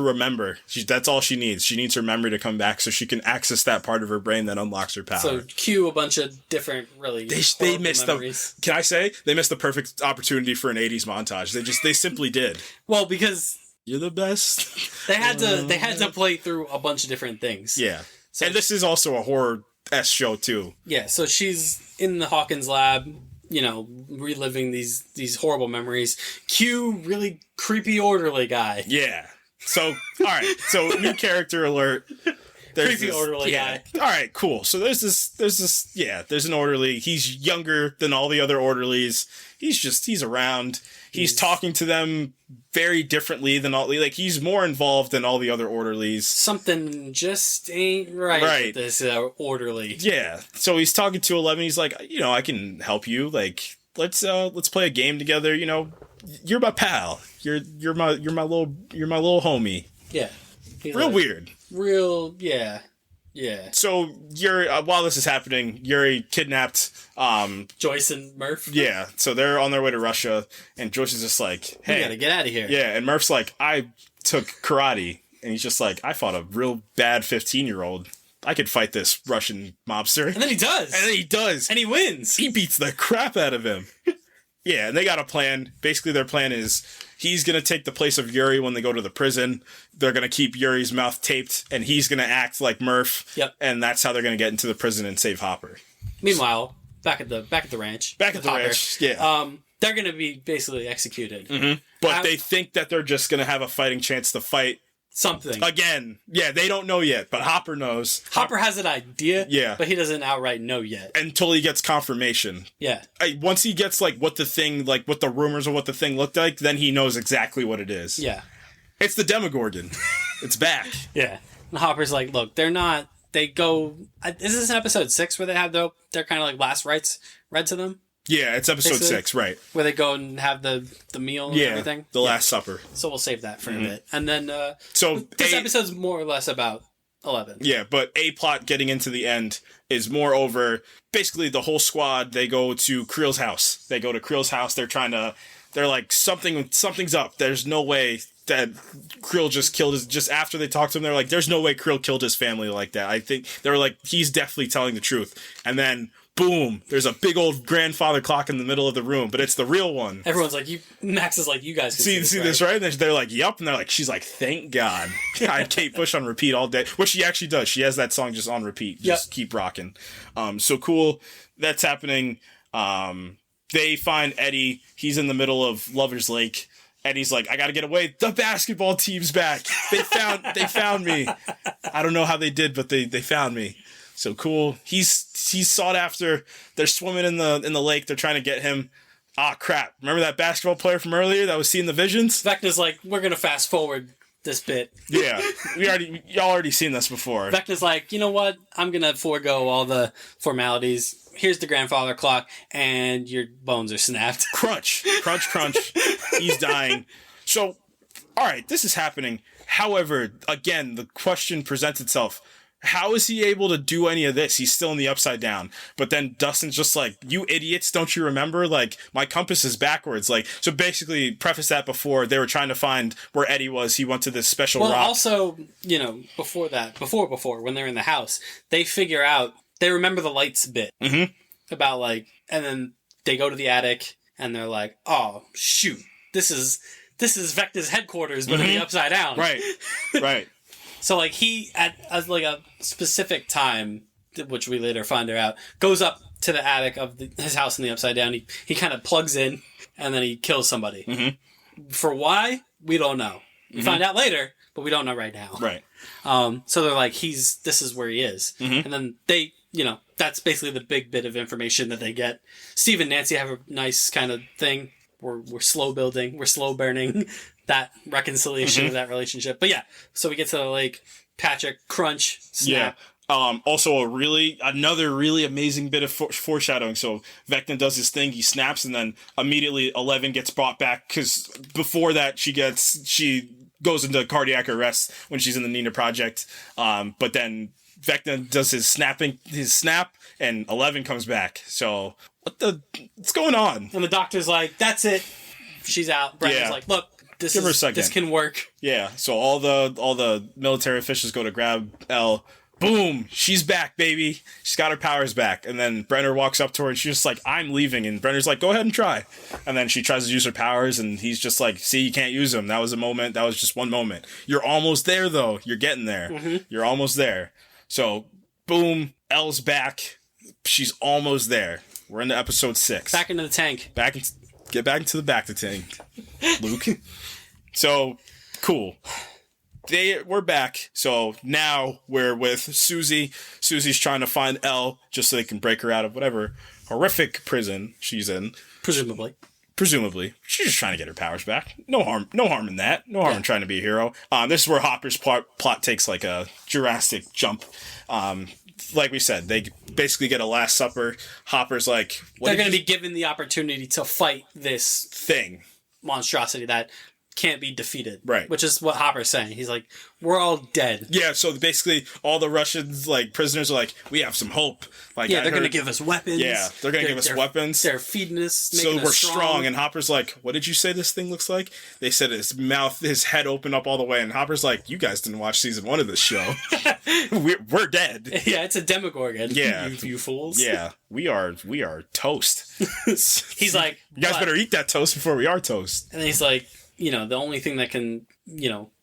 remember. That's all she needs. She needs her memory to come back so she can access that part of her brain that unlocks her power. So, cue a bunch of different, really they missed memories. Can I say they missed the perfect opportunity for an 80s montage? They simply did. Well, because you're the best. They had to play through a bunch of different things. Yeah. So, and this is also a horror-esque show too. Yeah, so she's in the Hawkins lab, you know, reliving these horrible memories. Cue really creepy orderly guy. Yeah. So, all right. So, new character alert. Creepy orderly guy. All right, cool. So there's an orderly. He's younger than all the other orderlies. He's around. He's talking to them very differently than he's more involved than all the other orderlies. Something just ain't right with this orderly. Yeah. So he's talking to 11. He's like, you know, I can help you. Like, let's play a game together. You know, you're my pal. You're my little homie. Yeah. He's real weird. Yeah. So while this is happening, Yuri kidnapped Joyce and Murph. Yeah, so they're on their way to Russia, and Joyce is just like, "Hey, we gotta get out of here." Yeah, and Murph's like, "I took karate," and he's just like, "I fought a real bad 15-year-old. I could fight this Russian mobster." And then he does. And he wins. He beats the crap out of him. Yeah, and they got a plan. Basically, their plan is he's going to take the place of Yuri when they go to the prison. They're going to keep Yuri's mouth taped, and he's going to act like Murph. Yep. And that's how they're going to get into the prison and save Hopper. Meanwhile, back at the ranch. Yeah. They're going to be basically executed. Mm-hmm. But they think that they're just going to have a fighting chance to fight something. Again. Yeah, they don't know yet, but Hopper knows. Hopper has an idea, yeah, but he doesn't outright know yet. Until he gets confirmation. Yeah. Once he gets, what the rumors of what the thing looked like, then he knows exactly what it is. Yeah. It's the Demogorgon. It's back. Yeah. And Hopper's like, look, they're not... They go... Is this in episode 6 where they have their kind of last rites read to them? Yeah, it's episode 6, right. Where they go and have the meal and everything? The Last Supper. So we'll save that for a bit. And then... so this episode's more or less about 11. Yeah, but a plot getting into the end is more over... Basically, the whole squad, they go to Creel's house. They're like, something's up. There's no way that Creel just killed just after they talked to him, they're like, there's no way Creel killed his family like that. I think they were like, he's definitely telling the truth. And then, boom, there's a big old grandfather clock in the middle of the room, but it's the real one. Everyone's like, Max is like, you guys can see this, right? And they're like, yup. And they're like, she's like, thank God. I had Kate Bush on repeat all day, which she actually does. She has that song just on repeat. Just keep rocking. So cool. That's happening. They find Eddie. He's in the middle of Lover's Lake. Eddie's like, I gotta get away. The basketball team's back. They found me. I don't know how they did, but they found me. So cool. He's sought after. They're swimming in the lake. They're trying to get him. Ah, crap. Remember that basketball player from earlier that was seeing the visions? Vecna's like, we're gonna fast forward this bit. Yeah. Y'all already seen this before. Vecna's like, you know what? I'm gonna forego all the formalities. Here's the grandfather clock, and your bones are snapped. Crunch. Crunch, crunch. He's dying. So, all right, this is happening. However, again, the question presents itself. How is he able to do any of this? He's still in the Upside Down. But then Dustin's just like, you idiots, don't you remember? Like, my compass is backwards. Like, so basically, preface that before, they were trying to find where Eddie was. He went to this special rock. Also, before when they're in the house, they figure out, they remember the lights bit. Mm-hmm. About, and then they go to the attic, and they're like, oh, shoot, this is Vecna's headquarters, but in the Upside Down. Right, right. So, he, at a specific time, which we later find out, goes up to the attic of his house in the Upside Down. He kind of plugs in, and then he kills somebody. Mm-hmm. For why? We don't know. We find out later, but we don't know right now. Right. So they're like, this is where he is. Mm-hmm. And then they, that's basically the big bit of information that they get. Steve and Nancy have a nice kind of thing. We're slow building. We're slow burning that reconciliation of that relationship. But yeah, so we get to the lake, Patrick, crunch, snap. Yeah. Also another really amazing bit of foreshadowing. So Vecna does his thing, he snaps, and then immediately 11 gets brought back, because before that she goes into cardiac arrest when she's in the Nina Project. But then Vecna does his snap, and 11 comes back. So what's going on? And the doctor's like, that's it. She's out. Brendan's like, look, this can work. Yeah. So all the military officials go to grab Elle. Boom! She's back, baby. She's got her powers back. And then Brenner walks up to her and she's just like, I'm leaving. And Brenner's like, go ahead and try. And then she tries to use her powers and he's just like, see, you can't use them. That was a moment. That was just one moment. You're almost there, though. You're getting there. Mm-hmm. You're almost there. So, boom. Elle's back. She's almost there. We're into episode 6. Back into the tank. Get back into the back to tank, Luke. So, cool. We're back. So now we're with Susie. Susie's trying to find Elle just so they can break her out of whatever horrific prison she's in. Presumably. She's just trying to get her powers back. No harm in that. No harm in trying to be a hero. This is where Hopper's plot takes like a Jurassic jump. Like we said, they basically get a Last Supper. Hopper's like... They're going to be given the opportunity to fight this thing. Monstrosity that can't be defeated. Right. Which is what Hopper's saying. He's like, we're all dead. Yeah, so basically all the Russians, like, prisoners are like, we have some hope. Like, yeah, they're going to give us weapons. Yeah, they're going to give us weapons. They're feeding us, so we're strong. And Hopper's like, what did you say this thing looks like? They said his head opened up all the way. And Hopper's like, you guys didn't watch season 1 of this show. we're dead. Yeah, it's a Demogorgon. Yeah. you fools. Yeah, we are toast. He's like... You guys better eat that toast before we are toast. And he's like, the only thing that can,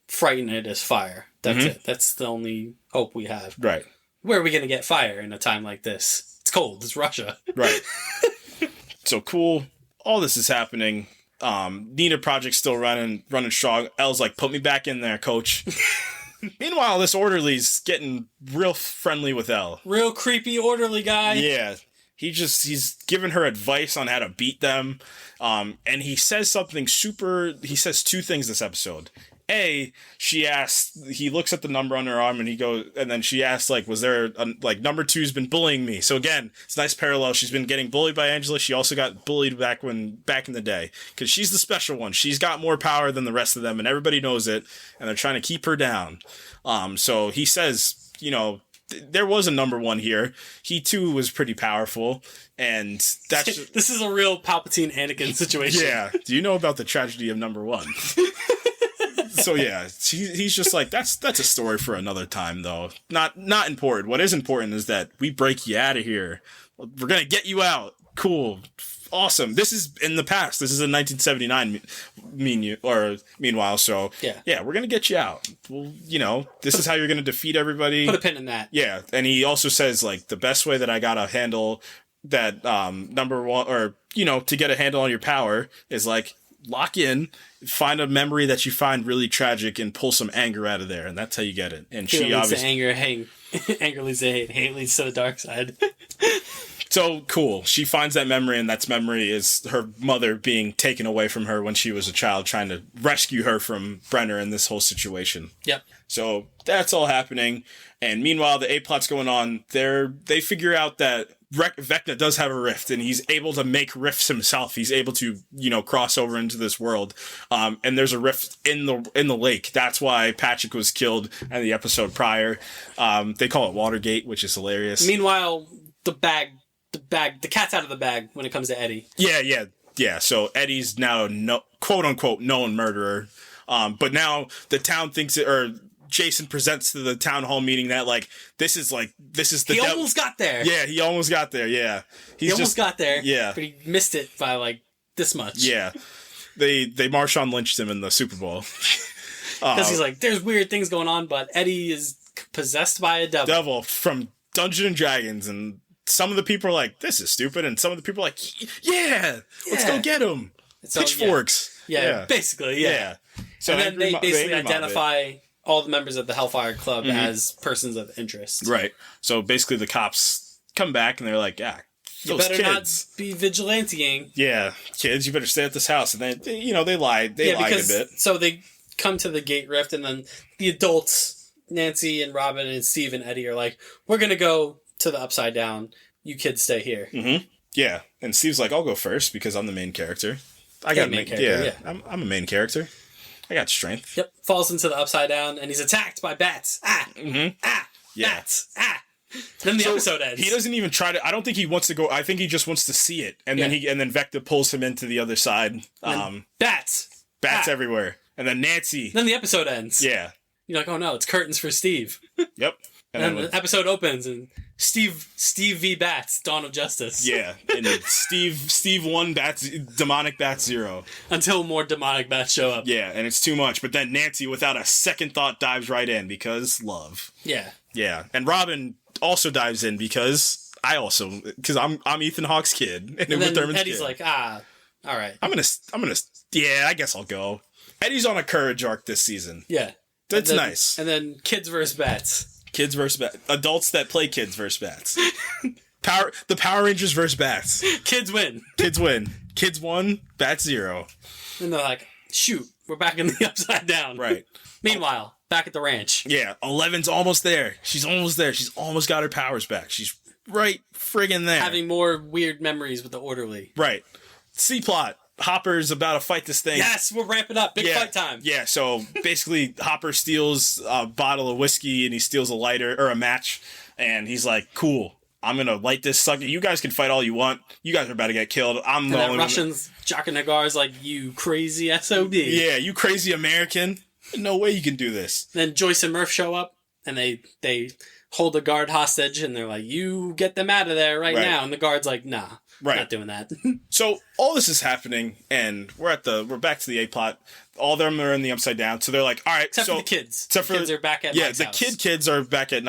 frighten it is fire. That's it. That's the only hope we have. Right. Where are we going to get fire in a time like this? It's cold. It's Russia. Right. So cool. All this is happening. Nina Project's still running strong. Elle's like, put me back in there, coach. Meanwhile, this orderly's getting real friendly with Elle. Real creepy orderly guy. Yeah. He's giving her advice on how to beat them. And he says he says 2 things this episode. A, he looks at the number on her arm and then she asks, like, was there number 2's been bullying me? So again, it's a nice parallel. She's been getting bullied by Angela. She also got bullied back in the day, because she's the special one. She's got more power than the rest of them and everybody knows it. And they're trying to keep her down. So he says, there was a number 1 here. He too was pretty powerful, and that's this is a real Palpatine Anakin situation. Yeah. Do you know about the tragedy of number 1? So yeah, he's just like, that's a story for another time, though. Not important. What is important is that we break you out of here. We're gonna get you out. Cool. Awesome. This is in the past. This is in 1979. Meanwhile, so yeah, we're gonna get you out. Well, this is how you're gonna defeat everybody. Put a pin in that. Yeah, and he also says, like, the best way that I gotta handle that number 1, or to get a handle on your power is, like, lock in, find a memory that you find really tragic, and pull some anger out of there, and that's how you get it. And she obviously anger leads to hate leads to the dark side. So cool. She finds that memory, and that memory is her mother being taken away from her when she was a child, trying to rescue her from Brenner in this whole situation. Yep. So that's all happening. And meanwhile, the A-plot's going on. They figure out that Vecna does have a rift, and he's able to make rifts himself. He's able to, cross over into this world. And there's a rift in the lake. That's why Patrick was killed in the episode prior. They call it Watergate, which is hilarious. Meanwhile, the cat's out of the bag when it comes to Eddie. Yeah. So Eddie's now quote unquote known murderer. But now the town thinks Jason presents to the town hall meeting that, like, this is the he almost got there. Yeah, he almost got there. Yeah, he almost got there. Yeah, but he missed it by like this much. Yeah, they Marshawn lynched him in the Super Bowl because he's like, there's weird things going on, but Eddie is possessed by a devil from Dungeons and Dragons, and some of the people are like, this is stupid, and some of the people are like, yeah. Let's go get him. Pitchforks. Yeah, basically, yeah. So and then they basically identify all the members of the Hellfire Club as persons of interest. Right. So basically the cops come back and they're like, You better not be vigilanteing. Yeah, kids, you better stay at this house. And then, they lied. They lied a bit. So they come to the gate rift, and then the adults, Nancy and Robin and Steve and Eddie, are like, we're going to go to the Upside Down. You kids stay here. Mm-hmm. Yeah, and Steve's like, I'll go first because I'm the main character. I got main character. Yeah. I'm a main character. I got strength. Yep. Falls into the Upside Down, and he's attacked by bats. Bats. Then the episode ends. He doesn't even try to. I don't think he wants to go. I think he just wants to see it, and then Vecna pulls him into the other side. Bats everywhere, and then Nancy. Then the episode ends. Yeah. You're like, oh no, it's curtains for Steve. Yep. And then the episode opens, and Steve v. Bats, Dawn of Justice. Yeah, and Steve 1, Bats, demonic Bats 0. Until more demonic bats show up. Yeah, and it's too much. But then Nancy, without a second thought, dives right in because love. Yeah. Yeah, and Robin also dives in because I'm Ethan Hawke's kid. And then Eddie's like, all right. I'm gonna. Yeah, I guess I'll go. Eddie's on a courage arc this season. Yeah. That's nice. And then kids versus bats. Kids versus bats. Adults that play kids versus bats. The Power Rangers versus bats. Kids win. Kids win. Kids 1, bats 0. And they're like, shoot, we're back in the Upside Down. Right. Meanwhile, back at the ranch. Yeah, 11's almost there. She's almost there. She's almost got her powers back. She's right friggin' there. Having more weird memories with the orderly. Right. C-plot. Hopper's about to fight this thing. Yes, we're ramping up. Big fight time. Yeah, so basically Hopper steals a bottle of whiskey and he steals a lighter or a match. And he's like, cool, I'm going to light this sucker. You guys can fight all you want. You guys are about to get killed. I'm the only Russians, Jock and Nagar's like, you crazy SOB. Yeah, you crazy American. No way you can do this. Then Joyce and Murph show up and they hold a guard hostage and they're like, you get them out of there right now. And the guard's like, nah. Right. Not doing that. So all this is happening, and we're back to the A plot. All of them are in the Upside Down, so they're like, all right. Except for the kids. The kids are back at Mike's house. Kids are back at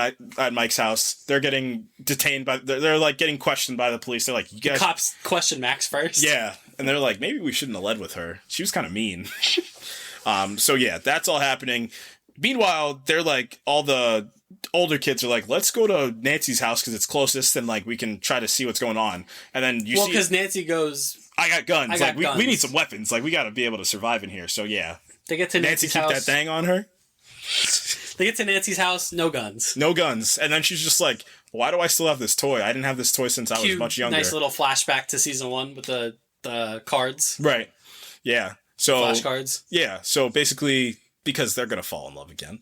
Mike's house. They're getting detained they're like getting questioned by the police. They're like, you guys. The cops question Max first. Yeah, and they're like, maybe we shouldn't have led with her. She was kind of mean. So yeah, that's all happening. Meanwhile, they're like, all the older kids are like, let's go to Nancy's house because it's closest and like we can try to see what's going on. And then because Nancy goes, I got guns. We need some weapons. Like we got to be able to survive in here. So yeah, they get to Nancy's house. Keep that thing on her. They get to Nancy's house, no guns. No guns. And then she's just like, why do I still have this toy? I didn't have this toy since I was much younger. Nice little flashback to season 1 with the cards. Right. Yeah. So flashcards. Yeah. So basically, because they're gonna fall in love again.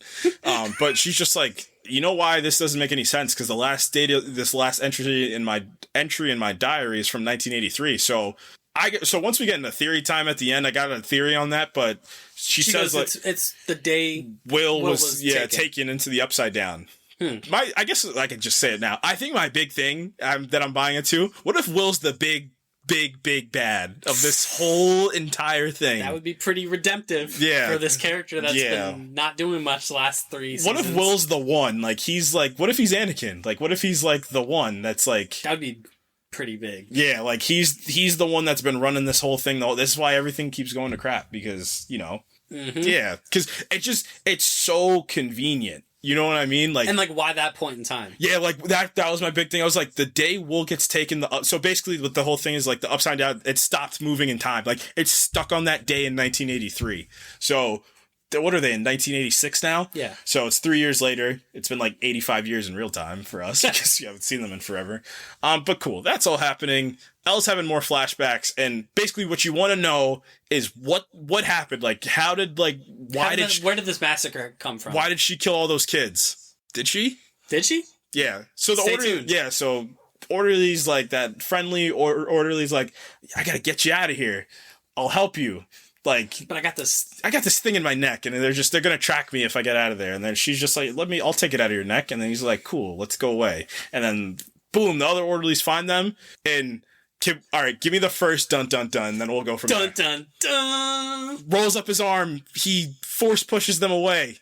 But she's just like, you know why this doesn't make any sense? Because this last entry in my diary is from 1983. So once we get into theory time at the end, I got a theory on that. But she says goes, like it's the day Will was taken into the Upside Down. I guess I could just say it now. I think my big thing that I'm buying into. What if Will's the big bad of this whole entire thing? That would be pretty redemptive for this character that's been not doing much the last 3 seasons. What if Will's the one? Like, he's like, what if he's Anakin? Like, what if he's like the one that's like... That would be pretty big. Yeah, like, he's the one that's been running this whole thing. This is why everything keeps going to crap, because, yeah, because it's so convenient. You know what I mean? Like, and like, why that point in time? Yeah, like that was my big thing. I was like, the day Will gets taken, so basically what the whole thing is, like, the Upside Down, it stopped moving in time. Like, it's stuck on that day in 1983. So what are they, in 1986 now? Yeah. So it's 3 years later. It's been like 85 years in real time for us because we haven't seen them in forever. But cool. That's all happening. Elle's having more flashbacks, and basically what you want to know is what happened. Like, where did this massacre come from? Why did she kill all those kids? Did she? Yeah. So so orderly's like that friendly orderly's like, I gotta get you out of here. I'll help you. Like, but I got this thing in my neck, and they're gonna track me if I get out of there. And then she's just like, I'll take it out of your neck. And then he's like, cool, let's go away. And then boom, the other orderlies find them, and all right, give me the first dun dun dun, then we'll go from there. Dun dun dun. Rolls up his arm. He force pushes them away.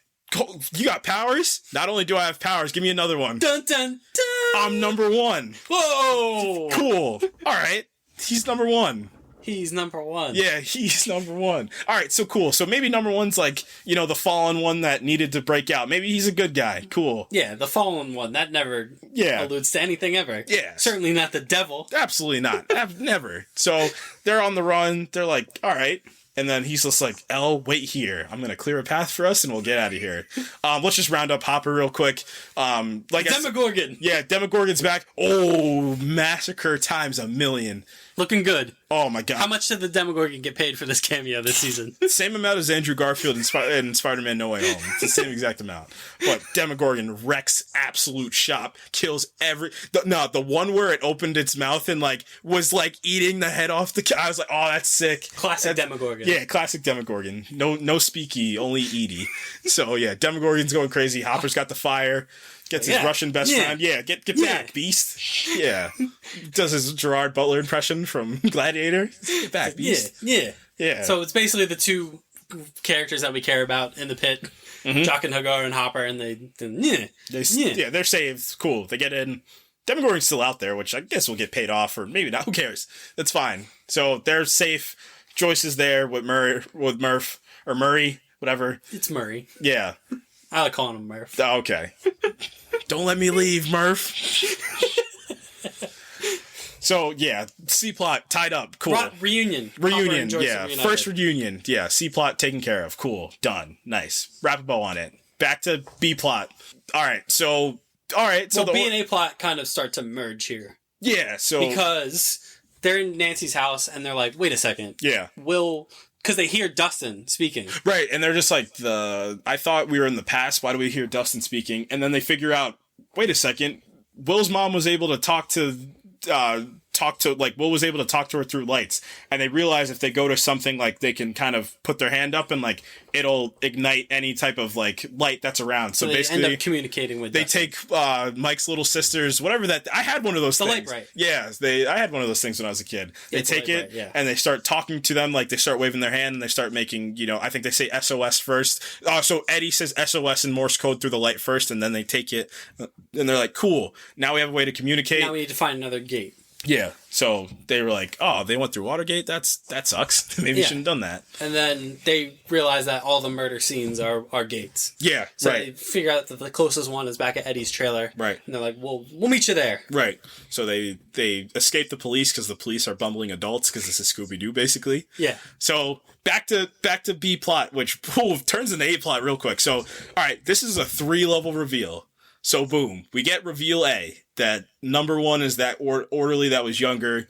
You got powers? Not only do I have powers, give me another one. Dun dun dun. I'm number 1. Whoa. Cool. All right. He's number 1. He's number one. Yeah, he's number one. All right, so cool. So maybe number one's like, the fallen one that needed to break out. Maybe he's a good guy. Cool. Yeah, the fallen one. That never alludes to anything ever. Yeah. Certainly not the devil. Absolutely not. Never. So they're on the run. They're like, all right. And then he's just like, Elle, wait here. I'm going to clear a path for us and we'll get out of here. Let's just round up Hopper real quick. Demogorgon. Yeah, Demogorgon's back. Oh, Massacre times a million. Looking good. Oh my god. How much did the Demogorgon get paid for this cameo this season? Same amount as Andrew Garfield in Spider-Man No Way Home. It's the same exact amount. But Demogorgon wrecks absolute shop, kills the one where it opened its mouth and was eating the head off the I was like, oh, that's sick. Classic Demogorgon. Yeah, classic Demogorgon. No speaky, only Edie. So yeah, Demogorgon's going crazy. Hopper's got the fire. Gets his Russian best friend. Yeah, get back, Beast. Yeah. Does his Gerard Butler impression from Gladiator. Get back, Beast. Yeah. So it's basically the two characters that we care about in the pit. Mm-hmm. Jock and Hagar and Hopper, and they're saved. Cool. They get in. Demogorgon's still out there, which I guess will get paid off, or maybe not. Who cares? That's fine. So they're safe. Joyce is there with Murph, or Murray, whatever. It's Murray. Yeah. I like calling him Murph. Okay. Don't let me leave, Murph. So, yeah, C-plot tied up. Cool. Reunion. Yeah. First reunion. Yeah, C-plot taken care of. Cool. Done. Nice. Wrap a bow on it. Back to B-plot. All right, so... So B and A plot kind of start to merge here. Yeah, so... Because they're in Nancy's house, and they're like, wait a second. Yeah. Because they hear Dustin speaking. Right, and they're just like, I thought we were in the past, why do we hear Dustin speaking? And then they figure out, wait a second, Will's mom was able to talk to Will was able to talk to her through lights, and they realize if they go to something, they can kind of put their hand up and it'll ignite any type of light that's around. So they basically end up communicating with they Dustin. Take Mike's little sisters, whatever that I had one of those things. Light bright. Yeah, I had one of those things when I was a kid. They take it and they start talking to them, they start waving their hand and they start making, I think they say SOS first. So Eddie says SOS in Morse code through the light first, and then they take it and they're like, cool, now we have a way to communicate. Now we need to find another gate. Yeah, so they were like, oh, they went through Watergate? That sucks. Maybe you shouldn't have done that. And then they realize that all the murder scenes are gates. Yeah, so they figure out that the closest one is back at Eddie's trailer. Right. And they're like, well, we'll meet you there. Right. So they escape the police because the police are bumbling adults because this is Scooby-Doo, basically. Yeah. So back to B plot, which turns into A plot real quick. So, all right, this is a 3-level reveal. So boom, we get reveal A, that number one is that orderly that was younger.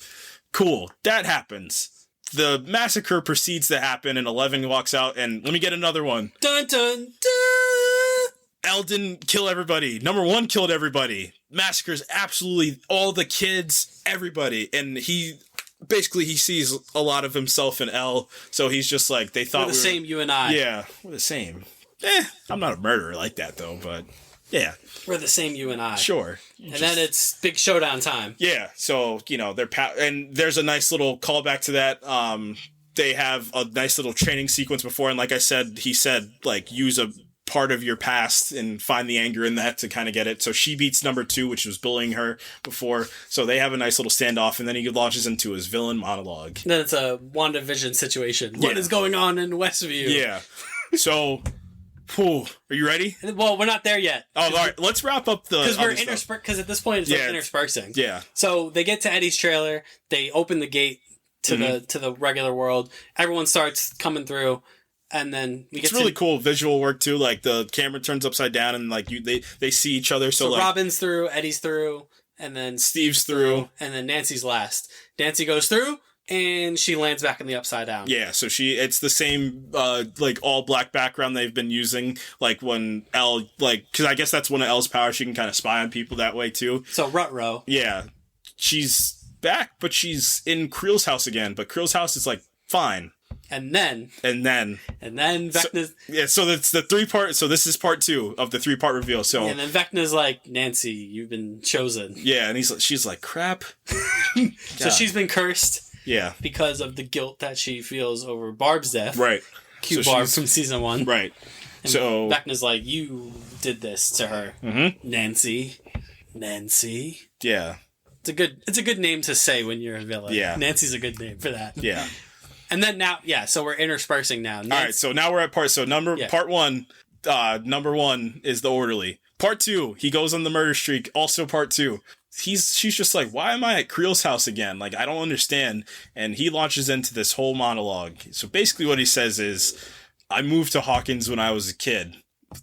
Cool, that happens. The massacre proceeds to happen, and 11 walks out, and let me get another one. Dun dun dun! Elle didn't kill everybody. Number one killed everybody. Massacres absolutely all the kids, everybody, and he sees a lot of himself in Elle, so he's just like, they thought we're the same, you and I. Yeah, we're the same. I'm not a murderer like that, though, but... Yeah. We're the same, you and I. Sure. Then it's big showdown time. Yeah. So, they're... and there's a nice little callback to that. They have a nice little training sequence before, and like I said, he said, use a part of your past and find the anger in that to kind of get it. So she beats number 2, which was bullying her before. So they have a nice little standoff, and then he launches into his villain monologue. And then it's a WandaVision situation. What is going on in Westview? Yeah. So... Are you ready? Well, we're not there yet. Oh, all right. Let's wrap up the... Because at this point, it's interspersing. Yeah. So they get to Eddie's trailer. They open the gate to the regular world. Everyone starts coming through. And then we get It's really cool visual work, too. The camera turns upside down and, they see each other. So Robin's through, Eddie's through, and then... Steve's through. And then Nancy's last. Nancy goes through... And she lands back in the upside down. Yeah, so it's the same, all black background they've been using, when Elle, because I guess that's one of Elle's powers, she can kind of spy on people that way, too. So, Rutrow. Yeah. She's back, but she's in Creel's house again, but Creel's house is, fine. And then Vecna's... So it's the 3-part, so this is part 2 of the 3-part reveal, so... And then Vecna's like, Nancy, you've been chosen. Yeah, and she's like, crap. So she's been cursed. Yeah. Because of the guilt that she feels over Barb's death. Right. Cute Barb from season 1. Right. And so Vecna's like, you did this to her. Mm-hmm. Nancy. Yeah. It's a good name to say when you're a villain. Yeah. Nancy's a good name for that. Yeah. And then now, so we're interspersing now. All right, so now we're at part one. Number one is the orderly. Part two, he goes on the murder streak. Also part two. She's just like, why am I at Creel's house again? Like, I don't understand. And he launches into this whole monologue. So basically what he says is, I moved to Hawkins when I was a kid.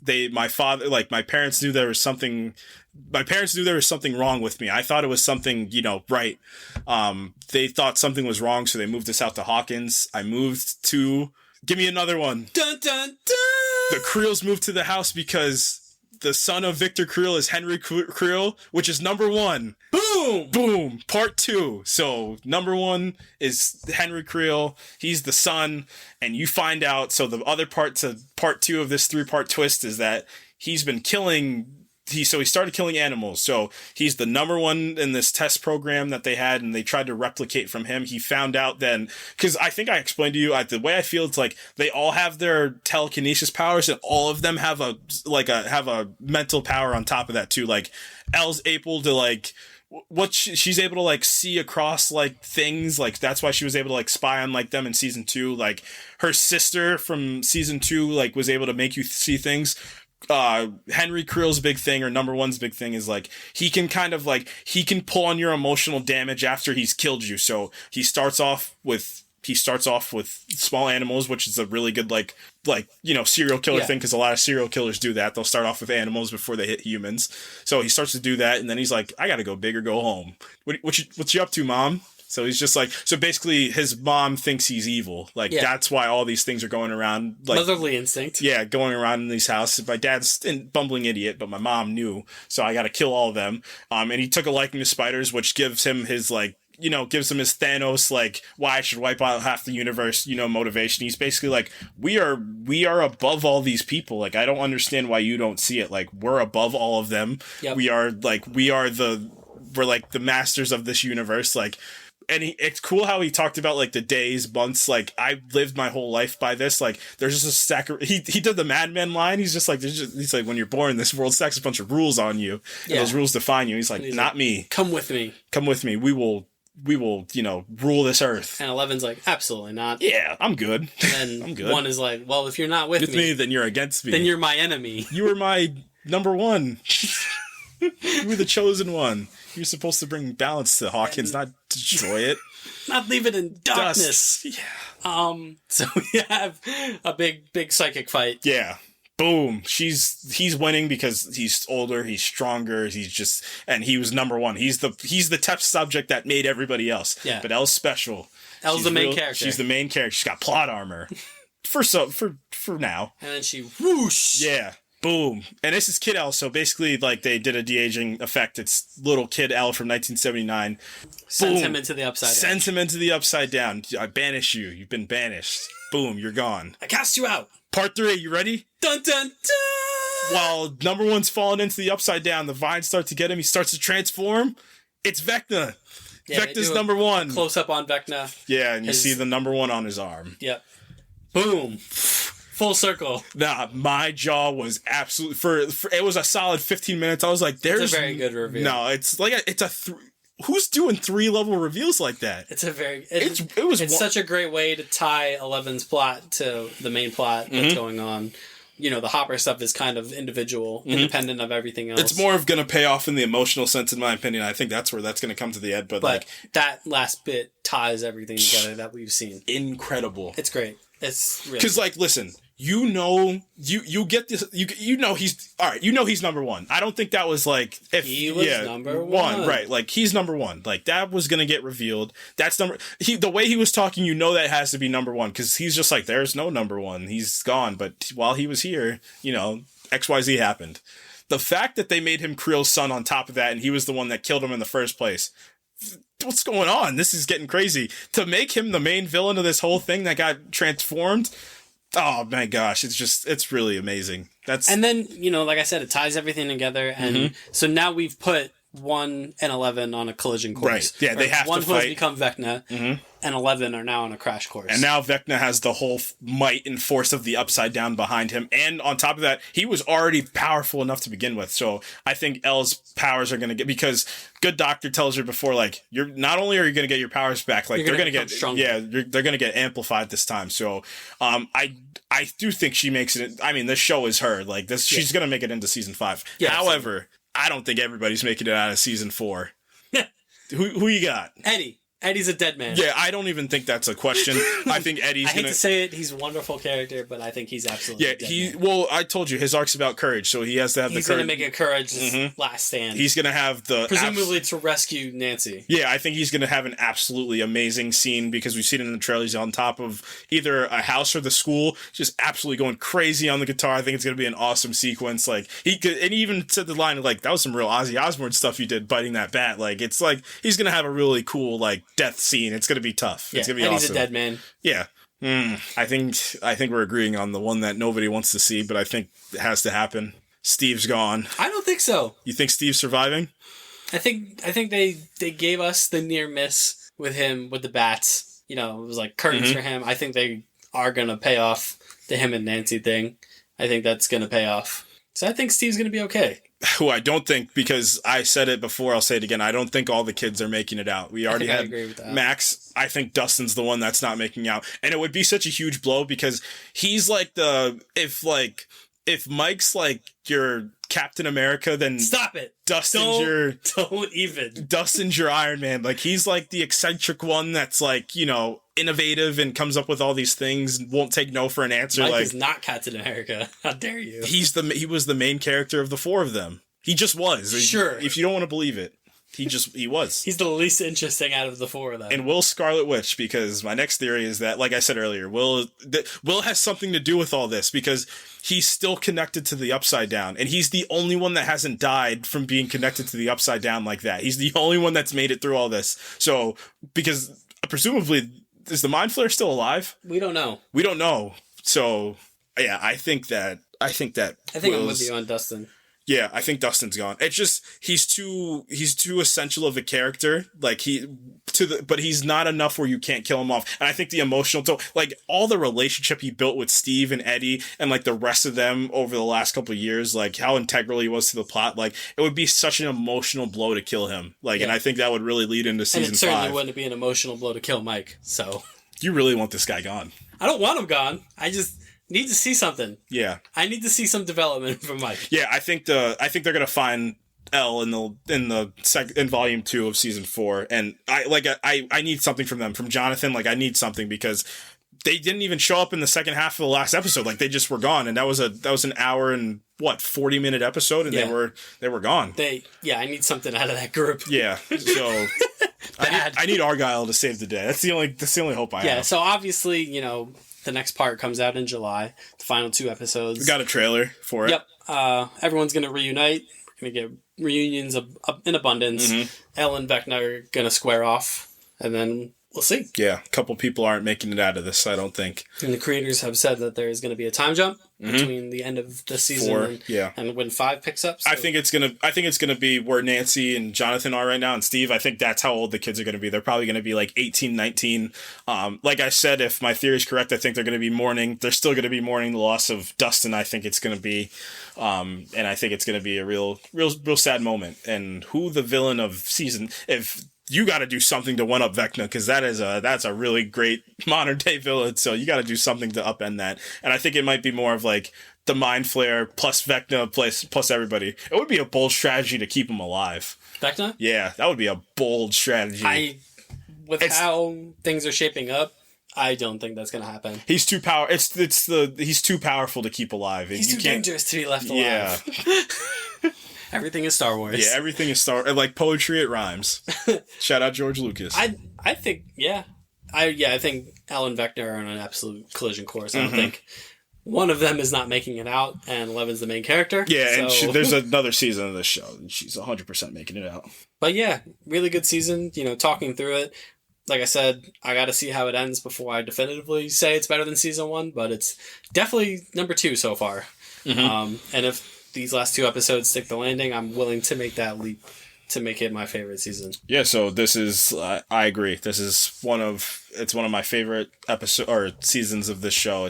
My parents knew there was something wrong with me. I thought it was something, right. They thought something was wrong, so they moved us out to Hawkins. I moved to... Give me another one. Dun, dun, dun! The Creels moved to the house because the son of Victor Creel is Henry Creel, which is number one. Boom! Boom! Part two. So, number one is Henry Creel. He's the son, and you find out... So, the other part to part two of this three-part twist is that he's been killing... He started killing animals. So he's the number one in this test program that they had, and they tried to replicate from him. He found out then, because I think I explained to you, the way I feel, it's like they all have their telekinesis powers, and all of them have a mental power on top of that too. Like Elle's able to she's able to see across things, that's why she was able to spy on them in season 2. Like her sister from season 2 was able to make you see things. Henry Creel's big thing, or number one's big thing, is he can he can pull on your emotional damage after he's killed you. So he starts off with small animals, which is a really good serial killer thing, because a lot of serial killers do that. They'll start off with animals before they hit humans. So he starts to do that, and then he's like, I gotta go big or go home. What you up to, Mom? So he's just so basically his mom thinks he's evil. That's why all these things are going around. Motherly instinct. Yeah, going around in these houses. My dad's a bumbling idiot, but my mom knew. So I got to kill all of them. And he took a liking to spiders, which gives him his gives him his Thanos, why I should wipe out half the universe, motivation. He's basically we are above all these people. I don't understand why you don't see it. We're above all of them. Yep. We're the masters of this universe. And it's cool how he talked about the days, months. I lived my whole life by this. There's just a stack of... He did the Mad Men line. He's just he's when you're born, this world stacks a bunch of rules on you. And those rules define you. He's not me. Come with me. Come with me. We will, rule this earth. And 11's absolutely not. Yeah, I'm good. And I'm good. 1 is well, if you're not with me, then you're against me. Then you're my enemy. You were my number one. You were the chosen one. You're supposed to bring balance to Hawkins, not destroy it. Not leave it in darkness. Dust. Yeah. So we have a big psychic fight. Yeah. Boom. He's winning because he's older, he's stronger, and he was number one. He's the test subject that made everybody else. Yeah. But Elle's special. Elle's the main character. She's the main character. She's got plot armor. For now. And then she whoosh. Yeah. Boom. And this is Kid Elle, so basically, they did a de-aging effect. It's little Kid Elle from 1979. Sends him into the upside down. Sends him into the upside down. I banish you. You've been banished. Boom, you're gone. I cast you out. Part 3, you ready? Dun, dun, dun! While number one's falling into the upside down, the vines start to get him. He starts to transform. It's Vecna. Yeah, Vecna's number one. Close up on Vecna. Yeah, and you see the number one on his arm. Yep. Boom. Full circle. Nah, my jaw was absolutely for it was a solid 15 minutes. I was like, "There's it's a very good reveal." No, it's who's doing 3-level reveals like that? It's a very it's such a great way to tie 11's plot to the main plot that's going on. The Hopper stuff is kind of individual, independent of everything else. It's more of going to pay off in the emotional sense, in my opinion. I think that's where that's going to come to the end. But that last bit ties everything together that we've seen. Incredible. It's great. It's really because listen. You get this. He's all right. He's number one. I don't think that was if he was number one, right? He's number one. That was gonna get revealed. That's the way he was talking. That has to be number one because he's just there's no number one. He's gone. But while he was here, XYZ happened. The fact that they made him Creel's son on top of that, and he was the one that killed him in the first place. What's going on? This is getting crazy. To make him the main villain of this whole thing that got transformed. Oh my gosh, it's really amazing. And then, like I said, it ties everything together. And so now we've put 1 and 11 on a collision course. Right. Yeah, they have to fight. 1 has become Vecna, and 11 are now on a crash course. And now Vecna has the whole might and force of the Upside Down behind him. And on top of that, he was already powerful enough to begin with. So I think Elle's powers are going to get... Because Good Doctor tells her before, like, you're not only are you going to get your powers back, like, they're going to get... Stronger. Yeah, they're going to get amplified this time. So I do think she makes it... I mean, this show is her. Like, this, she's going to make it into season 5. Yeah, however... I don't think everybody's making it out of season 4. Who you got? Eddie's a dead man. Yeah, I don't even think that's a question. I think Eddie's I hate to say it, he's a wonderful character, but I think he's absolutely dead man. Well, I told you, his arc's about courage, so he has to have the courage. He's going to make a courage last stand. He's going to have the... Presumably to rescue Nancy. Yeah, I think he's going to have an absolutely amazing scene, because we've seen it in the trailers on top of either a house or the school, just absolutely going crazy on the guitar. I think it's going to be an awesome sequence. Like, he even said the line, like, that was some real Ozzy Osbourne stuff you did, biting that bat. Like, it's like, he's going to have a really cool, like, death scene. It's going to be tough. Yeah, it's going to be and awesome. He's a dead man. Yeah. I think we're agreeing on the one that nobody wants to see, but I think it has to happen. Steve's gone. I don't think so. You think Steve's surviving? I think they gave us the near miss with him with the bats. You know, it was like curtains for him. I think they are going to pay off the him and Nancy thing. I think that's going to pay off. So I think Steve's going to be okay. Who I don't think, because I said it before, I'll say it again, I don't think all the kids are making it out. We already had agree with that. Max. I think Dustin's the one that's not making out. And it would be such a huge blow, because he's like if Mike's like your Captain America, then stop it. Dustin's your Iron Man. Like, he's like the eccentric one that's like, you know, innovative and comes up with all these things, won't take no for an answer. Mike like, is not Captain America. How dare you? He was the main character of the 4 of them. He just was. Sure. If you don't want to believe it. He was. He's the least interesting out of the 4 of them. And Will's Scarlet Witch, because my next theory is that, like I said earlier, Will has something to do with all this, because he's still connected to the Upside Down, and he's the only one that hasn't died from being connected to the Upside Down like that. He's the only one that's made it through all this. So, because presumably, is the Mind Flayer still alive? We don't know. So, yeah, I think I'm with you on Dustin. Yeah, I think Dustin's gone. It's just he's too essential of a character. Like but he's not enough where you can't kill him off. And I think the emotional like all the relationship he built with Steve and Eddie and like the rest of them over the last couple of years, like how integral he was to the plot, like it would be such an emotional blow to kill him. Like, and I think that would really lead into season 5. And it certainly wouldn't be an emotional blow to kill Mike. So you really want this guy gone? I don't want him gone. I just need to see something. Yeah. I need to see some development from Mike. Yeah, I think they're gonna find Elle in volume 2 of season 4, and I need something from them, from Jonathan. Like, I need something, because they didn't even show up in the second half of the last episode. Like, they just were gone, and that was an hour and 40-minute episode, and they were gone. I need something out of that group. Yeah, so I need Argyle to save the day. That's the only hope I have. Yeah, so obviously, you know, the next part comes out in July. The final 2 episodes. We got a trailer for it. Yep. Everyone's going to reunite. We're going to get reunions in abundance. Elle and Vecna are going to square off. And then we'll see. Yeah, a couple people aren't making it out of this, I don't think. And the creators have said that there is going to be a time jump between the end of the season and when 5 picks up. So. I think it's gonna be where Nancy and Jonathan are right now, and Steve. I think that's how old the kids are going to be. They're probably going to be like 18, 19. Like I said, if my theory is correct, I think they're going to be mourning. They're still going to be mourning the loss of Dustin. I think it's going to be, and I think it's going to be a real sad moment. And who the villain of season if. You got to do something to one up Vecna, because that's a really great modern day villain. So you got to do something to upend that. And I think it might be more of like the Mind Flayer plus Vecna plus everybody. It would be a bold strategy to keep him alive. Vecna? Yeah, that would be a bold strategy. How things are shaping up, I don't think that's going to happen. He's too he's too powerful to keep alive. He's too dangerous to be left alive. Yeah. Everything is Star Wars. Yeah, everything is like poetry, it rhymes. Shout out George Lucas. I think, I think Elle and Vecna are on an absolute collision course. I don't think one of them is not making it out, and Eleven's the main character. Yeah, so. And there's another season of this show, and she's 100% making it out. But yeah, really good season, talking through it. Like I said, I got to see how it ends before I definitively say it's better than season 1, but it's definitely number 2 so far. And if these last 2 episodes stick the landing, I'm willing to make that leap to make it my favorite season. Yeah, so this is, I agree. This is one of my favorite seasons of this show.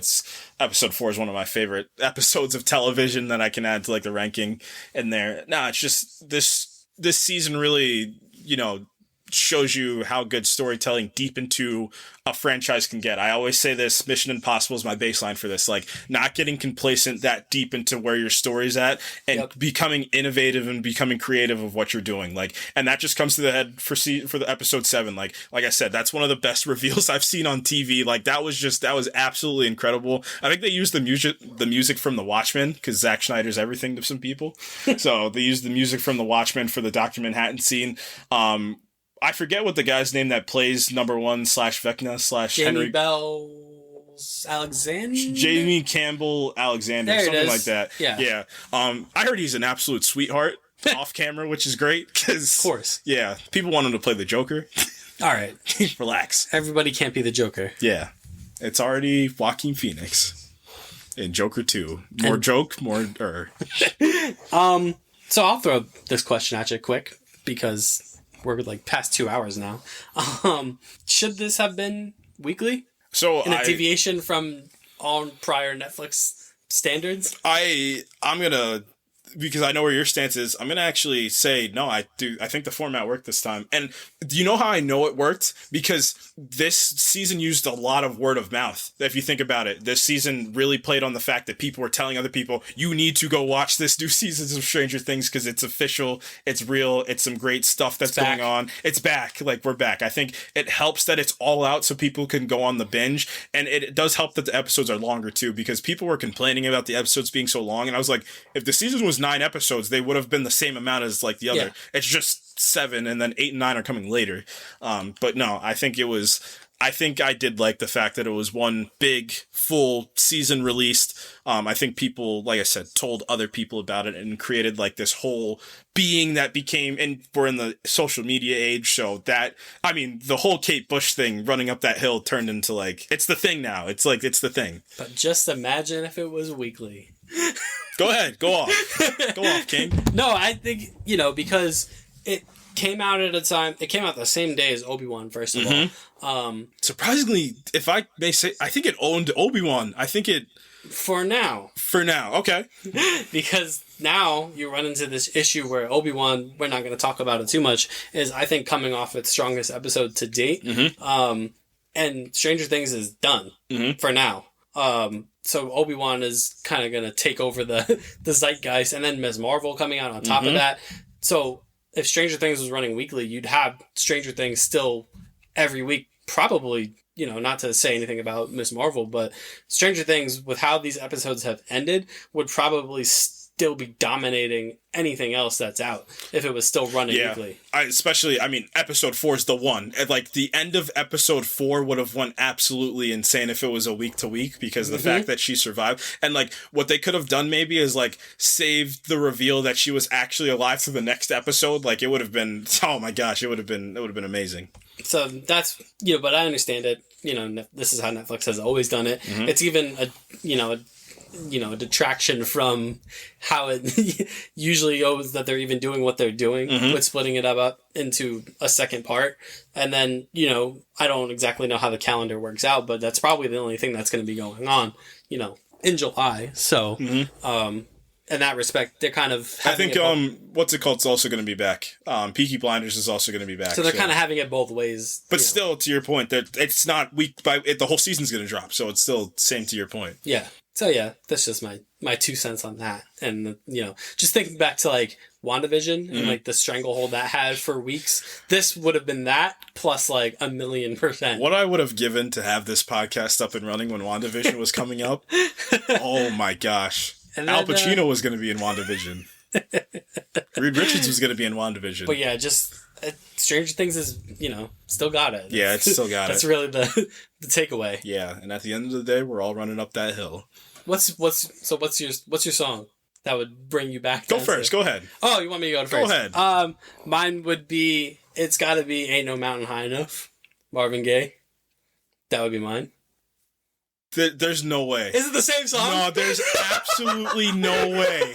Episode 4 is one of my favorite episodes of television that I can add to like the ranking in there. No, it's just this season really, shows you how good storytelling deep into a franchise can get. I always say this, Mission Impossible is my baseline for this, like not getting complacent that deep into where your story's at and becoming innovative and becoming creative of what you're doing. Like, and that just comes to the head for the episode 7. Like I said, that's one of the best reveals I've seen on TV. Like that was absolutely incredible. I think they used the music from The Watchmen, because Zack Snyder's everything to some people. So they used the music from The Watchmen for the Dr. Manhattan scene. I forget what the guy's name that plays number 1 / Vecna / Henry Alexander. Jamie Campbell Alexander, there something like that. Yeah. I heard he's an absolute sweetheart off camera, which is great because, of course, yeah, people want him to play the Joker. All right, relax. Everybody can't be the Joker. Yeah, it's already Joaquin Phoenix in Joker 2. More joke, more. So I'll throw this question at you quick because we're like past 2 hours now. Should this have been weekly? So in a deviation from all prior Netflix standards? I'm gonna, because I know where your stance is, I'm gonna actually say no. I think the format worked this time. And do you know how I know it worked? Because this season used a lot of word of mouth. If you think about it, this season really played on the fact that people were telling other people, you need to go watch this new season of Stranger Things because it's official, it's real, it's some great stuff that's going on. It's back. Like, we're back. I think it helps that it's all out so people can go on the binge. And it does help that the episodes are longer too, because people were complaining about the episodes being so long. And I was like, if the season was 9 episodes, they would have been the same amount as like the other. Yeah. It's just 7, and then 8 and 9 are coming later. But no, I think I did like the fact that it was one big full season released. I think people, like I said, told other people about it and created like this whole being that became, and we're in the social media age. So that, I mean, the whole Kate Bush thing running up that hill turned into like, it's the thing now. It's like, it's the thing. But just imagine if it was weekly. Go ahead. Go off. Go off, King. No, I think, because it came out at a time, it came out the same day as Obi-Wan, first of all. Surprisingly, if I may say, I think it owned Obi-Wan. I think it... For now. Okay. Because now you run into this issue where Obi-Wan, we're not going to talk about it too much, is I think coming off its strongest episode to date. And Stranger Things is done for now. So Obi-Wan is kind of going to take over the zeitgeist, and then Ms. Marvel coming out on top of that. So if Stranger Things was running weekly, you'd have Stranger Things still every week, probably, not to say anything about Ms. Marvel, but Stranger Things, with how these episodes have ended, would probably still be dominating anything else that's out if it was still running weekly. Episode 4 is the one. Like, the end of episode 4 would have went absolutely insane if it was a week to week, because of the fact that she survived. And like, what they could have done maybe is like saved the reveal that she was actually alive to the next episode. Like, it would have been, oh my gosh, it would have been amazing. So that's, but I understand it. This is how Netflix has always done it. It's even a detraction from how it usually goes that they're even doing what they're doing with splitting it up into a second part. And then, I don't exactly know how the calendar works out, but that's probably the only thing that's going to be going on, in July. So, in that respect, they're kind of... I think, what's it called? It's also going to be back. Peaky Blinders is also going to be back. So they're kind of having it both ways. But still, to your point, that it's not week by... the whole season's going to drop, so it's still same to your point. Yeah. So yeah, that's just my 2 cents on that. And, just thinking back to like WandaVision and like the stranglehold that had for weeks, this would have been that plus like 1,000,000%. What I would have given to have this podcast up and running when WandaVision was coming up. Oh my gosh. And then, Al Pacino was going to be in WandaVision. Reed Richards was going to be in WandaVision. But yeah, just Stranger Things is, still got it. Yeah, it's still got That's it. really the takeaway. Yeah, and at the end of the day, we're all running up that hill. What's your song that would bring you back? Go first. Go ahead. Oh, you want me to go first? Go ahead. Mine would be It's Gotta Be Ain't No Mountain High Enough. Marvin Gaye. That would be mine. There's no way. Is it the same song? No, there's absolutely no way.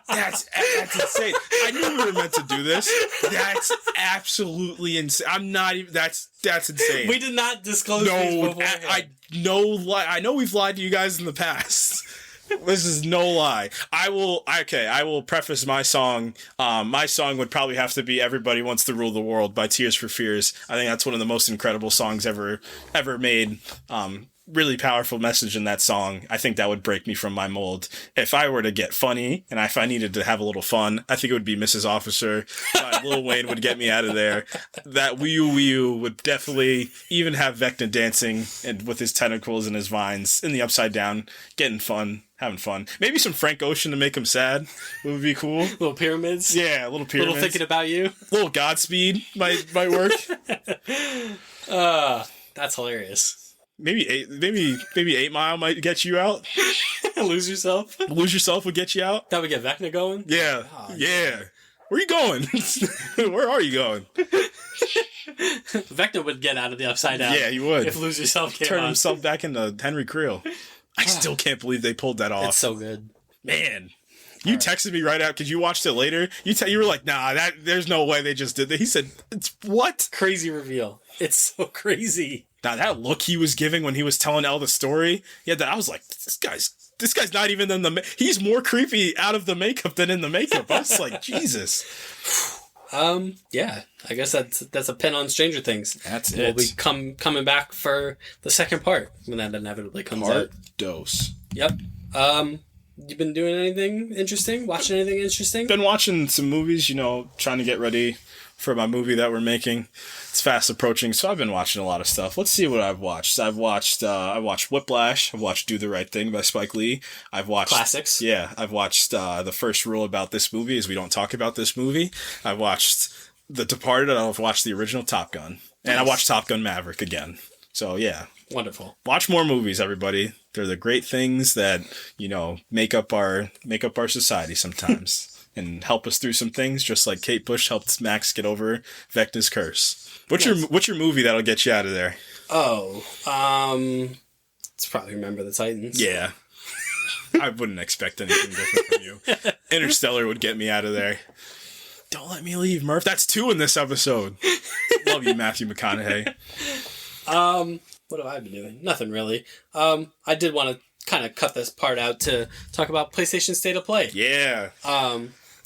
That's insane. I knew we were meant to do this. That's absolutely insane. I'm not even. That's insane. We did not disclose these beforehand. I know we've lied to you guys in the past. This is no lie. I will preface my song. My song would probably have to be "Everybody Wants to Rule the World" by Tears for Fears. I think that's one of the most incredible songs ever made. Really powerful message in that song. I think that would break me from my mold. If I were to get funny, and if I needed to have a little fun, I think it would be Mrs. Officer. Lil Wayne would get me out of there. That Wii U would definitely even have Vecna dancing and with his tentacles and his vines in the upside down, getting fun, having fun. Maybe some Frank Ocean to make him sad would be cool. Little pyramids. Yeah, little pyramids. Little Thinking About You. Little Godspeed might work. That's hilarious. Maybe 8 Mile might get you out. Lose Yourself. Lose Yourself would get you out. That would get Vecna going. Yeah, yeah. Where are you going? Where are you going? Vecna would get out of the upside down. Yeah, he would. If Lose Yourself came Turn on. himself back into Henry Creel. I still can't believe they pulled that off. It's so good, man. You texted me right out because you watched it later. You were like, "Nah, there's no way they just did that." He said, "It's what?" Crazy reveal. It's so crazy. Now that look he was giving when he was telling Elle the story, I was like, this guy's not even in the. He's more creepy out of the makeup than in the makeup. I was like, Jesus. Yeah, I guess that's a pin on Stranger Things. That's it. We'll be coming back for the second part when that inevitably comes out. Dose. Yep. You been doing anything interesting? Watching anything interesting? Been watching some movies, trying to get ready for my movie that we're making. It's fast approaching, so I've been watching a lot of stuff. Let's see what I've watched. I watched Whiplash. I've watched Do the Right Thing by Spike Lee. I've watched classics. Yeah, I've watched The First Rule About This Movie is we don't talk about this movie. I've watched The Departed. I've watched the original Top Gun, and I watched Top Gun Maverick again. So yeah, wonderful. Watch more movies, everybody. They're the great things that make up our society sometimes. And help us through some things, just like Kate Bush helped Max get over Vecna's curse. What's your movie that'll get you out of there? It's probably Remember the Titans. Yeah. I wouldn't expect anything different from you. Interstellar would get me out of there. Don't let me leave, Murph. That's 2 in this episode. Love you, Matthew McConaughey. What have I been doing? Nothing really. I did want to kind of cut this part out to talk about PlayStation State of Play. Yeah.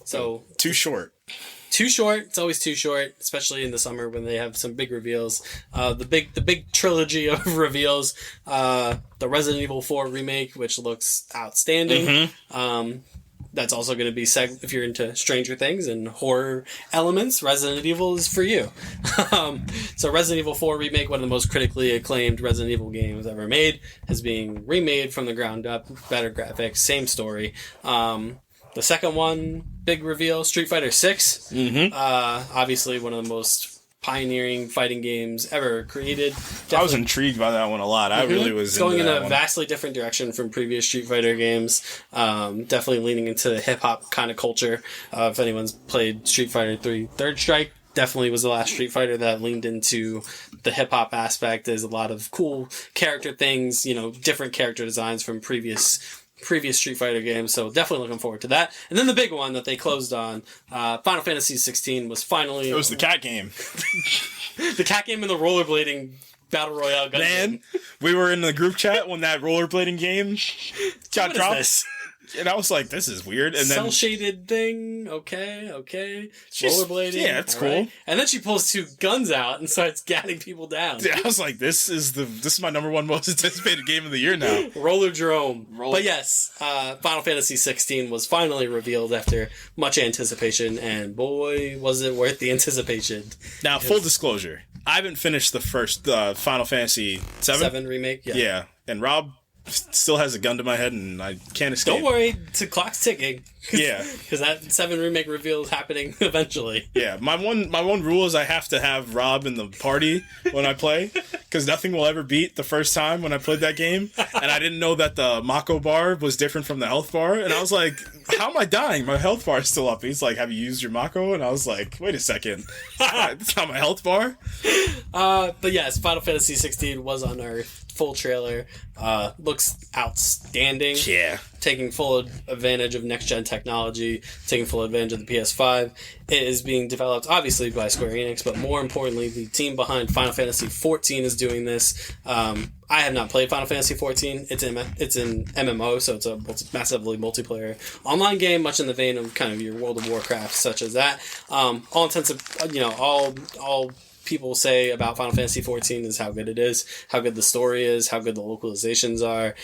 So too short. Too short. It's always too short, especially in the summer when they have some big reveals. The big trilogy of reveals. The Resident Evil 4 remake, which looks outstanding. Mm-hmm. That's also going to be if you're into Stranger Things and horror elements, Resident Evil is for you. So Resident Evil 4 remake, one of the most critically acclaimed Resident Evil games ever made, is being remade from the ground up. Better graphics, same story. The second one, big reveal, Street Fighter 6. Mm-hmm. Obviously one of the most pioneering fighting games ever created. Definitely. I was intrigued by that one a lot. I really was going in a vastly different direction from previous Street Fighter games. Definitely leaning into the hip hop kind of culture. If anyone's played Street Fighter 3 Third Strike, definitely was the last Street Fighter that leaned into the hip hop aspect. There's a lot of cool character things, different character designs from previous Street Fighter games, so definitely looking forward to that. And then the big one that they closed on, Final Fantasy 16 was finally... It was the cat game. The cat game and the rollerblading Battle Royale gun game. We were in the group chat when that rollerblading game got dropped. This? And I was like, this is weird. And then cel-shaded thing, okay. Rollerblading. Yeah, it's cool. Right. And then she pulls 2 guns out and starts gatting people down. Yeah, I was like, this is my number 1 most anticipated game of the year now. Rollerdrome. But yes, Final Fantasy 16 was finally revealed after much anticipation, and boy, was it worth the anticipation. Now, full disclosure, I haven't finished the first Final Fantasy 7 remake. Yeah, and Rob still has a gun to my head and I can't escape. Don't worry, the clock's ticking. Yeah. Because that 7 remake reveal is happening eventually. Yeah, my one rule is I have to have Rob in the party when I play, because nothing will ever beat the first time when I played that game, and I didn't know that the Mako bar was different from the health bar, and I was like, how am I dying? My health bar is still up. He's like, have you used your Mako? And I was like, wait a second. It's not my health bar? But yes, Final Fantasy 16 was unearthed full trailer. Looks outstanding. Yeah. Taking full advantage of next-gen technology, taking full advantage of the PS5. It is being developed, obviously, by Square Enix, but more importantly, the team behind Final Fantasy XIV is doing this. I have not played Final Fantasy XIV. It's in MMO, so it's a massively multiplayer online game, much in the vein of kind of your World of Warcraft, such as that. All intensive, all people say about Final Fantasy XIV is how good it is, how good the story is, how good the localizations are.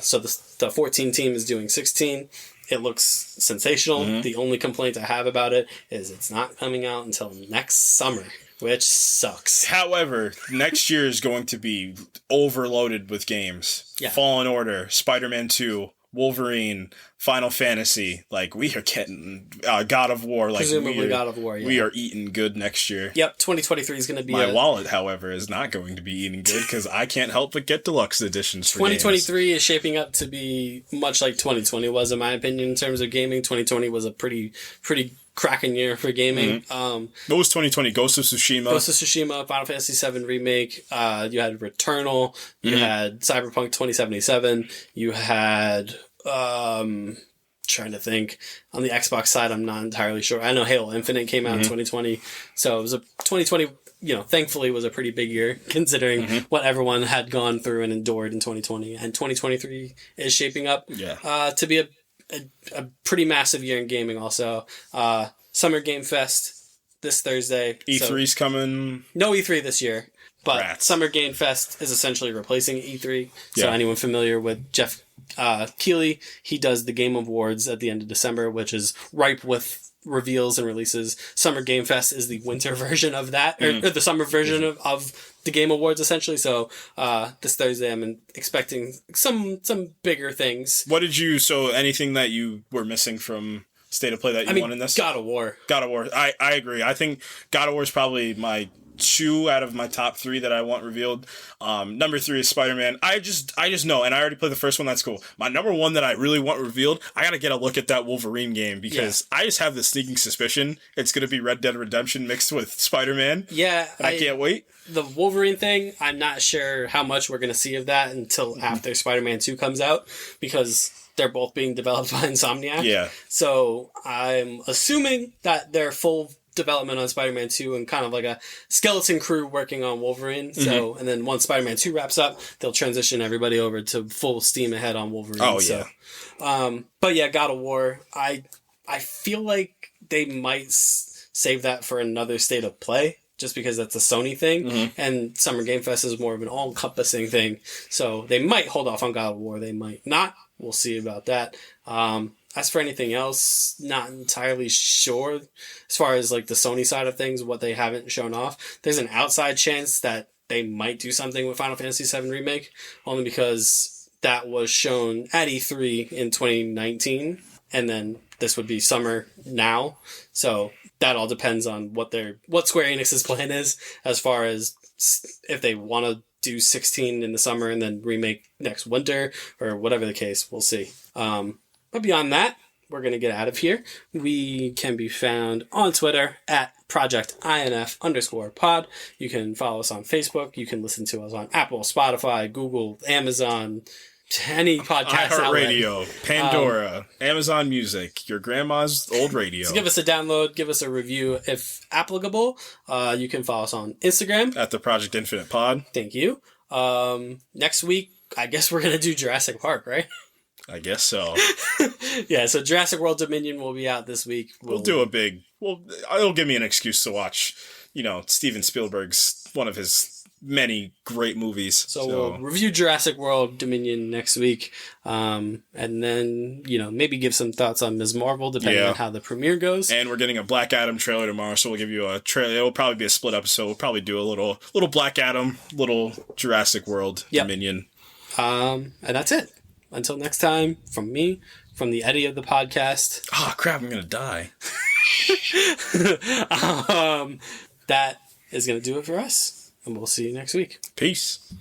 So the 14 team is doing 16. It looks sensational. Mm-hmm. The only complaint I have about it is it's not coming out until next summer, which sucks. However, next year is going to be overloaded with games. Yeah. Fallen Order, Spider-Man 2, Wolverine, Final Fantasy. Like, we are getting God of War. Like, presumably God of War, yeah. We are eating good next year. Yep, 2023 is going to be... My wallet, however, is not going to be eating good because I can't help but get deluxe editions for 2023 games. Is shaping up to be much like 2020 was, in my opinion, in terms of gaming. 2020 was a pretty cracking year for gaming. Mm-hmm. What was 2020? Ghost of Tsushima, Final Fantasy VII Remake. You had Returnal. You had Cyberpunk 2077. You had... trying to think. On the Xbox side, I'm not entirely sure. I know Halo Infinite came out in 2020. So it was a 2020... thankfully was a pretty big year considering what everyone had gone through and endured in 2020. And 2023 is shaping up to be a pretty massive year in gaming also. Summer Game Fest this Thursday. E3's coming. No E3 this year, but Rats. Summer Game Fest is essentially replacing E3. So Yeah. anyone familiar with Jeff Keighley, he does the Game Awards at the end of December, which is ripe with reveals and releases. Summer Game Fest is the winter version of that, or the summer version of the Game Awards, essentially. So this Thursday, I'm expecting some bigger things. Anything that you were missing from State of Play that you want in this? God of War. I agree. I think God of War is probably my 2 out of my top 3 that I want revealed. Number 3 is Spider-Man. I just know, and I already played the first one. That's cool. My number 1 that I really want revealed, I gotta get a look at that Wolverine game because I just have the sneaking suspicion it's gonna be Red Dead Redemption mixed with Spider-Man. Yeah, I can't wait. The Wolverine thing, I'm not sure how much we're gonna see of that until after Spider-Man 2 comes out because they're both being developed by Insomniac. Yeah. So I'm assuming that they're full development on Spider-Man 2 and kind of like a skeleton crew working on Wolverine. So, and then once Spider-Man 2 wraps up, they'll transition everybody over to full steam ahead on Wolverine. Oh, so, but yeah, God of War, I feel like they might save that for another State of Play just because that's a Sony thing and Summer Game Fest is more of an all-encompassing thing. So they might hold off on God of War. They might not. We'll see about that. As for anything else, not entirely sure as far as like the Sony side of things, what they haven't shown off. There's an outside chance that they might do something with Final Fantasy VII Remake, only because that was shown at E3 in 2019, and then this would be summer now. So that all depends on what Square Enix's plan is as far as if they want to do 16 in the summer and then remake next winter or whatever the case. We'll see. But beyond that, we're going to get out of here. We can be found on Twitter at ProjectINF_pod. You can follow us on Facebook. You can listen to us on Apple, Spotify, Google, Amazon, any podcast outlet. iHeartRadio, Pandora, Amazon Music, your grandma's old radio. So give us a download, give us a review if applicable. You can follow us on Instagram. At the Project Infinite Pod. Thank you. Next week, I guess we're going to do Jurassic Park, right? I guess so. Yeah, so Jurassic World Dominion will be out this week. It'll give me an excuse to watch, Steven Spielberg's, one of his many great movies. So we'll review Jurassic World Dominion next week. And then, maybe give some thoughts on Ms. Marvel, depending on how the premiere goes. And we're getting a Black Adam trailer tomorrow, so we'll give you a trailer. It'll probably be a split episode. We'll probably do a little Black Adam, little Jurassic World Dominion. And that's it. Until next time, from me, from the Eddie of the podcast. Oh, crap, I'm going to die. That is going to do it for us, and we'll see you next week. Peace.